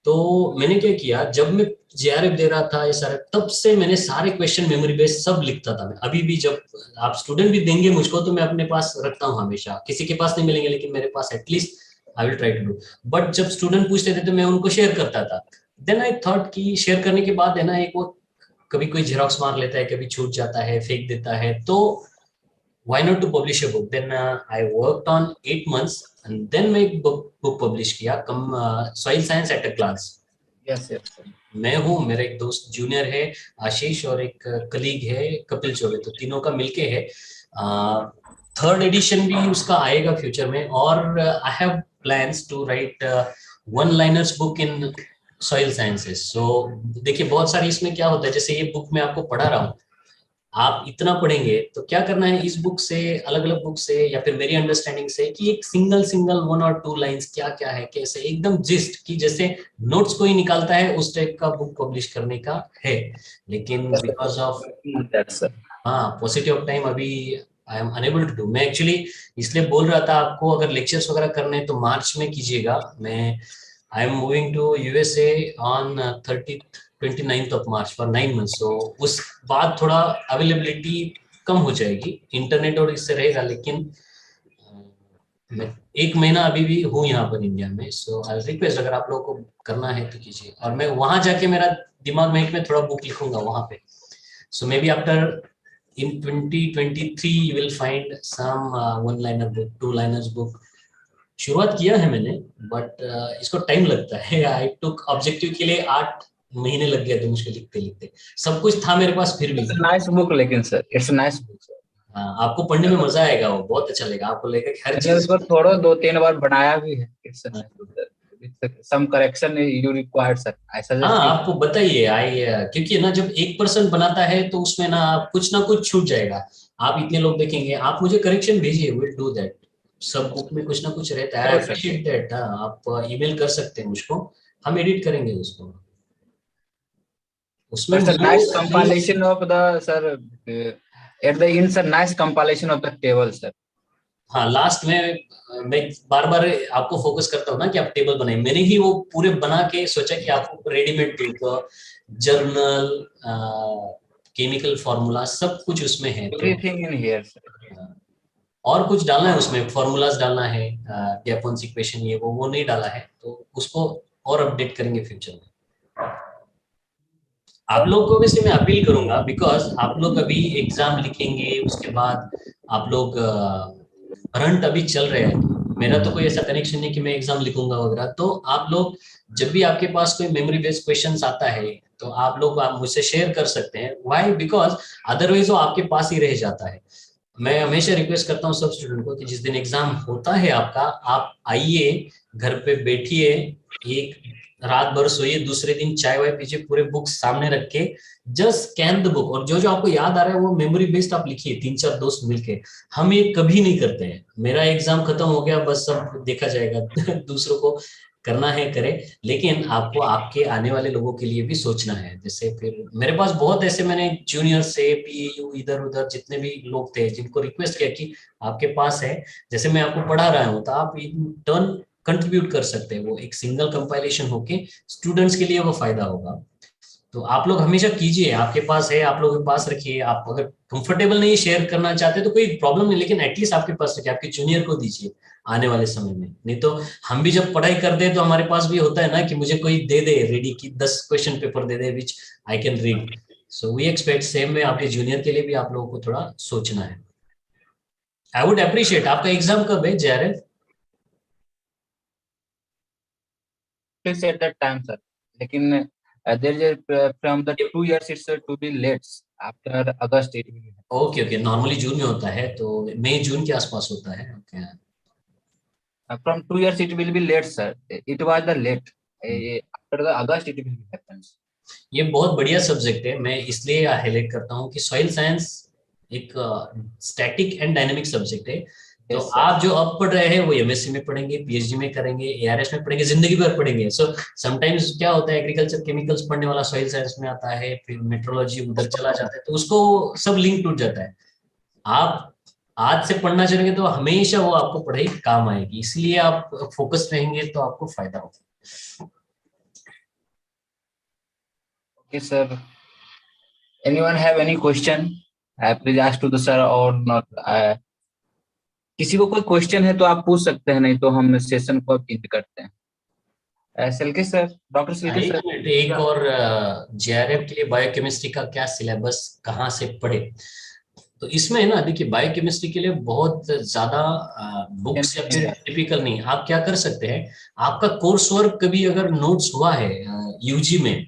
तो मैंने क्या किया, जब मैं जेआरएफ दे रहा था SRF, तब से मैंने सारे क्वेश्चन मेमोरी बेस सब लिखता था। मैं अभी भी जब आप स्टूडेंट भी देंगे मुझको तो मैं अपने पास रखता हूँ हमेशा, किसी के पास नहीं मिलेंगे लेकिन मेरे पास at least I will try to do. But जब स्टूडेंट पूछते थे तो मैं उनको शेयर करता था। देन आई थॉट कि शेयर करने के बाद है ना, एक वो कभी कोई जेरोक्स मार लेता है, कभी छूट जाता है, फेंक देता है, तो why not to publish a book? Then I worked on 8 months and then मैं एक book publish किया, soil science at a glance। Yes, yes, sir. मैं हूँ, मेरा एक दोस्त जूनियर है आशीष, और एक कलीग है कपिल चौबे, तो तीनों का मिलके है। 3rd एडिशन भी उसका आएगा फ्यूचर में, और I have plans to write one liners book in soil sciences. So देखिए बहुत सारी इसमें क्या होता है, जैसे ये बुक मैं आपको पढ़ा रहा हूँ, आप इतना पढ़ेंगे तो क्या करना है, इस बुक से अलग अलग बुक से या फिर मेरी अंडरस्टैंडिंग से कि एक सिंगल 1 और 2 लाइंस क्या क्या है, कैसे एकदम जिस्ट की जैसे नोट्स को ही निकालता है उस टाइप का बुक पब्लिश करने का है। लेकिन because of positive of time अभी I am unable to do. मैं एक्चुअली इसलिए बोल रहा था आपको, अगर लेक्चर्स वगैरह करने तो मार्च में कीजिएगा। मैं I am moving to USA on 29th of March for 9 months। so उस बाद थोड़ा अवेलेबिलिटी कम हो जाएगी, इंटरनेट और इससे रहेगा, लेकिन मैं 1 महीना अभी भी हूँ यहाँ पर इंडिया में। सो आई रिक्वेस्ट अगर आप लोगों को करना है तो कीजिए, और मैं वहां जाके मेरा दिमाग में मैं थोड़ा बुक लिखूंगा वहां पे। So maybe after in 2023 you will find some one liner book, 2 liners book। शुरुआत किया है मैंने, बट इसको टाइम लगता है। आई टुक ऑब्जेक्टिव के लिए 8 महीने लग गए थे मुझे लिखते लिखते, सब कुछ था मेरे पास फिर भी। It's a nice book, लेकिन sir, it's a nice book, sir. आपको पढ़ने में मजा आएगा, वो बहुत अच्छा लगेगा आपको, लगेगा कि हर मैंने चीज। उसको थोड़ा 2-3 बार बनाया भी है question, some correction you required sir, I हाँ सजेस्ट यू। आपको बताइए आई, क्योंकि ना जब एक पर्सन बनाता है तो उसमें ना कुछ ना कुछ छूट जाएगा। आप इतने लोग देखेंगे, आप मुझे करेक्शन भेजिए, विल डू दैट। सब बुक में कुछ ना कुछ रहता है, I sure sir. Appreciate that. आप ईमेल कर सकते हैं मुझको, हम एडिट करेंगे उसको। उसमें There's a वो nice compilation of the sir. At the end, sir, nice compilation of the table, sir. हाँ लास्ट में मैं बार बार आपको फोकस करता हूँ ना कि आप टेबल बनाए, मैंने ही वो पूरे बना के सोचा कि आपको रेडीमेड दूँ तो जर्नल, केमिकल फॉर्मूला सब कुछ उसमें है तो। Everything in here, sir. और कुछ डालना है उसमें, फॉर्मूलाज डालना है, गैपोन्स इक्वेशन ये वो नहीं डाला है, तो उसको और अपडेट करेंगे फ्यूचर में। आप लोग को वैसे मैं अपील करूंगा, बिकॉज आप लोग अभी एग्जाम लिखेंगे, उसके बाद आप लोग करंट अभी चल रहे हैं, मेरा तो कोई ऐसा कनेक्शन नहीं कि मैं एग्जाम लिखूंगा वगैरह, तो आप लोग जब भी आपके पास कोई मेमोरी बेस्ड क्वेश्चंस आता है तो आप मुझसे शेयर कर सकते हैं। व्हाई? बिकॉज अदरवाइज वो आपके पास ही रह जाता है। मैं हमेशा रिक्वेस्ट करता हूँ सब स्टूडेंट को कि जिस दिन एग्जाम होता है आपका, आप आइए, घर पे बैठिए, एक रात भर सोइए, दूसरे दिन चाय वाय पीजिए, पूरे बुक सामने रख के जस्ट स्कैन द बुक, और जो जो आपको याद आ रहा है वो मेमोरी बेस्ड आप लिखिए, 3-4 दोस्त मिलके। हम ये कभी नहीं करते हैं, मेरा एग्जाम खत्म हो गया बस सब देखा जाएगा दूसरों को करना है करे, लेकिन आपको आपके आने वाले लोगों के लिए भी सोचना है। जैसे फिर मेरे पास बहुत ऐसे, मैंने जूनियर से पीएयू इधर उधर जितने भी लोग थे जिनको रिक्वेस्ट किया कि आपके पास है, जैसे मैं आपको पढ़ा रहा हूँ तो आप टर्न कंट्रीब्यूट कर सकते हैं, वो एक सिंगल कंपाइलेशन होके स्टूडेंट्स के लिए वो फायदा होगा। तो आप लोग हमेशा कीजिए, आपके पास है आप लोग के पास रखिए। आप अगर कंफर्टेबल नहीं शेयर करना चाहते तो कोई प्रॉब्लम नहीं, लेकिन एटलीस्ट आपके पास रखिए, आपके जूनियर को दीजिए आने वाले समय में। नहीं तो हम भी जब पढ़ाई करते हैं तो हमारे पास भी होता है ना कि मुझे कोई दे दे रेडी की 10 क्वेश्चन पेपर दे दे which I can read. So we expect same में आपके जूनियर के लिए भी आप लोगों को थोड़ा सोचना है। I would appreciate. आपका एग्जाम कब है JRF? Please at that time, sir. लेकिन there is from the 2 years it's to be late after August it will be. Okay okay, normally June में होता है, तो मई जून के आसपास होता है। Okay From 2 years it will be late, sir. It was the late. After the August it will be happens. ये बहुत बढ़िया सब्जेक्ट है, मैं इसलिए हाईलाइट करता हूँ कि सॉइल साइंस एक स्टैटिक एंड डायनेमिक सब्जेक्ट है। तो Yes, sir. आप जो अब पढ़ रहे हैं वो एमएससी में पढ़ेंगे, पीएचडी में करेंगे, एआरएस में पढ़ेंगे, जिंदगी भर पढ़ेंगे। सो समटाइम्स क्या होता है, एग्रीकल्चर केमिकल्स पढ़ने वाला सॉइल साइंस में आता है, फिर मेट्रोलॉजी उधर चला जाता है, तो उसको सब लिंक टूट जाता है। आप आज से पढ़ना चलेंगे तो हमेशा वो आपको पढ़ाई काम आएगी, इसलिए आप फोकस रहेंगे तो आपको फायदा होगा। Okay, sir. Anyone have any question? Please ask to the sir or not. किसी को कोई क्वेश्चन है तो आप पूछ सकते हैं, नहीं तो हम सेशन को एंड करते हैं। सिल्के सर, डॉक्टर सिल्के एक सर। मिनट, एक और जेआरएफ के लिए बायोकेमिस्ट्री का क्या सिलेबस कहाँ से पढ़े? तो इसमें है ना, देखिए बायोकेमिस्ट्री के लिए बहुत ज्यादा बुक्स या फिर टिपिकल नहीं। आप क्या कर सकते हैं, आपका कोर्स वर्क कभी अगर नोट्स हुआ है यूजी में,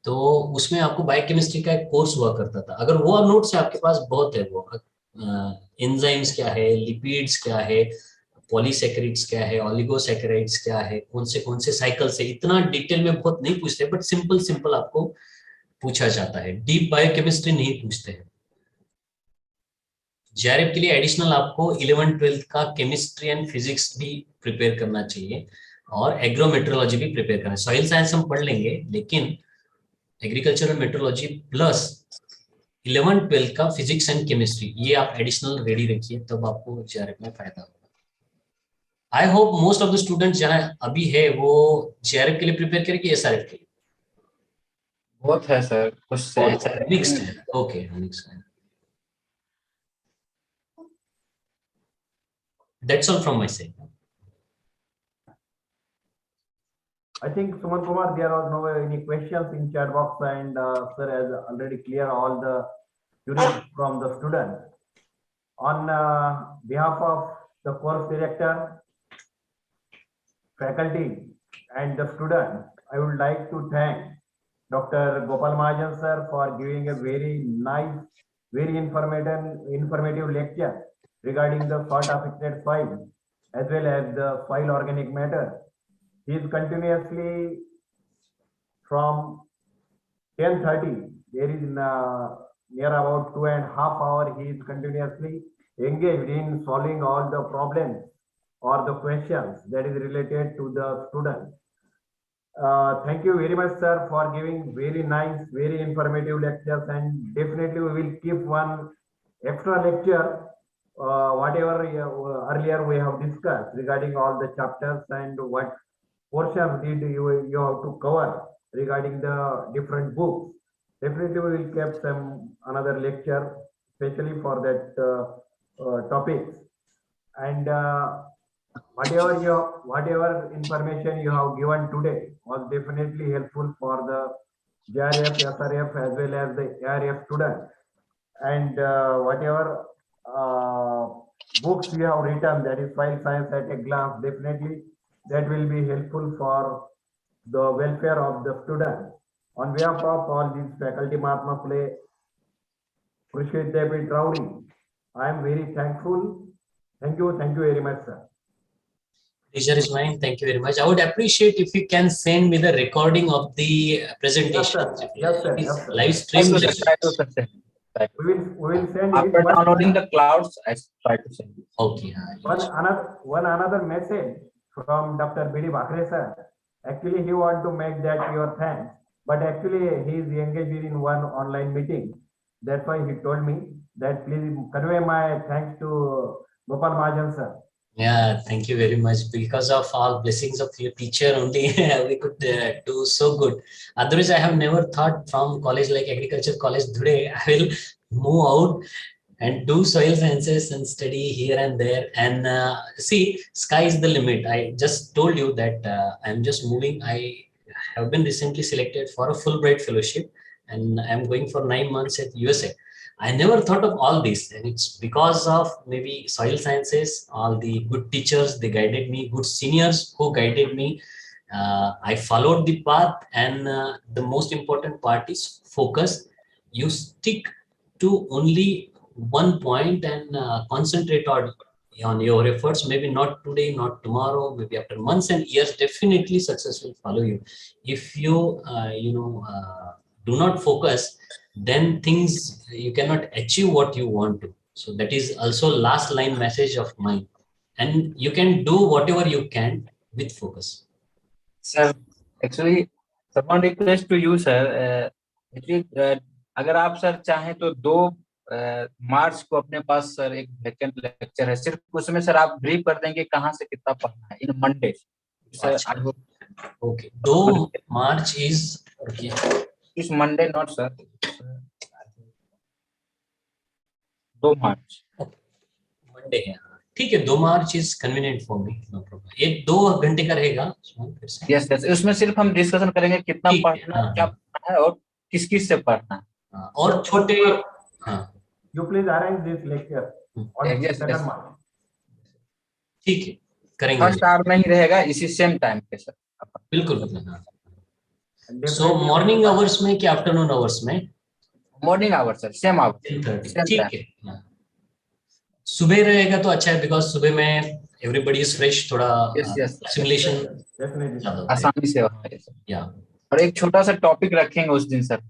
तो उसमें आपको बायोकेमिस्ट्री का एक कोर्स हुआ करता था, अगर वो नोट्स है आपके पास बहुत है, वो एंजाइम्स क्या है, लिपिड्स क्या है, पॉलीसेकेराइड्स क्या है, ओलिगोसेकेराइड्स क्या है, कौन से साइकिल से, इतना डिटेल में बहुत नहीं पूछते, बट सिंपल सिंपल आपको पूछा जाता है, डीप बायोकेमिस्ट्री नहीं पूछते हैं। जेआरएफ के लिए एडिशनल आपको 11th-12th का केमिस्ट्री एंड फिजिक्स भी प्रिपेयर करना चाहिए, और एग्रोमेट्रोलॉजी भी प्रिपेयर करना है। सॉइल साइंस हम पढ़ लेंगे, लेकिन एग्रीकल्चरल मेट्रोलॉजी प्लस 11th-12th का फिजिक्स एंड केमिस्ट्री, ये आप एडिशनल रेडी रखिए, तब आपको जेआरएफ में फायदा होगा। I hope most of the students जहां अभी है वो जेआरएफ के लिए प्रिपेयर करेंगे, एसआरएफ के लिए? बहुत है सर, कुछ मिक्स्ड है। ओके, मिक्स्ड है। That's all from my side. I think Suman Kumar, there are no any questions in chat box, and sir has already cleared all the queries from the student. On behalf of the course director, faculty, and the student, I would like to thank Dr. Gopal Mahajan sir for giving a very nice very informative lecture regarding the salt affected soil as well as the soil organic matter. He is continuously from 10:30. There is near about 2.5 hours. He is continuously engaged in solving all the problems or the questions that is related to the student. Thank you very much, sir, for giving very nice, very informative lectures, and definitely we will keep one extra lecture, whatever earlier we have discussed regarding all the chapters and what portions did you have to cover regarding the different books. Definitely we will keep some another lecture, especially for that topics. And whatever information you have given today was definitely helpful for the JRF, SRF as well as the ARF student. And whatever books you have written, that is soil science at a glance, definitely that will be helpful for the welfare of the student. On behalf of all these faculty, Mahatma Phule, appreciate David Rahuri. I am very thankful. Thank you very much, sir. Pleasure is mine. Thank you very much. I would appreciate if you can send me the recording of the presentation. Yes, sir. Yes, sir. Live stream. We will send After it. downloading the clouds, I try to send it. Okay. One another message from Dr. B.D. Bakre sir. Actually, he want to make that your thanks, but actually he is engaged in one online meeting. That's why he told me that please convey my thanks to Gopal Mahajan sir. Yeah, thank you very much. Because of all blessings of your teacher only, we could do so good. Otherwise, I have never thought from college like agriculture college today, I will move out and do soil sciences and study here and there. And see, sky is the limit. I just told you that I'm just moving. I have been recently selected for a Fulbright fellowship, and I'm going for 9 months at USA. I never thought of all this, and it's because of maybe soil sciences, all the good teachers, they guided me, good seniors who guided me. I followed the path, and the most important part is focus. You stick to only one point and concentrate on your efforts. Maybe not today, not tomorrow, maybe after months and years, definitely success will follow you. If you, do not focus, then things you cannot achieve what you want to. So that is also last line message of mine. And you can do whatever you can with focus. Sir, actually, someone request to you, sir. अगर आप sir चाहें तो 2 मार्च को अपने पास sir एक vacant lecture है, सिर्फ उसमें सर आप ब्रीफ कर देंगे कहाँ से कितना पढ़ना है in Monday. Sir okay, 2 March is okay, इस Monday not sir, 2 March Monday है. ठीक है, 2 March is convenient for me, no problem. 1-2 घंटे का रहेगा. यस यस, उसमें सिर्फ हम डिस्कशन करेंगे कितना पढ़ना है, क्या पढ़ना है और किस किस से पढ़ना है. और छोटे you please arrange this lecture on 2 मार्च. ठीक है, करेंगे. फर्स्ट आवर में ही रहेगा, इसी सेम टाइम पे सर. बिल्कुल. सो मॉर्निंग आवर्स में कि आफ्टरनून आवर्स में? Morning hours sir, same hour. ठीक है, सुबह रहेगा तो अच्छा है, बिकॉज सुबह में एवरीबॉडी इज फ्रेश, थोड़ा सिमुलेशन आसानी से होता है. और एक छोटा सा टॉपिक रखेंगे उस दिन सर,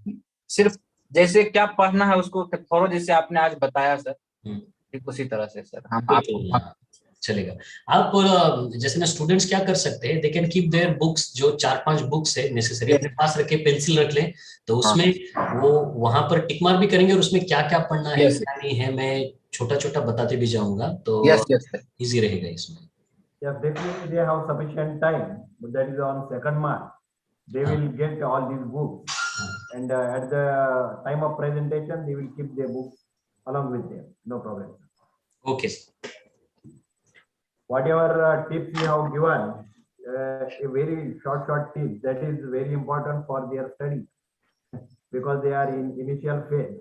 सिर्फ जैसे क्या पढ़ना है उसको फॉलो, जैसे आपने आज बताया सर, ठीक उसी तरह से सर हम चलेगा. आप जैसे ना स्टूडेंट्स क्या कर सकते हैं, they can keep their books, जो 4-5 बुक्स है नेसेसरी अपने पास रखे, पेंसिल रख लें, तो उसमें वो वहां पर टिक मार्क भी करेंगे और उसमें क्या क्या पढ़ना है क्या नहीं है मैं छोटा छोटा बताते भी जाऊंगा, तो इजी रहेगा इसमें. Yes, definitely they have sufficient time, but that is on 2nd March. They will get all these books, and at the time of presentation, they will keep their books along with them. No problem. Okay. Whatever tips you have given, a very short tip, that is very important for their study because they are in initial phase.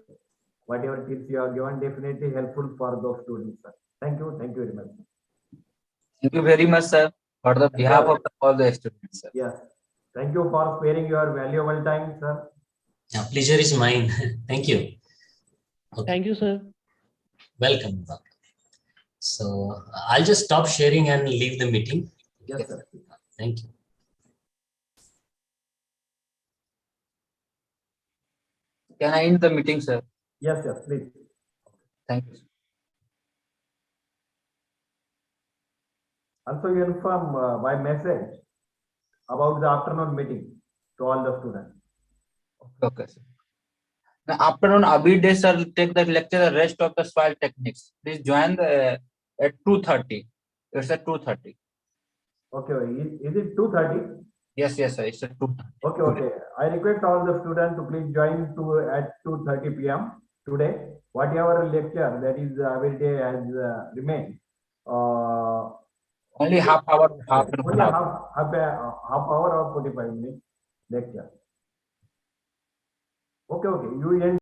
Whatever tips you have given, definitely helpful for those students, sir. Thank you very much. Thank you very much, sir, for the behalf of all the students, sir. Yes, thank you for sparing your valuable time, sir. Pleasure is mine. Thank you. Okay. Thank you, sir. Welcome. So I'll just stop sharing and leave the meeting. Yes, sir. Thank you. Can I end the meeting, sir? Yes, yes, please. Thank you. Also, you inform by message about the afternoon meeting to all the students. Okay, sir. Now, afternoon, Abhi day, sir, take the lecture, the rest of the soil techniques. Please join the at 2:30. It's at 2:30. Okay, is it 2:30? Yes, yes, sir. It's at 2:30. Okay, okay. I request all the students to please join at 2:30 p.m. today. Whatever lecture that is every day has remained. Only half hour, half an Only hour. half hour or 45 minutes lecture. Okay, okay. You end.